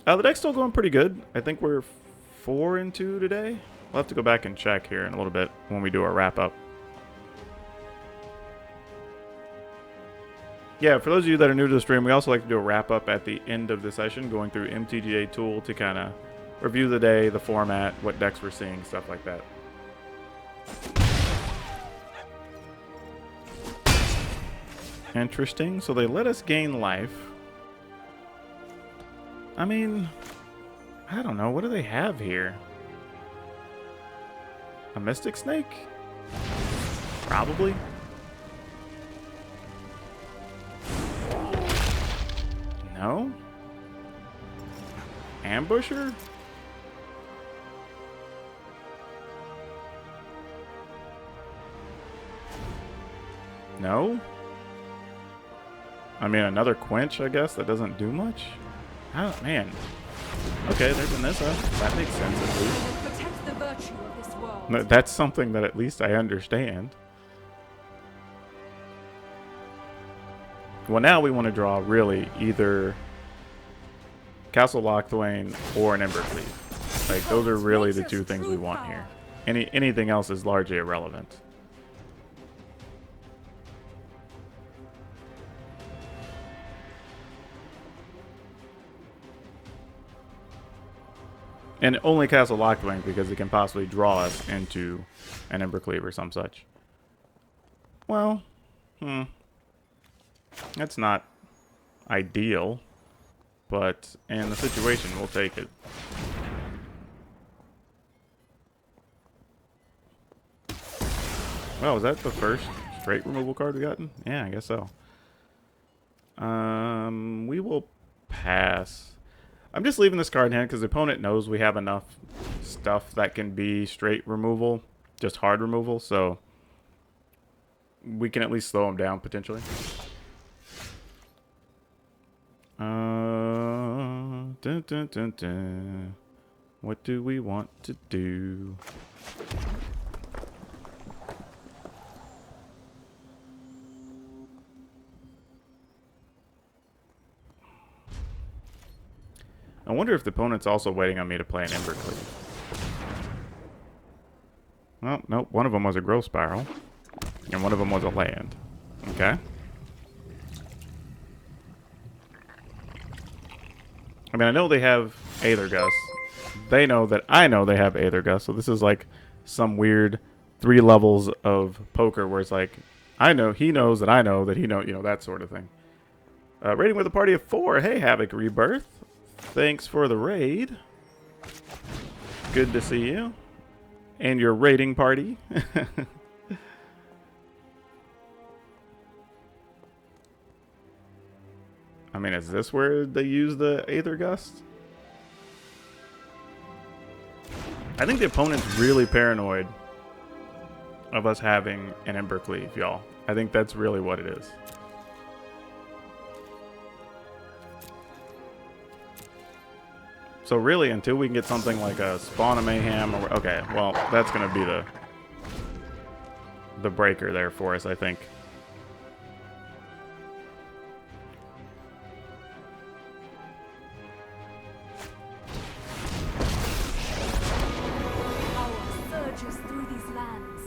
The deck's still going pretty good. I think we're 4-2 today. We'll have to go back and check here in a little bit when we do our wrap-up. Yeah, for those of you that are new to the stream, we also like to do a wrap-up at the end of the session, going through MTGA Tool to kind of review the day, the format, what decks we're seeing, stuff like that. Interesting. So they let us gain life. I mean, I don't know. What do they have here? A Mystic Snake? Probably. No? Ambusher? No? I mean, another Quench, I guess, that doesn't do much? Oh, man. Okay, there's Anissa. That makes sense, at least. Protect the virtue of this world. No, that's something that at least I understand. Well, now we want to draw, really, either Castle Lochthwain or an Embercleave. Like, those are really the two things we want here. Anything else is largely irrelevant. And only Castle Lochthwain because it can possibly draw us into an Embercleave or some such. Well, that's not ideal, but in the situation, we'll take it. Well, was that the first straight removal card we gotten? Yeah, I guess so. We will pass. I'm just leaving this card in hand because the opponent knows we have enough stuff that can be straight removal, just hard removal, so we can at least slow him down potentially. Dun, dun, dun, dun. What do we want to do? I wonder if the opponent's also waiting on me to play an Embercleave. Well, nope. One of them was a Growth Spiral, and one of them was a land. Okay. I mean, I know they have Aether Gust. They know that I know they have Aether Gust, so this is like some weird 3 levels of poker where it's like, I know, he knows that I know that he knows, you know, that sort of thing. Raiding with a party of 4. Hey, Havoc Rebirth. Thanks for the raid. Good to see you. And your raiding party. I mean, is this where they use the Aether Gust? I think the opponent's really paranoid of us having an Embercleave, y'all. I think that's really what it is. So really, until we can get something like a Spawn of Mayhem, or okay, well, that's going to be the breaker there for us, I think. Power surges through these lands.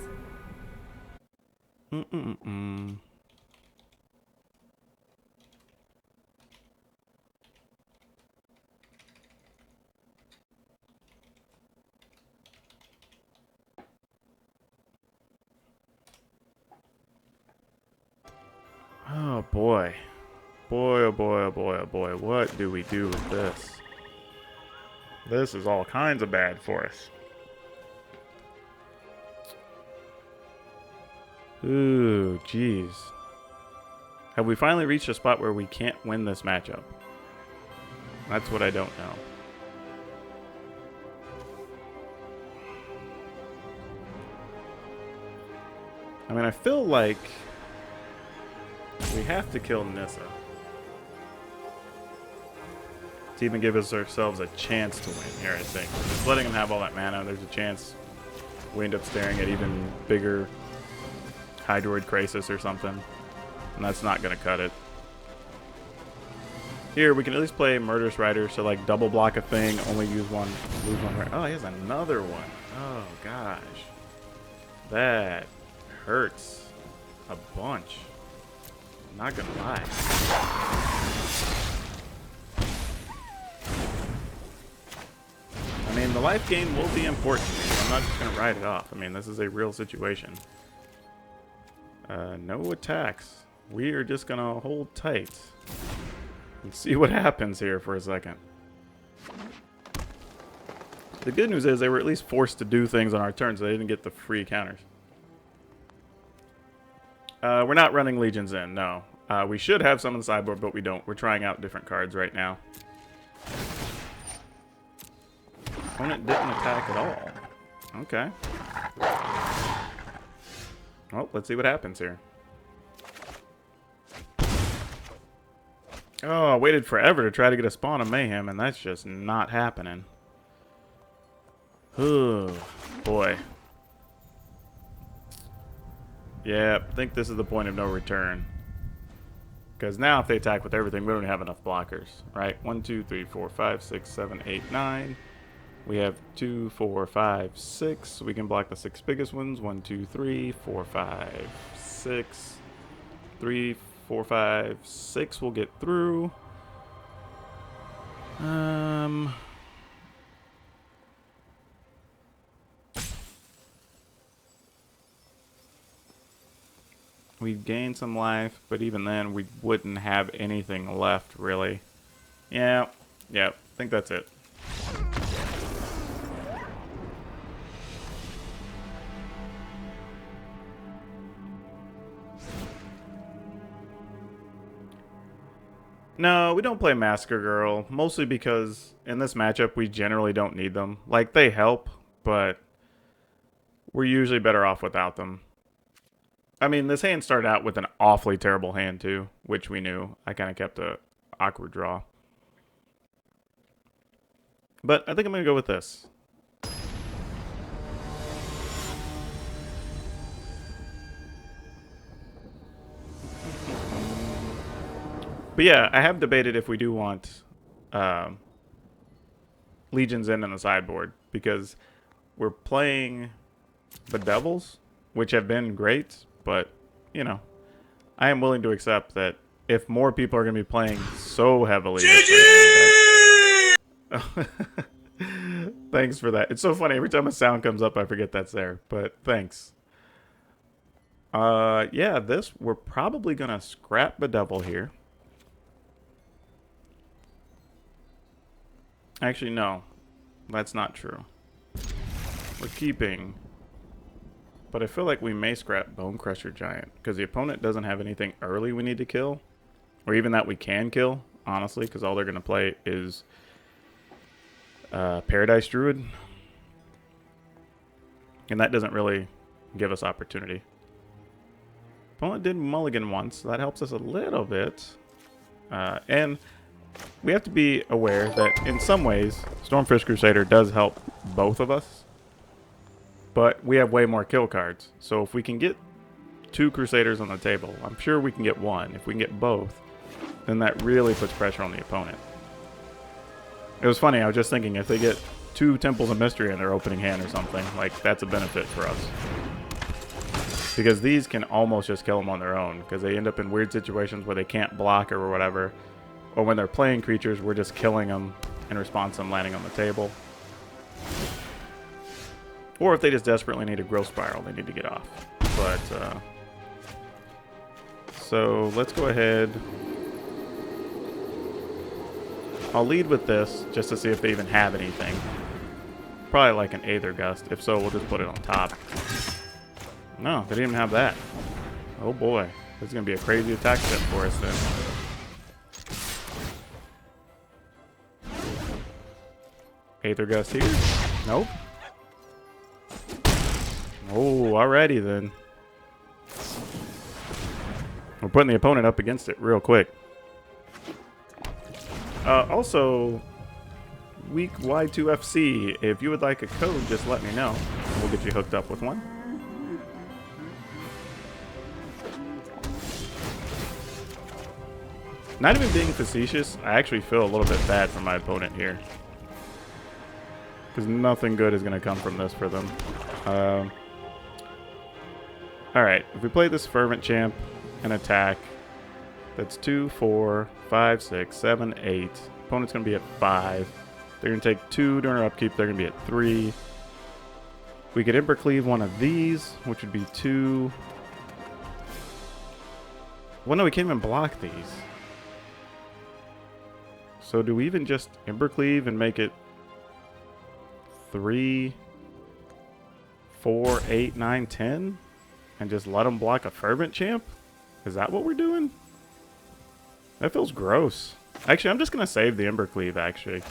Oh boy. Boy, oh boy, oh boy, oh boy. What do we do with this? This is all kinds of bad for us. Ooh, jeez. Have we finally reached a spot where we can't win this matchup? That's what I don't know. I mean, I feel like we have to kill Nissa to even give us ourselves a chance to win here, I think. Just letting him have all that mana, there's a chance we end up staring at even bigger Hydroid Krasis or something. And that's not going to cut it. Here, we can at least play Murderous Rider, so like double block a thing, only use one, lose one. Oh, he has another one. Oh, gosh. That hurts a bunch. I'm not going to lie. I mean, the life gain will be important. I'm not just going to write it off. I mean, this is a real situation. No attacks. we are just going to hold tight and see what happens here for a second. The good news is they were at least forced to do things on our turn, so they didn't get the free counters. We're not running legions in, no. We should have some on the sideboard, but we don't. We're trying out different cards right now. Opponent didn't attack at all. Okay. Well, let's see what happens here. Oh, I waited forever to try to get a spawn of mayhem, and that's just not happening. Oh, boy. Yeah, I think this is the point of no return. Because now if they attack with everything, we don't have enough blockers, right? 1, 2, 3, 4, 5, 6, 7, 8, 9. We have 2, 4, 5, 6. We can block the 6 biggest ones. 1, 2, 3, 4, 5, 6. 3, 4, 5, 6 will get through. We've gained some life, but even then we wouldn't have anything left, really. Yeah, I think that's it. No, we don't play Massacre Girl, mostly because in this matchup we generally don't need them. Like, they help, but we're usually better off without them. I mean, this hand started out with an awfully terrible hand, too, which we knew. I kind of kept a awkward draw. But I think I'm going to go with this. But yeah, I have debated if we do want Legions in the sideboard, because we're playing the Devils, which have been great. But, you know, I am willing to accept that if more people are going to be playing so heavily... Thanks for that. It's so funny. Every time a sound comes up, I forget that's there. But thanks. Yeah, we're probably going to scrap the Devil here. Actually, no. That's not true. We're keeping... But I feel like we may scrap Bone Crusher Giant, because the opponent doesn't have anything early we need to kill. Or even that we can kill, honestly, because all they're going to play is Paradise Druid. And that doesn't really give us opportunity. Opponent did mulligan once, so that helps us a little bit. And we have to be aware that in some ways, Stormfist Crusader does help both of us. But we have way more kill cards. So if we can get 2 Crusaders on the table, I'm sure we can get 1. If we can get both, then that really puts pressure on the opponent. It was funny, I was just thinking, if they get 2 Temples of Mystery in their opening hand or something, like, that's a benefit for us. Because these can almost just kill them on their own, because they end up in weird situations where they can't block or whatever. Or when they're playing creatures, we're just killing them in response to them landing on the table. Or if they just desperately need a growth spiral, they need to get off. But, so let's go ahead. I'll lead with this, just to see if they even have anything. Probably like an Aether Gust. If so, we'll just put it on top. No, they didn't even have that. Oh boy. This is going to be a crazy attack step for us then. Aether Gust here? Nope. Oh, alrighty then. We're putting the opponent up against it real quick. Also, week Y2FC, if you would like a code, just let me know. We'll get you hooked up with one. Not even being facetious, I actually feel a little bit bad for my opponent here. Because nothing good is going to come from this for them. Alright, if we play this Fervent Champ and attack, that's 2, 4, 5, 6, 7, 8. Opponent's going to be at 5. They're going to take 2 during our upkeep. They're going to be at 3. We could Ember Cleave one of these, which would be 2. Well, no, we can't even block these. So do we even just Embercleave and make it 3, 4, 8, 9, 10? And just let them block a Fervent Champ? Is that what we're doing? That feels gross. Actually, I'm just going to save the Embercleave, actually.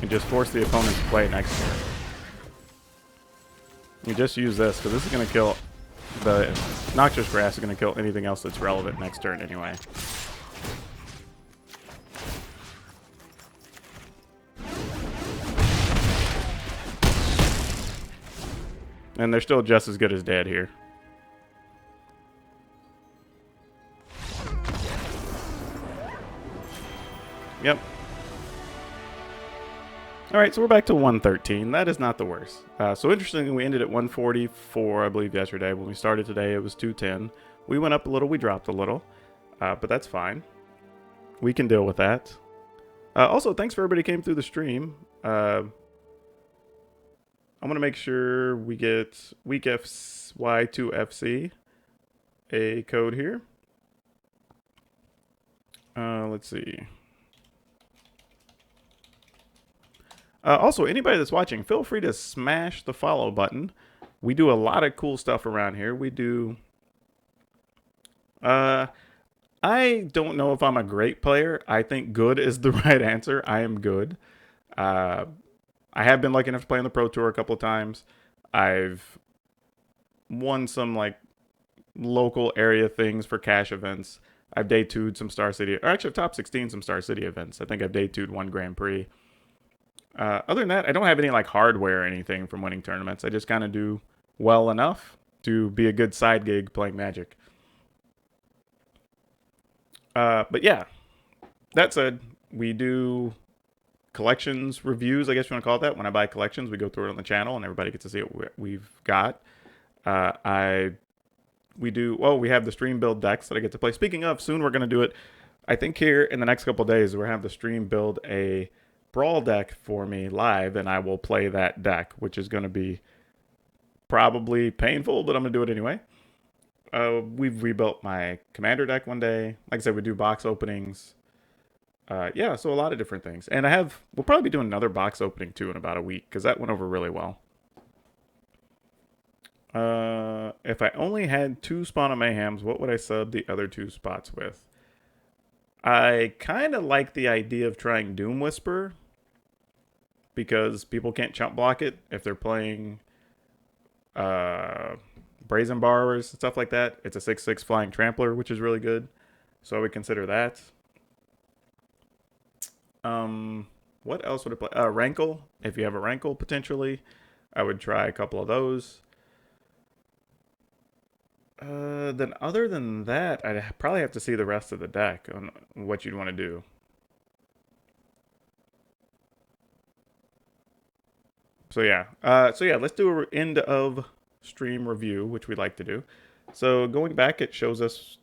And just force the opponent to play next turn. We just use this, because this is going to kill... The Noxious Grass is going to kill anything else that's relevant next turn anyway. And they're still just as good as dead here. Yep. Alright, so we're back to 113. That is not the worst. So interestingly, we ended at 144, I believe, yesterday. When we started today, it was 210. We went up a little, we dropped a little. But that's fine. We can deal with that. Also, thanks for everybody who came through the stream. I want to make sure we get week FY2FC a code here. Let's see. Also, anybody that's watching, feel free to smash the follow button. We do a lot of cool stuff around here. We do... I don't know if I'm a great player. I think good is the right answer. I am good. I have been lucky enough to play on the Pro Tour a couple of times. I've won some, like, local area things for cash events. I've day 2'd some Star City... Or actually, I've top 16 some Star City events. I think I've day 2'd one Grand Prix. Other than that, I don't have any like hardware or anything from winning tournaments. I just kind of do well enough to be a good side gig playing Magic. But yeah, that said, we do collections reviews, I guess you want to call it that. When I buy collections, we go through it on the channel and everybody gets to see what we've got. We have the stream build decks that I get to play. Speaking of, soon we're going to do it. I think here in the next couple of days, we're going to have the stream build a Brawl deck for me live, and I will play that deck, which is going to be probably painful, but I'm going to do it anyway. We've rebuilt my Commander deck one day. Like I said, we do box openings. Yeah, so a lot of different things. And we'll probably be doing another box opening too in about a week, because that went over really well. If I only had 2 Spawn of Mayhems, what would I sub the other 2 spots with? I kind of like the idea of trying Doom Whisper, because people can't chump block it if they're playing Brazen Borrowers and stuff like that. It's a 6/6 flying trampler, which is really good. So I would consider that. What else would I play? Rankle. If you have a Rankle, potentially, I would try a couple of those. Then other than that, I'd probably have to see the rest of the deck on what you'd want to do. So yeah, let's do an end of stream review, which we like to do. So going back, it shows us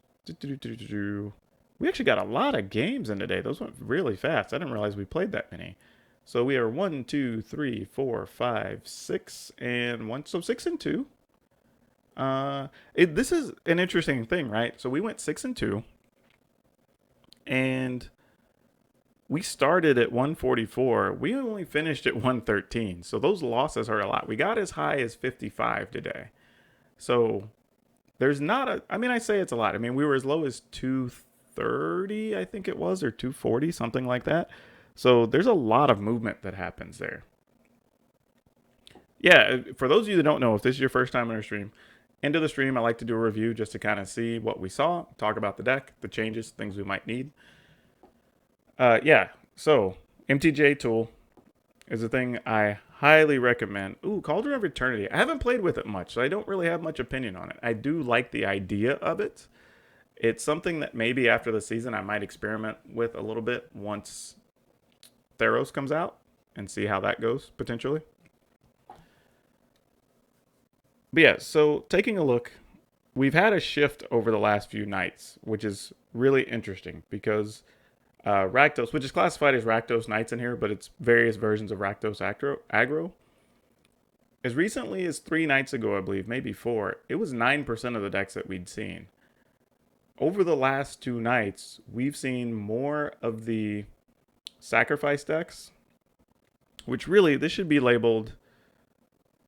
we actually got a lot of games in today. Those went really fast. I didn't realize we played that many. So we are 1, 2, 3, 4, 5, 6, and 1. So 6 and 2. This is an interesting thing, right? So we went 6 and 2, and we started at 144. We only finished at 113. So those losses are a lot. We got as high as 55 today. So there's not a... I mean, I say it's a lot. I mean, we were as low as 230, I think it was, or 240, something like that. So there's a lot of movement that happens there. Yeah, for those of you that don't know, if this is your first time on our stream, into the stream, I like to do a review just to kind of see what we saw, talk about the deck, the changes, things we might need. Yeah, so MTJ tool is a thing I highly recommend. Ooh, Cauldron of Eternity. I haven't played with it much, so I don't really have much opinion on it. I do like the idea of it. It's something that maybe after the season I might experiment with a little bit once Theros comes out and see how that goes, potentially. But yeah, so taking a look, we've had a shift over the last few nights, which is really interesting because Rakdos, which is classified as Rakdos Knights in here, but it's various versions of Rakdos Aggro. As recently as 3 nights ago, I believe, maybe 4, it was 9% of the decks that we'd seen. over the last two nights, we've seen more of the sacrifice decks, which really, this should be labeled,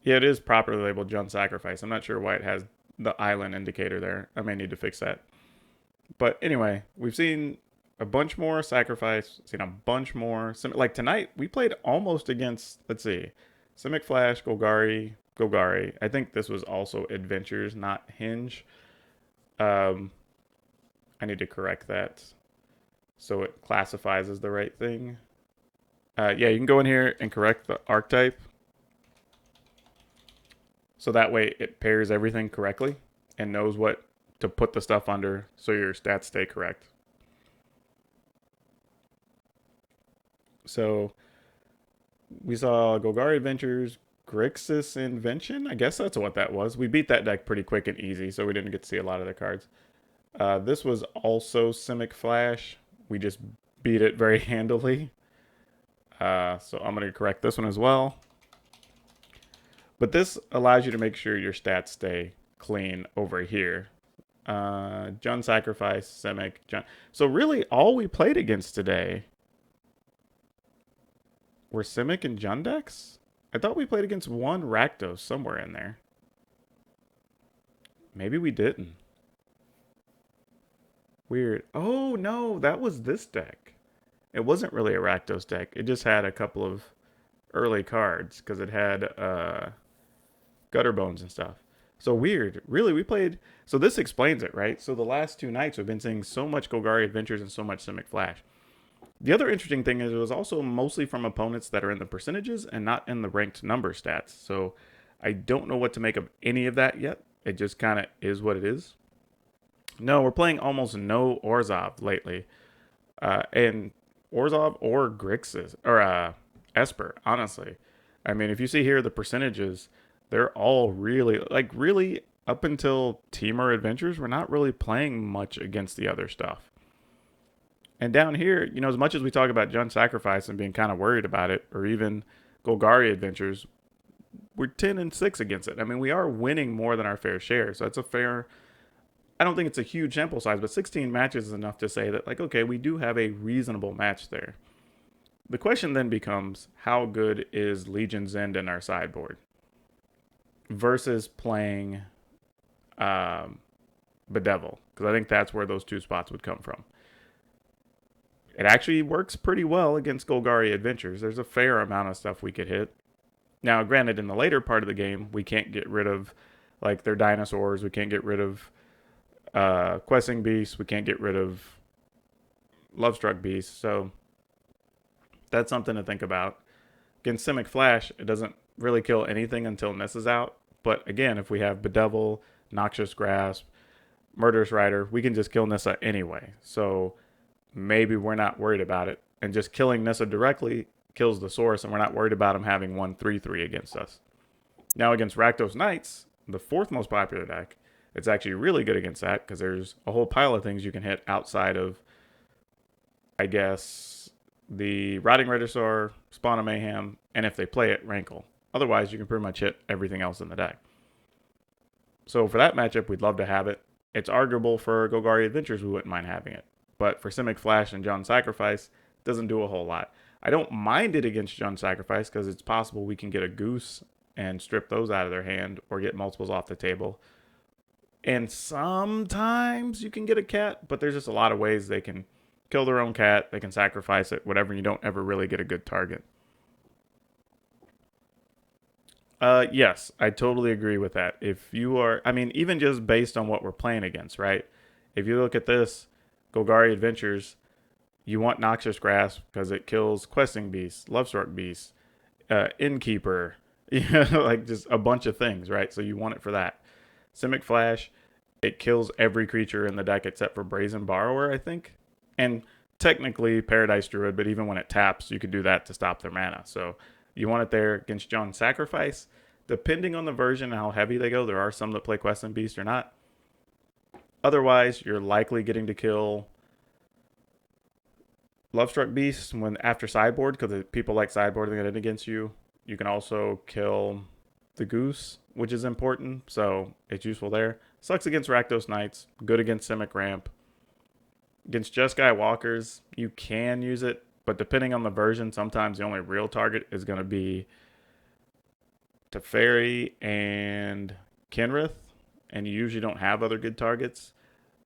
yeah, it is properly labeled Jund Sacrifice. I'm not sure why it has the island indicator there. I may need to fix that. But anyway, we've seen a bunch more sacrifice, seen a bunch more. Like tonight, we played almost against, let's see, Simic Flash, Golgari. I think this was also Adventures, not Hinge. I need to correct that so it classifies as the right thing. Yeah, you can go in here and correct the archetype. So that way it pairs everything correctly and knows what to put the stuff under so your stats stay correct. So we saw Golgari Adventures, Grixis Invention. I guess that's what that was. We beat that deck pretty quick and easy, so we didn't get to see a lot of the cards. This was also Simic Flash. We just beat it very handily. So I'm going to correct this one as well. But this allows you to make sure your stats stay clean over here. Jund Sacrifice, Simic, Jund. So really all we played against today were Simic and Jund decks? I thought we played against one Rakdos somewhere in there. Maybe we didn't. Weird. Oh no, that was this deck. It wasn't really a Rakdos deck. It just had a couple of early cards because it had Gutter Bones and stuff. So weird. Really, we played... So this explains it, right? So the last two nights we've been seeing so much Golgari Adventures and so much Simic Flash. The other interesting thing is it was also mostly from opponents that are in the percentages and not in the ranked number stats. So I don't know what to make of any of that yet. It just kind of is what it is. No, we're playing almost no Orzhov lately. And Orzhov or Grixis, or Esper, honestly. I mean, if you see here the percentages, they're all really, like really up until Temur Adventures, we're not really playing much against the other stuff. And down here, you know, as much as we talk about Jund Sacrifice and being kind of worried about it, or even Golgari Adventures, we're 10-6 against it. I mean, we are winning more than our fair share. So that's a fair, I don't think it's a huge sample size, but 16 matches is enough to say that, like, okay, we do have a reasonable match there. The question then becomes, how good is Legion's End in our sideboard versus playing Bedevil? Because I think that's where those two spots would come from. It actually works pretty well against Golgari Adventures. There's a fair amount of stuff we could hit. Now, granted, in the later part of the game, we can't get rid of, like, their dinosaurs. We can't get rid of Questing Beasts. We can't get rid of Lovestruck Beasts. So that's something to think about. Against Simic Flash, it doesn't really kill anything until Ness is out. But again, if we have Bedevil, Noxious Grasp, Murderous Rider, we can just kill Nissa anyway. So maybe we're not worried about it. And just killing Nissa directly kills the source, and we're not worried about him having 1/3/3 against us. Now against Rakdos Knights, the fourth most popular deck, it's actually really good against that because there's a whole pile of things you can hit outside of, I guess, the Rotting Regisaur, Spawn of Mayhem, and if they play it, Rankle. Otherwise, you can pretty much hit everything else in the deck. So for that matchup, we'd love to have it. It's arguable for Golgari Adventures, we wouldn't mind having it. But for Simic Flash and Jund Sacrifice, it doesn't do a whole lot. I don't mind it against Jund Sacrifice because it's possible we can get a Goose and strip those out of their hand or get multiples off the table. And sometimes you can get a cat, but there's just a lot of ways they can kill their own cat, they can sacrifice it, whatever, and you don't ever really get a good target. Yes, I totally agree with that. If you are, I mean, even just based on what we're playing against, right? If you look at this, Golgari Adventures, you want Noxious Grasp because it kills Questing Beasts, Lovestruck Beasts, Innkeeper, like just a bunch of things, right? So you want it for that. Simic Flash, it kills every creature in the deck except for Brazen Borrower, I think. And technically Paradise Druid, but even when it taps, you could do that to stop their mana. So you want it there against Jund Sacrifice. Depending on the version and how heavy they go, there are some that play Questing Beast or not. Otherwise, you're likely getting to kill Lovestruck Beasts when after sideboard, because people like sideboarding it against you. You can also kill the Goose, which is important, so it's useful there. Sucks against Rakdos Knights, good against Simic Ramp. Against Jeskai walkers, you can use it, but depending on the version, sometimes the only real target is going to be Teferi and Kenrith, and you usually don't have other good targets.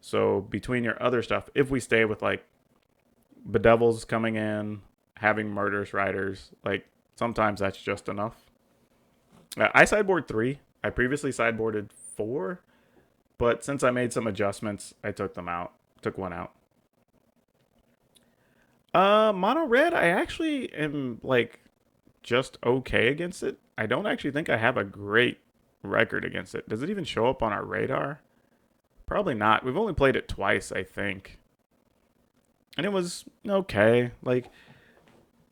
So between your other stuff, if we stay with like Bedevils coming in, having Murderous Riders, like sometimes that's just enough. I sideboard 3. I previously sideboarded 4, but since I made some adjustments, I took them out. Took one out. Mono red, I actually am like just okay against it. I don't actually think I have a great record against it. Does it even show up on our radar? Probably not. We've only played it twice, I think. And it was okay. Like,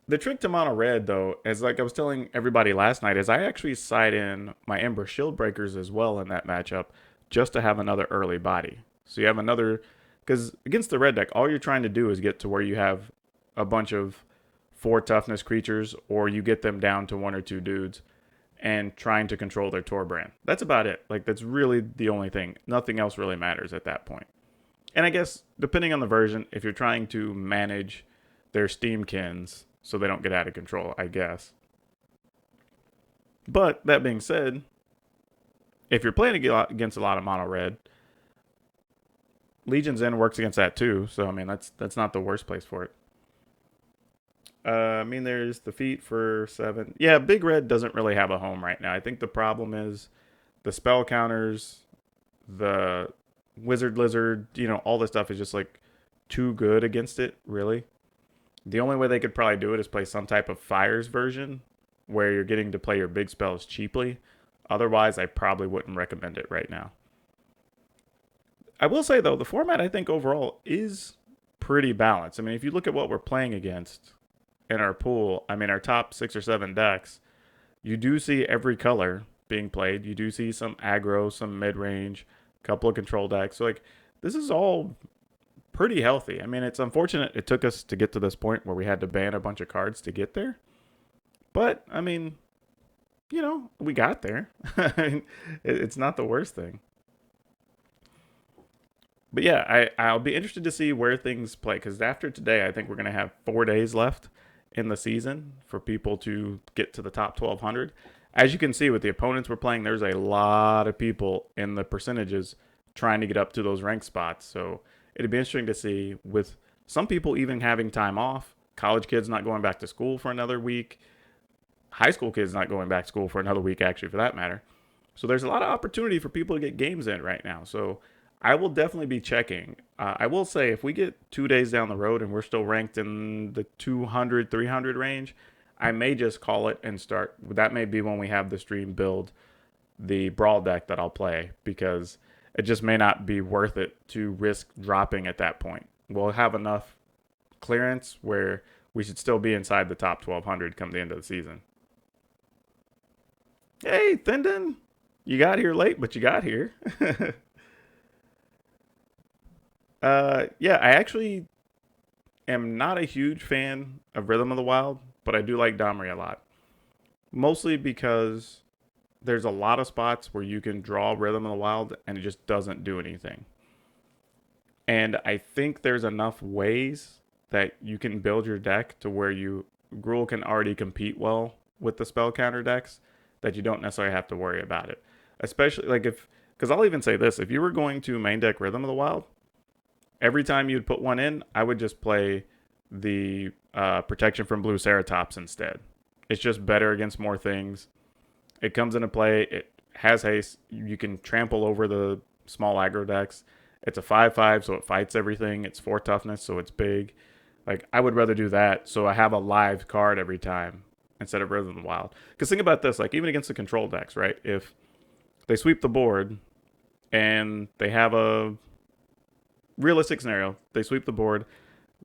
the trick to mono red, though, is like I was telling everybody last night, is I actually side in my Ember Shield Breakers as well in that matchup just to have another early body. So you have another, because against the red deck, all you're trying to do is get to where you have a bunch of 4 toughness creatures, or you get them down to 1 or 2 dudes and trying to control their Torbrand. That's about it. Like, that's really the only thing. Nothing else really matters at that point. And I guess, depending on the version, if you're trying to manage their Steamkins so they don't get out of control, I guess. But, that being said, if you're playing against a lot of mono red, Legion's End works against that too. So, I mean, that's not the worst place for it. I mean, there's the feat for 7. Yeah, Big Red doesn't really have a home right now. I think the problem is the spell counters, the Wizard Lizard, you know, all this stuff is just like too good against it, really. The only way they could probably do it is play some type of Fires version where you're getting to play your big spells cheaply. Otherwise, I probably wouldn't recommend it right now. I will say, though, the format, I think, overall is pretty balanced. I mean, if you look at what we're playing against in our pool, I mean, our top 6 or 7 decks, you do see every color being played. You do see some aggro, some mid-range, a couple of control decks. So, like, this is all pretty healthy. I mean, it's unfortunate it took us to get to this point where we had to ban a bunch of cards to get there. But, I mean, you know, we got there. I mean, it's not the worst thing. But yeah, I'll be interested to see where things play, because after today, I think we're going to have 4 days left in the season for people to get to the top 1,200. As you can see with the opponents we're playing, there's a lot of people in the percentages trying to get up to those rank spots. So it'd be interesting to see, with some people even having time off, college kids not going back to school for another week, high school kids not going back to school for another week, actually, for that matter. So there's a lot of opportunity for people to get games in right now. So I will definitely be checking. I will say, if we get 2 days down the road and we're still ranked in the 200, 300 range, I may just call it and start. That may be when we have the stream build the Brawl deck that I'll play, because it just may not be worth it to risk dropping at that point. We'll have enough clearance where we should still be inside the top 1,200 come the end of the season. Hey, Thinden, you got here late, but you got here. Yeah, I actually am not a huge fan of Rhythm of the Wild, but I do like Domri a lot. Mostly because there's a lot of spots where you can draw Rhythm of the Wild and it just doesn't do anything. And I think there's enough ways that you can build your deck to where Gruul can already compete well with the spell counter decks, that you don't necessarily have to worry about it. Especially, like, because I'll even say this, if you were going to main deck Rhythm of the Wild, every time you'd put one in, I would just play the Protection from Blue Ceratops instead. It's just better against more things. It comes into play. It has haste. You can trample over the small aggro decks. It's a 5/5, so it fights everything. It's 4 toughness, so it's big. Like, I would rather do that, so I have a live card every time instead of Rhythm of the Wild. Because think about this, like, even against the control decks, right? If they sweep the board and they have a realistic scenario, they sweep the board,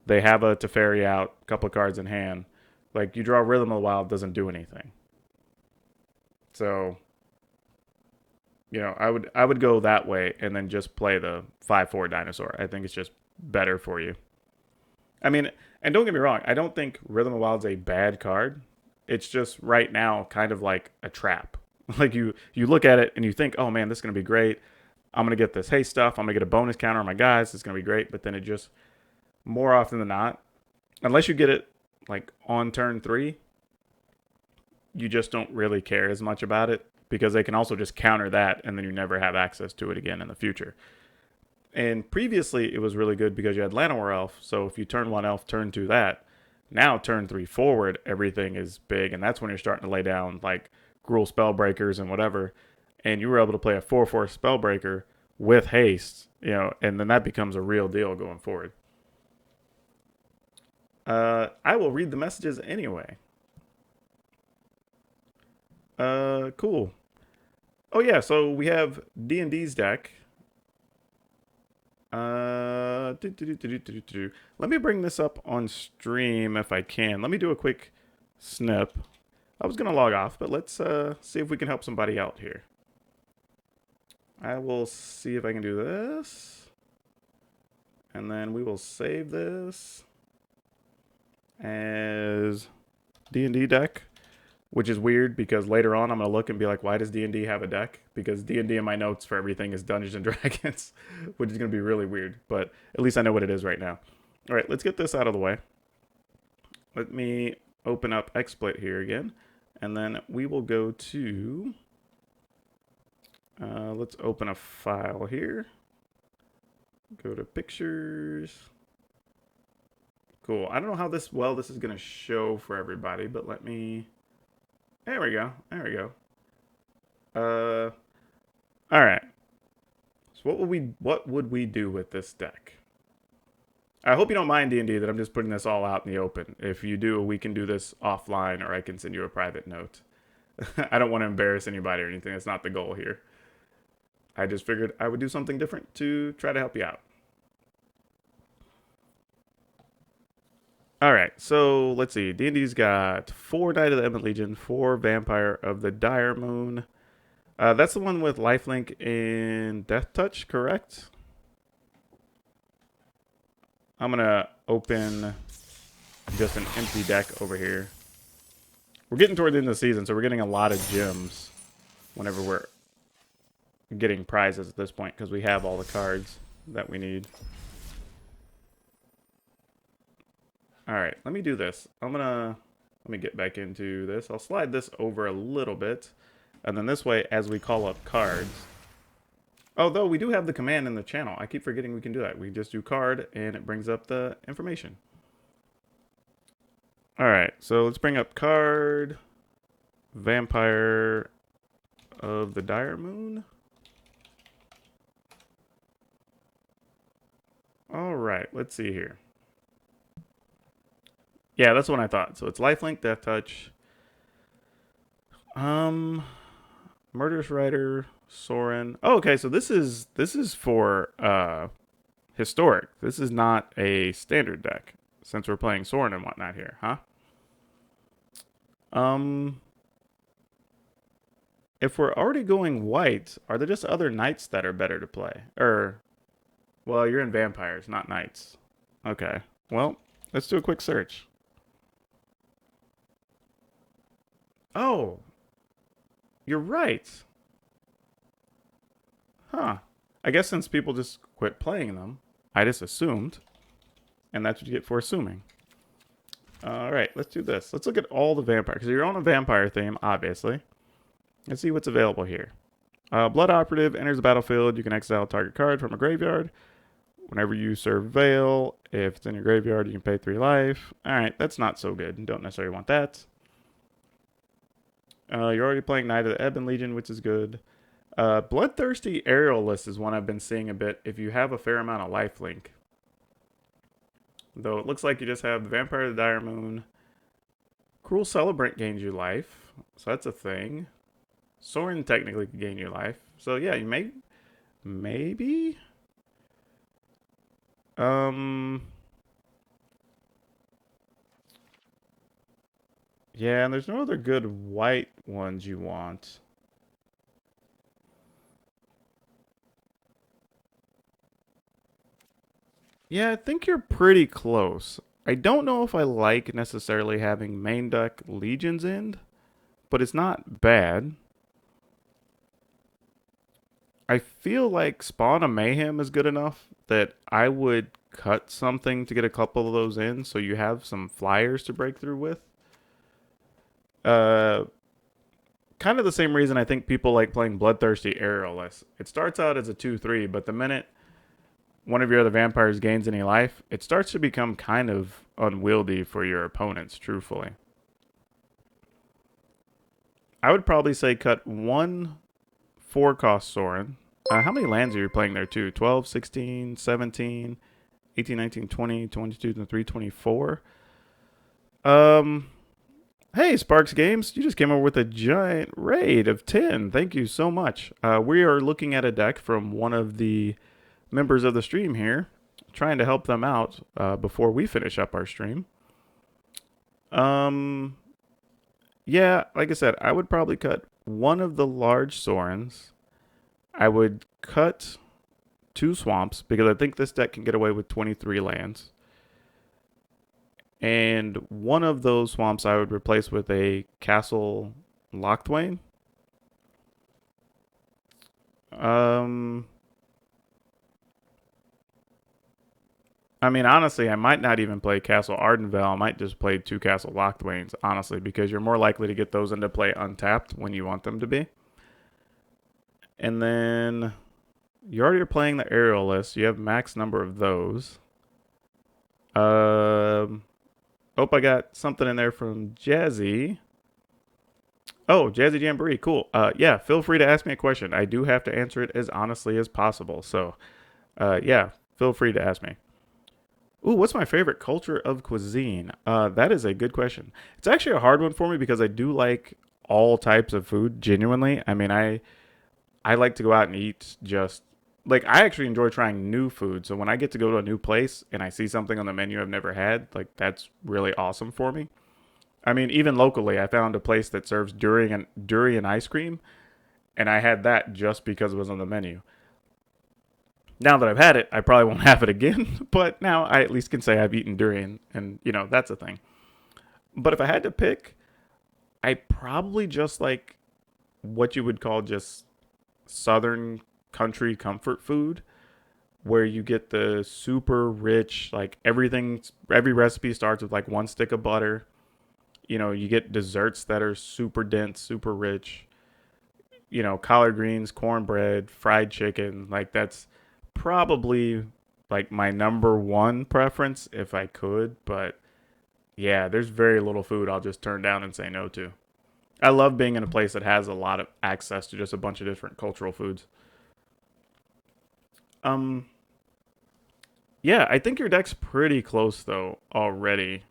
they have a Teferi out, a couple of cards in hand, like, you draw Rhythm of the Wild, doesn't do anything. So, you know, I would go that way and then just play the 5/4 dinosaur. I think it's just better for you. I mean, and don't get me wrong, I don't think Rhythm of the Wild's a bad card. It's just right now kind of like a trap. Like, you look at it and you think, oh man, this is going to be great. I'm going to get this haste stuff. I'm going to get a bonus counter on my guys. It's going to be great. But then it just more often than not, unless you get it like on turn 3, you just don't really care as much about it because they can also just counter that and then you never have access to it again in the future. And previously it was really good because you had Llanowar Elf, so if you turn 1 Elf, turn 2 that, now turn 3 forward, everything is big, and that's when you're starting to lay down like Gruul Spellbreakers and whatever, and you were able to play a 4/4 Spellbreaker with haste, you know, and then that becomes a real deal going forward. I will read the messages anyway. Cool. Oh yeah, so we have D&D's deck. Let me bring this up on stream if I can. Let me do a quick snip. I was gonna log off, but let's see if we can help somebody out here. I will see if I can do this. And then we will save this as D&D deck, which is weird because later on I'm going to look and be like, why does D&D have a deck? Because D&D in my notes for everything is Dungeons and Dragons, which is going to be really weird. But at least I know what it is right now. All right, let's get this out of the way. Let me open up XSplit here again. And then we will go to... let's open a file here. Go to pictures. Cool. I don't know how this is going to show for everybody, but let me... There we go. There we go. All right. So what would we do with this deck? I hope you don't mind, D&D, that I'm just putting this all out in the open. If you do, we can do this offline, or I can send you a private note. I don't want to embarrass anybody or anything. That's not the goal here. I just figured I would do something different to try to help you out. All right, so let's see. D&D's got 4 Knight of the Ebon Legion, 4 Vampire of the Dire Moon. That's the one with lifelink and Death Touch, correct? I'm going to open just an empty deck over here. We're getting toward the end of the season, so we're getting a lot of gems whenever we're getting prizes at this point because we have all the cards that we need. All right, let me do this. Let me get back into this. I'll slide this over a little bit. And then this way, as we call up cards. Although we do have the command in the channel. I keep forgetting we can do that. We just do card and it brings up the information. All right, so let's bring up card. Vampire of the Dire Moon. All right, let's see here. Yeah, that's what I thought. So it's lifelink, death touch. Murderous Rider, Sorin. Oh, okay, so this is for historic. This is not a standard deck since we're playing Sorin and whatnot here, huh? If we're already going white, are there just other knights that are better to play? Well, you're in vampires, not knights. Okay. Well, let's do a quick search. Oh, you're right. Huh. I guess since people just quit playing them, I just assumed. And that's what you get for assuming. All right, let's do this. Let's look at all the vampires. Because you're on a vampire theme, obviously. Let's see what's available here. Blood Operative enters the battlefield. You can exile a target card from a graveyard. Whenever you surveil, if it's in your graveyard, you can pay 3 life. All right, that's not so good. Don't necessarily want that. You're already playing Knight of the Ebon Legion, which is good. Bloodthirsty Aerialist is one I've been seeing a bit if you have a fair amount of lifelink. Though it looks like you just have the Vampire of the Dire Moon. Cruel Celebrant gains you life, so that's a thing. Sorin technically can gain you life. So yeah, you maybe? Yeah, and there's no other good white ones you want. Yeah, I think you're pretty close. I don't know if I like necessarily having main deck Legion's End, but it's not bad. I feel like Spawn of Mayhem is good enough that I would cut something to get a couple of those in so you have some flyers to break through with. Kind of the same reason I think people like playing Bloodthirsty Aerialist. It starts out as a 2/3, but the minute one of your other vampires gains any life, it starts to become kind of unwieldy for your opponents, truthfully. I would probably say cut 1 4-cost Sorin. How many lands are you playing there, too? 12, 16, 17, 18, 19, 20, 22, and 3, 24. Hey, Sparks Games, you just came over with a giant raid of 10. Thank you so much. We are looking at a deck from one of the members of the stream here, trying to help them out before we finish up our stream. Yeah, like I said, I would probably cut 1 of the large Sorins. I would cut 2 swamps because I think this deck can get away with 23 lands. And 1 of those swamps I would replace with a Castle Locthwain. I mean, honestly, I might not even play Castle Ardenvale. I might just play 2 Castle Locthwains, honestly, because you're more likely to get those into play untapped when you want them to be. And then you already are playing the aerial list. You have max number of those. Oh, I got something in there from Jazzy. Oh, Jazzy Jamboree, cool. Yeah, feel free to ask me a question. I do have to answer it as honestly as possible. So, yeah, feel free to ask me. Ooh, what's my favorite culture of cuisine? That is a good question. It's actually a hard one for me because I do like all types of food, genuinely. I mean, I like to go out and eat just like I actually enjoy trying new food. So when I get to go to a new place and I see something on the menu I've never had, like that's really awesome for me. I mean, even locally, I found a place that serves durian ice cream, and I had that just because it was on the menu. Now that I've had it, I probably won't have it again, but now I at least can say I've eaten durian, and you know, that's a thing. But if I had to pick, I probably just like what you would call just southern country comfort food where you get the super rich, like every recipe starts with like 1 stick of butter. You know, you get desserts that are super dense, super rich. You know, collard greens, cornbread, fried chicken. Like that's probably like my number one preference if I could. But yeah, there's very little food I'll just turn down and say no to. I love being in a place that has a lot of access to just a bunch of different cultural foods. Yeah, I think your deck's pretty close though already.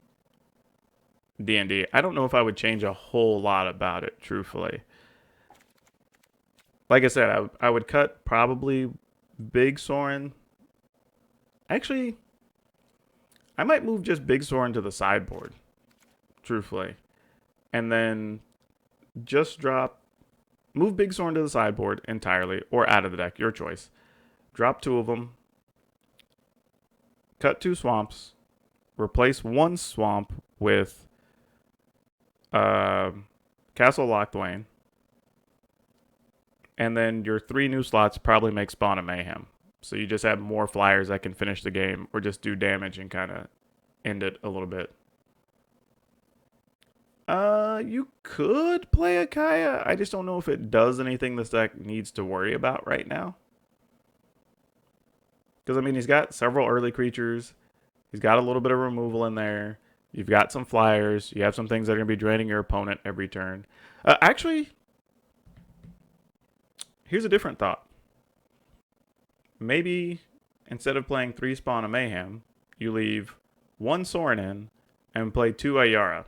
D&D. I don't know if I would change a whole lot about it, truthfully. Like I said, I would cut probably Big Soren. Actually, I might move just Big Soren to the sideboard, truthfully. And then just move Big Soren to the sideboard entirely or out of the deck, your choice. Drop 2 of them, cut 2 swamps, replace 1 swamp with Castle Locthwain, and then your 3 new slots probably make Spawn of Mayhem. So you just have more flyers that can finish the game or just do damage and kind of end it a little bit. You could play a Kaya. I just don't know if it does anything this deck needs to worry about right now. Because, I mean, he's got several early creatures. He's got a little bit of removal in there. You've got some flyers. You have some things that are going to be draining your opponent every turn. Actually, here's a different thought. Maybe instead of playing 3 Spawn of Mayhem, you leave 1 Sorin in and play 2 Ayara.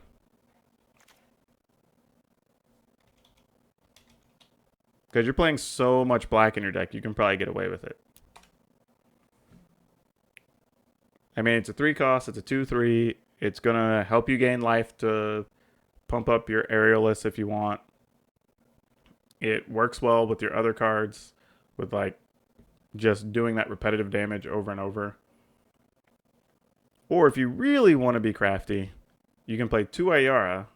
Because you're playing so much black in your deck, you can probably get away with it. I mean, it's a 3 cost, it's a 2/3. It's going to help you gain life to pump up your aerialist if you want. It works well with your other cards, with like just doing that repetitive damage over and over. Or if you really want to be crafty, you can play 2 Ayara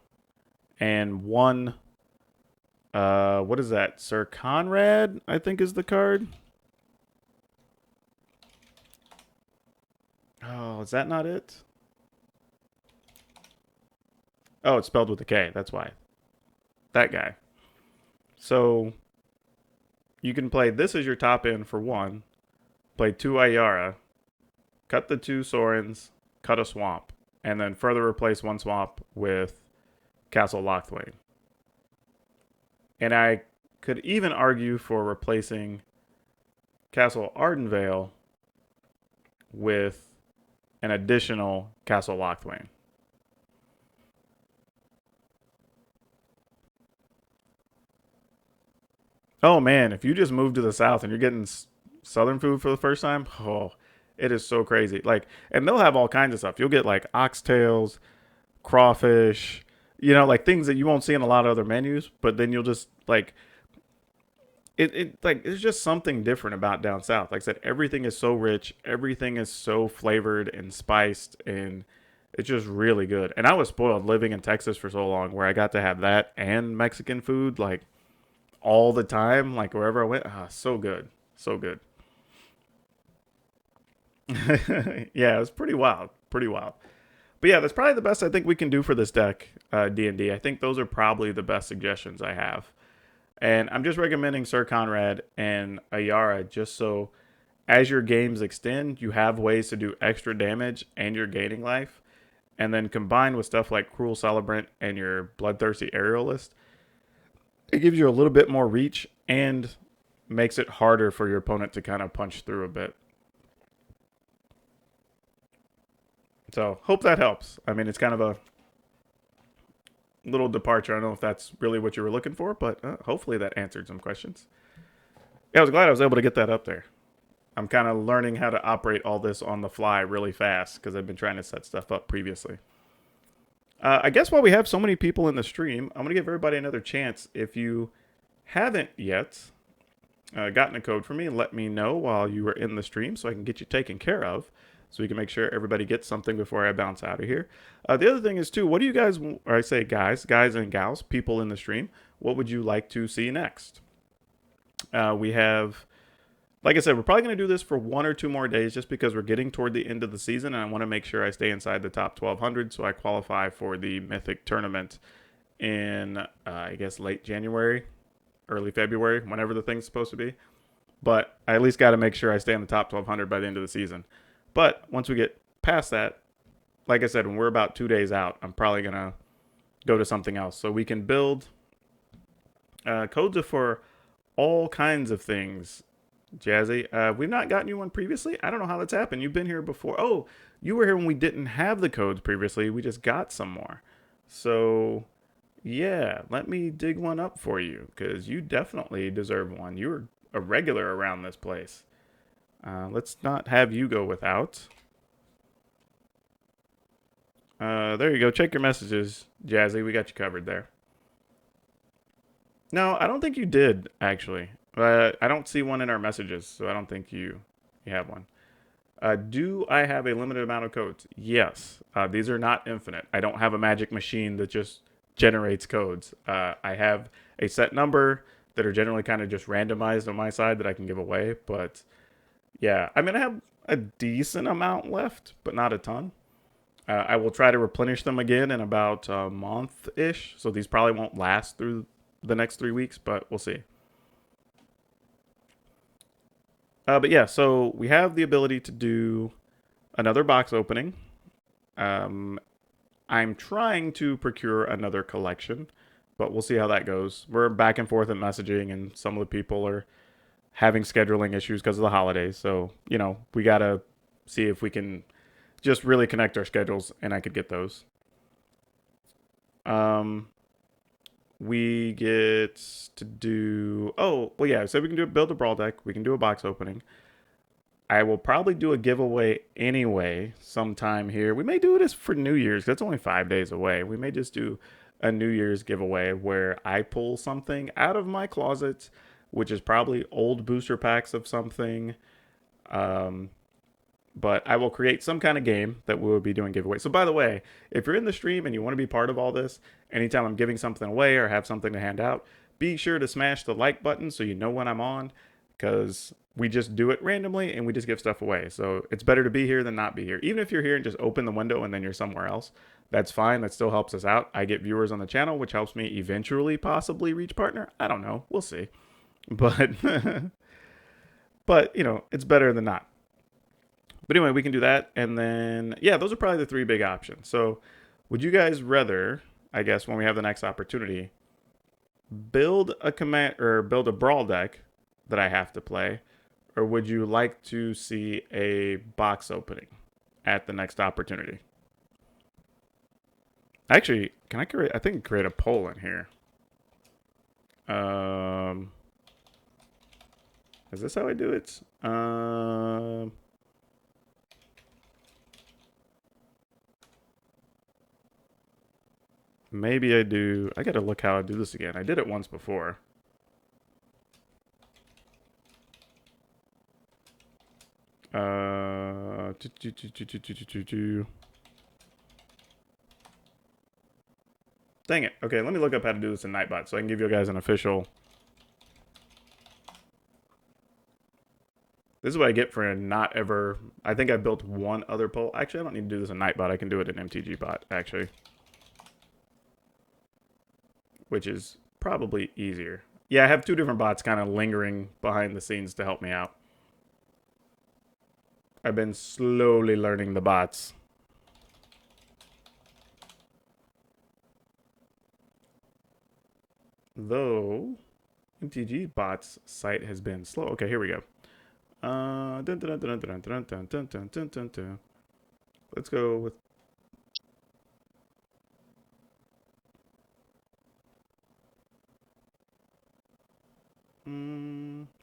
and 1, what is that? Sir Conrad, I think is the card. Oh, is that not it? Oh, it's spelled with a K. That's why. That guy. So you can play this as your top end for one. Play 2 Ayara. Cut the 2 Sorens. Cut a swamp. And then further replace 1 swamp with Castle Lochthwain. And I could even argue for replacing Castle Ardenvale with an additional Castle Lochthwain. Oh man, if you just move to the south and you're getting southern food for the first time, oh, it is so crazy. Like, and they'll have all kinds of stuff. You'll get like oxtails, crawfish, like things that you won't see in a lot of other menus, but then you'll just like it like there's just something different about down south. Like I said, everything is so rich, everything is so flavored and spiced, and it's just really good. And I was spoiled living in Texas for so long where I got to have that and Mexican food like all the time, like wherever I went. So good. So good. Yeah, it was pretty wild. Pretty wild. But yeah, that's probably the best I think we can do for this deck, D&D. I think those are probably the best suggestions I have. And I'm just recommending Sir Conrad and Ayara just so as your games extend, you have ways to do extra damage and you're gaining life. And then combined with stuff like Cruel Celebrant and your Bloodthirsty Aerialist, it gives you a little bit more reach and makes it harder for your opponent to kind of punch through a bit. So, hope that helps. I mean, it's kind of a little departure. I don't know if that's really what you were looking for, but hopefully that answered some questions. Yeah, I was glad I was able to get that up there. I'm kind of learning how to operate all this on the fly really fast because I've been trying to set stuff up previously. I guess while we have so many people in the stream, I'm going to give everybody another chance. If you haven't yet gotten a code for me, let me know while you are in the stream so I can get you taken care of. So we can make sure everybody gets something before I bounce out of here. The other thing is, too, what do you guys, or I say guys and gals, people in the stream, what would you like to see next? We have, like I said, we're probably going to do this for 1 or 2 more days just because we're getting toward the end of the season, and I want to make sure I stay inside the top 1,200 so I qualify for the Mythic Tournament in, I guess, late January, early February, whenever the thing's supposed to be. But I at least got to make sure I stay in the top 1,200 by the end of the season. But once we get past that, like I said, when we're about 2 days out, I'm probably going to go to something else. So we can build codes for all kinds of things, Jazzy. We've not gotten you one previously. I don't know how that's happened. You've been here before. Oh, you were here when we didn't have the codes previously. We just got some more. So, yeah, let me dig one up for you because you definitely deserve one. You're a regular around this place. Let's not have you go without. There you go. Check your messages, Jazzy. We got you covered there. No, I don't think you did, actually. I don't see one in our messages, so I don't think you have one. Do I have a limited amount of codes? Yes. These are not infinite. I don't have a magic machine that just generates codes. I have a set number that are generally kind of just randomized on my side that I can give away, but yeah, I mean, I have a decent amount left, but not a ton. I will try to replenish them again in about a month-ish, so these probably won't last through the next 3 weeks, but we'll see. But yeah, so we have the ability to do another box opening. I'm trying to procure another collection, but we'll see how that goes. We're back and forth in messaging, and some of the people are having scheduling issues because of the holidays. So, we got to see if we can just really connect our schedules and I could get those. We get to do, so we can build a brawl deck. We can do a box opening. I will probably do a giveaway anyway sometime here. We may do this for New Year's. That's only 5 days away. We may just do a New Year's giveaway where I pull something out of my closet, which is probably old booster packs of something. But I will create some kind of game that we will be doing giveaway. So by the way, if you're in the stream and you want to be part of all this, anytime I'm giving something away or have something to hand out, be sure to smash the like button so you know when I'm on. because we just do it randomly and we just give stuff away. So it's better to be here than not be here. Even if you're here and just open the window and then you're somewhere else, that's fine. That still helps us out. I get viewers on the channel, which helps me eventually possibly reach partner. I don't know. We'll see. But, but you know, it's better than not. But anyway, we can do that. And then, yeah, those are probably the 3 big options. So would you guys rather, I guess, when we have the next opportunity, build a command or build a brawl deck that I have to play, or would you like to see a box opening at the next opportunity? Actually, can I create a poll in here? Is this how I do it? Maybe I do. I gotta look how I do this again. I did it once before. Dang it. Okay, let me look up how to do this in Nightbot so I can give you guys an official. This is what I get for not ever. I think I built one other poll. Actually, I don't need to do this in Nightbot. I can do it in MTGBot, actually. Which is probably easier. Yeah, I have 2 different bots kind of lingering behind the scenes to help me out. I've been slowly learning the bots. Though, MTGBot's site has been slow. Okay, here we go. Let's go with...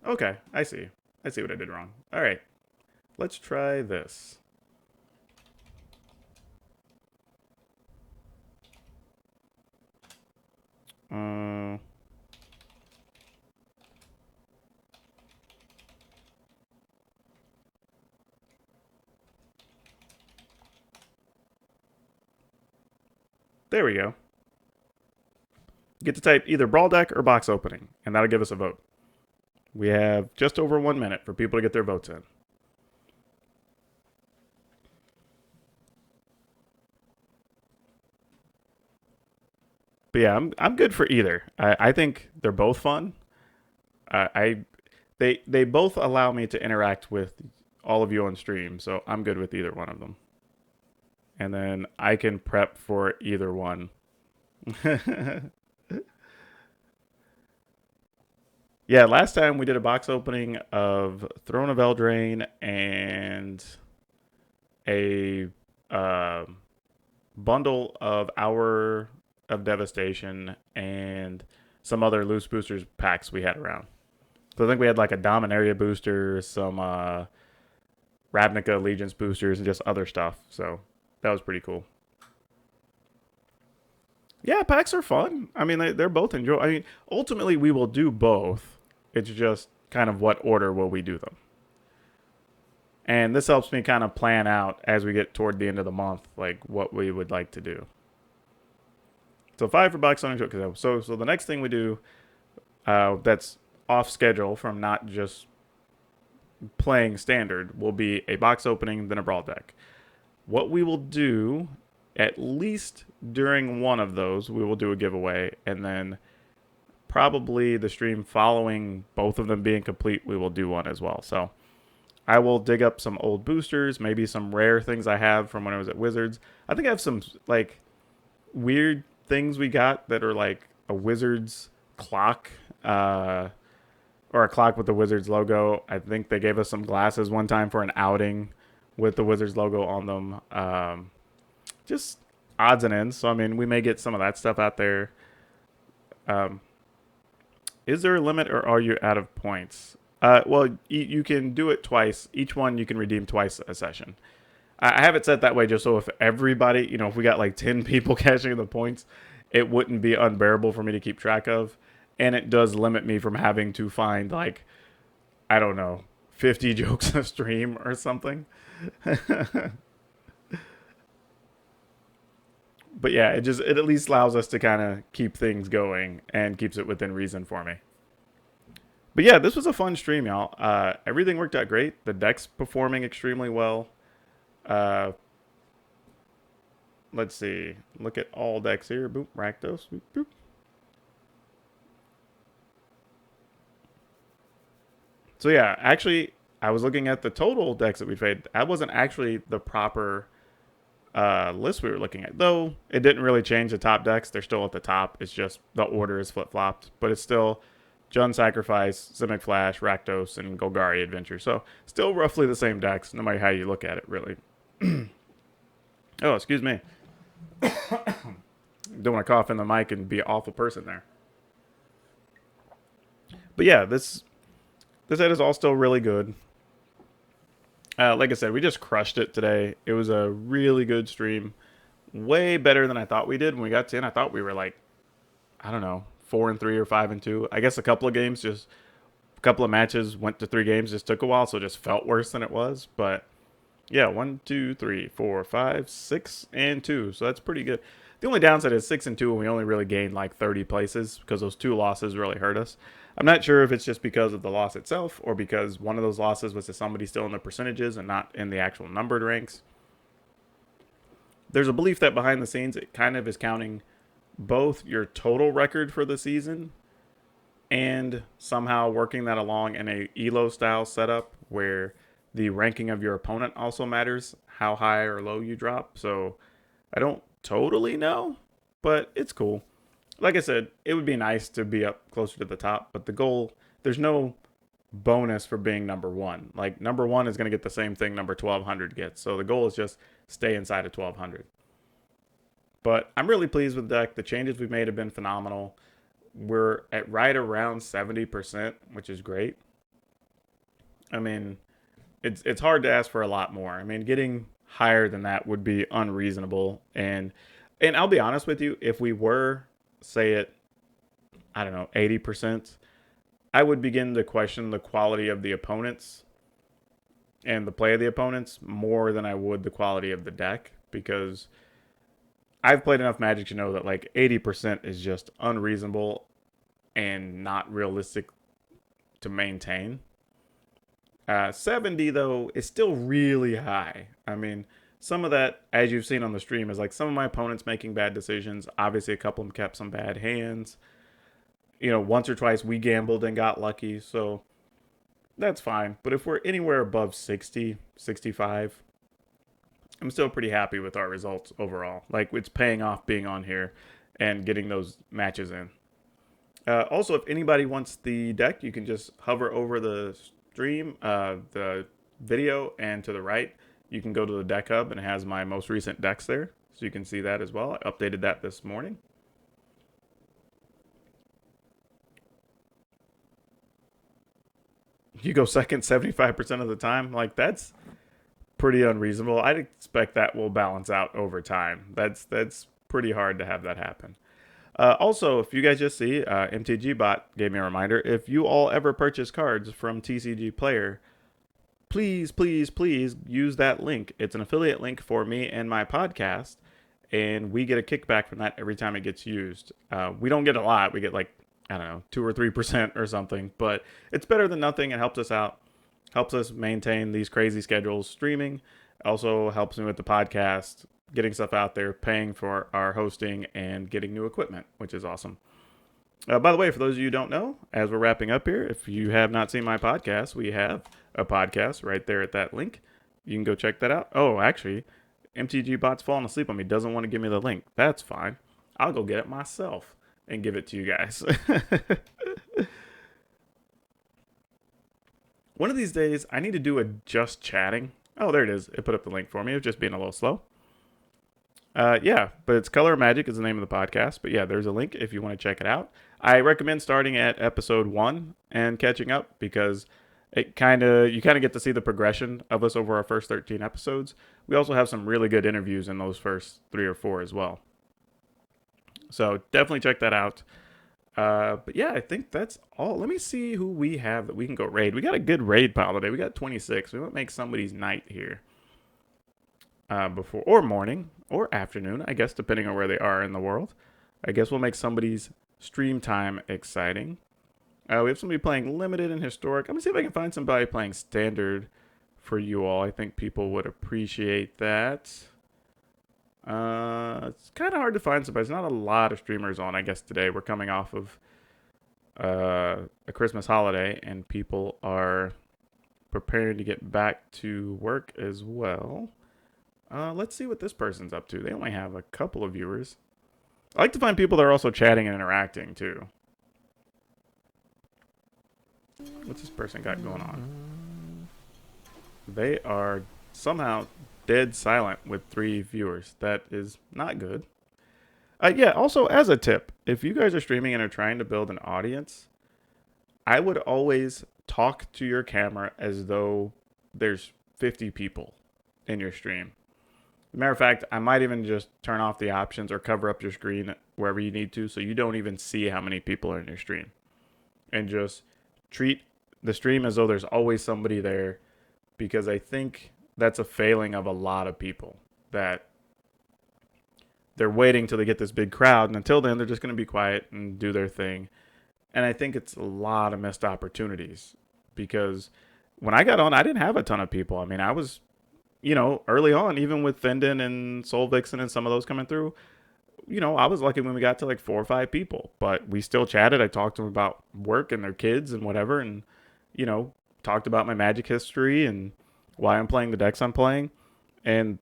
okay, I see. I see what I did wrong. All right, let's try this. There we go. Get to type either brawl deck or box opening, and that'll give us a vote. We have just over 1 minute for people to get their votes in. But yeah, I'm good for either. I think they're both fun. They both allow me to interact with all of you on stream, so I'm good with either one of them. And then I can prep for either one. Yeah, last time we did a box opening of Throne of Eldraine and a bundle of Hour of Devastation and some other loose boosters packs we had around. So I think we had like a Dominaria booster, some Ravnica Allegiance boosters, and just other stuff. So that was pretty cool. Yeah, packs are fun. I mean, they're both enjoyable. I mean, ultimately we will do both. It's just kind of what order will we do them. And this helps me kind of plan out as we get toward the end of the month, like what we would like to do. So 5 for box opening. So the next thing we do that's off schedule from not just playing standard will be a box opening, then a brawl deck. What we will do, at least during one of those, we will do a giveaway, and then probably the stream following both of them being complete, we will do one as well. So I will dig up some old boosters, maybe some rare things I have from when I was at Wizards. I think I have some like weird things we got that are like a Wizards clock, or a clock with the Wizards logo. I think they gave us some glasses one time for an outing with the Wizards logo on them. Just odds and ends. So I mean, we may get some of that stuff out there. Is there a limit, or are you out of points? Well, you can do it twice. Each one you can redeem twice a session. I have it set that way just so if everybody, you know, if we got like 10 people cashing the points, it wouldn't be unbearable for me to keep track of. And it does limit me from having to find like, I don't know, 50 jokes a stream or something. But yeah, it at least allows us to kind of keep things going and keeps it within reason for me. But yeah, this was a fun stream, y'all. Everything worked out great. The deck's performing extremely well. Uh, let's see. Look at all decks here. Boop, Rakdos. Boop, boop. So yeah, actually, I was looking at the total decks that we played. That wasn't actually the proper list we were looking at. Though it didn't really change the top decks. They're still at the top. It's just the order is flip-flopped. But it's still Jund Sacrifice, Simic Flash, Rakdos, and Golgari Adventure. So still roughly the same decks, no matter how you look at it, really. Oh, excuse me. Don't want to cough in the mic and be an awful person there. But yeah, this set is all still really good. Like I said, we just crushed it today. It was a really good stream. Way better than I thought we did when we got to 10. I thought we were like, I don't know, 4-3 or 5-2. I guess a couple of games, just a couple of matches went to 3 games, just took a while, so it just felt worse than it was. But yeah, 1, 2, 3, 4, 5, 6, and 2. So that's pretty good. The only downside is 6 and 2, and we only really gained like 30 places because those 2 losses really hurt us. I'm not sure if it's just because of the loss itself or because one of those losses was to somebody still in the percentages and not in the actual numbered ranks. There's a belief that behind the scenes it kind of is counting both your total record for the season and somehow working that along in a ELO style setup where the ranking of your opponent also matters, how high or low you drop. So I don't totally know, but it's cool. Like I said, it would be nice to be up closer to the top, but the goal, there's no bonus for being number 1. Like number 1 is going to get the same thing number 1200 gets. So the goal is just stay inside of 1200. But I'm really pleased with the deck. The changes we've made have been phenomenal. We're at right around 70%, which is great. I mean, it's hard to ask for a lot more. I mean, getting higher than that would be unreasonable. And I'll be honest with you, if we were, say it, I don't know, 80%, I would begin to question the quality of the opponents and the play of the opponents more than I would the quality of the deck, because I've played enough Magic to know that like 80% is just unreasonable and not realistic to maintain. 70 though is still really high. I mean, some of that, as you've seen on the stream, is like some of my opponents making bad decisions. Obviously, a couple of them kept some bad hands. You know, once or twice we gambled and got lucky, so that's fine. But if we're anywhere above 60, 65, I'm still pretty happy with our results overall. Like, it's paying off being on here and getting those matches in. Also, if anybody wants the deck, you can just hover over the stream, the video, and to the right, you can go to the deck hub, and it has my most recent decks there. So you can see that as well. I updated that this morning. You go second 75% of the time. Like, that's pretty unreasonable. I'd expect that will balance out over time. That's pretty hard to have that happen. Also, if you guys just see, MTG Bot gave me a reminder. If you all ever purchase cards from TCG Player, please, please, please use that link. It's an affiliate link for me and my podcast, and we get a kickback from that every time it gets used. We don't get a lot. We get like, I don't know, 2 or 3% or something, but it's better than nothing. It helps us out, helps us maintain these crazy schedules streaming. Also helps me with the podcast, getting stuff out there, paying for our hosting, and getting new equipment, which is awesome. By the way, for those of you who don't know, as we're wrapping up here, if you have not seen my podcast, we have a podcast right there at that link. You can go check that out. Oh, actually, MTG Bot's falling asleep on me. Doesn't want to give me the link. That's fine. I'll go get it myself and give it to you guys. One of these days, I need to do a just chatting. Oh, there it is. It put up the link for me. It was just being a little slow. Yeah, but it's Color Magic is the name of the podcast. But yeah, there's a link if you want to check it out. I recommend starting at episode 1 and catching up, because you kind of get to see the progression of us over our first 13 episodes. We also have some really good interviews in those first 3 or 4 as well. So definitely check that out. But yeah, I think that's all. Let me see who we have that we can go raid. We got a good raid pile today. We got 26. We might make somebody's night here. Before or morning or afternoon, I guess, depending on where they are in the world. I guess we'll make somebody's stream time exciting. We have somebody playing limited and historic. I'm gonna see if I can find somebody playing standard for you all. I think people would appreciate that. It's kind of hard to find somebody. There's not a lot of streamers on, I guess, today. We're coming off of a Christmas holiday, and people are preparing to get back to work as well. Let's see what this person's up to. They only have a couple of viewers. I like to find people that are also chatting and interacting, too. What's this person got going on? They are somehow dead silent with 3 viewers. That is not good. Yeah, also as a tip, if you guys are streaming and are trying to build an audience, I would always talk to your camera as though there's 50 people in your stream. As a matter of fact, I might even just turn off the options or cover up your screen wherever you need to so you don't even see how many people are in your stream. And just treat the stream as though there's always somebody there, because I think that's a failing of a lot of people, that they're waiting till they get this big crowd, and until then they're just going to be quiet and do their thing. And I think it's a lot of missed opportunities, because when I got on, I didn't have a ton of people. I mean, I was, early on, even with Fendon and Soul Vixen and some of those coming through, I was lucky when we got to like 4 or 5 people, but we still chatted. I talked to them about work and their kids and whatever, and, talked about my Magic history and why I'm playing the decks I'm playing. And,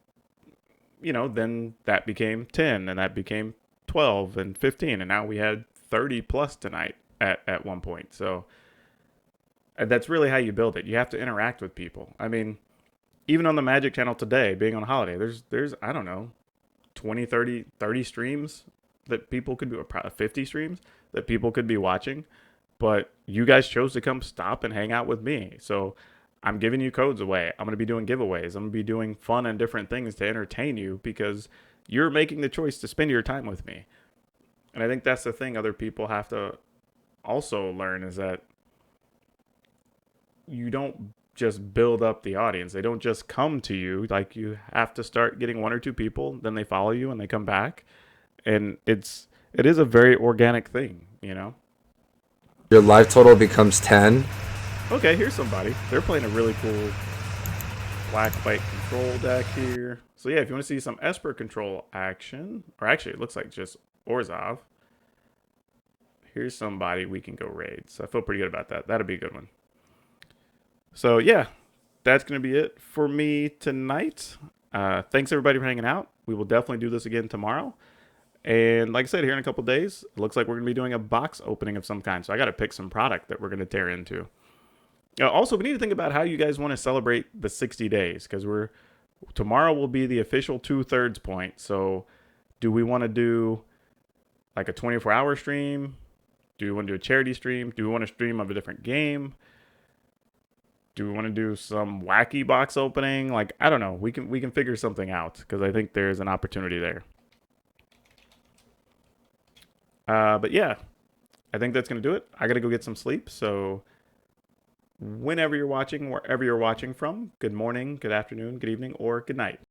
then that became 10, and that became 12 and 15, and now we had 30 plus tonight at one point. So that's really how you build it. You have to interact with people. I mean, even on the Magic channel today, being on a holiday, there's I don't know, 20, 30 streams that people could be, or 50 streams that people could be watching. But you guys chose to come stop and hang out with me. So I'm giving you codes away. I'm going to be doing giveaways. I'm going to be doing fun and different things to entertain you, because you're making the choice to spend your time with me. And I think that's the thing other people have to also learn, is that you don't just build up the audience. They don't just come to you. Like, you have to start getting 1 or 2 people, then they follow you and they come back. And it is a very organic thing, Your life total becomes 10. Okay, here's somebody. They're playing a really cool black-white control deck here. So yeah, if you want to see some Esper control action, or actually it looks like just Orzhov, here's somebody we can go raid. So I feel pretty good about that. That'll be a good one. So yeah, that's going to be it for me tonight. Thanks everybody for hanging out. We will definitely do this again tomorrow. And like I said, here in a couple days, it looks like we're going to be doing a box opening of some kind. So I got to pick some product that we're going to tear into. Also, we need to think about how you guys want to celebrate the 60 days, because tomorrow will be the official 2/3 point. So do we want to do like a 24-hour stream? Do we want to do a charity stream? Do we want to stream of a different game? Do we want to do some wacky box opening? Like, I don't know. We can figure something out, because I think there's an opportunity there. But yeah, I think that's going to do it. I got to go get some sleep. So whenever you're watching, wherever you're watching from, good morning, good afternoon, good evening, or good night.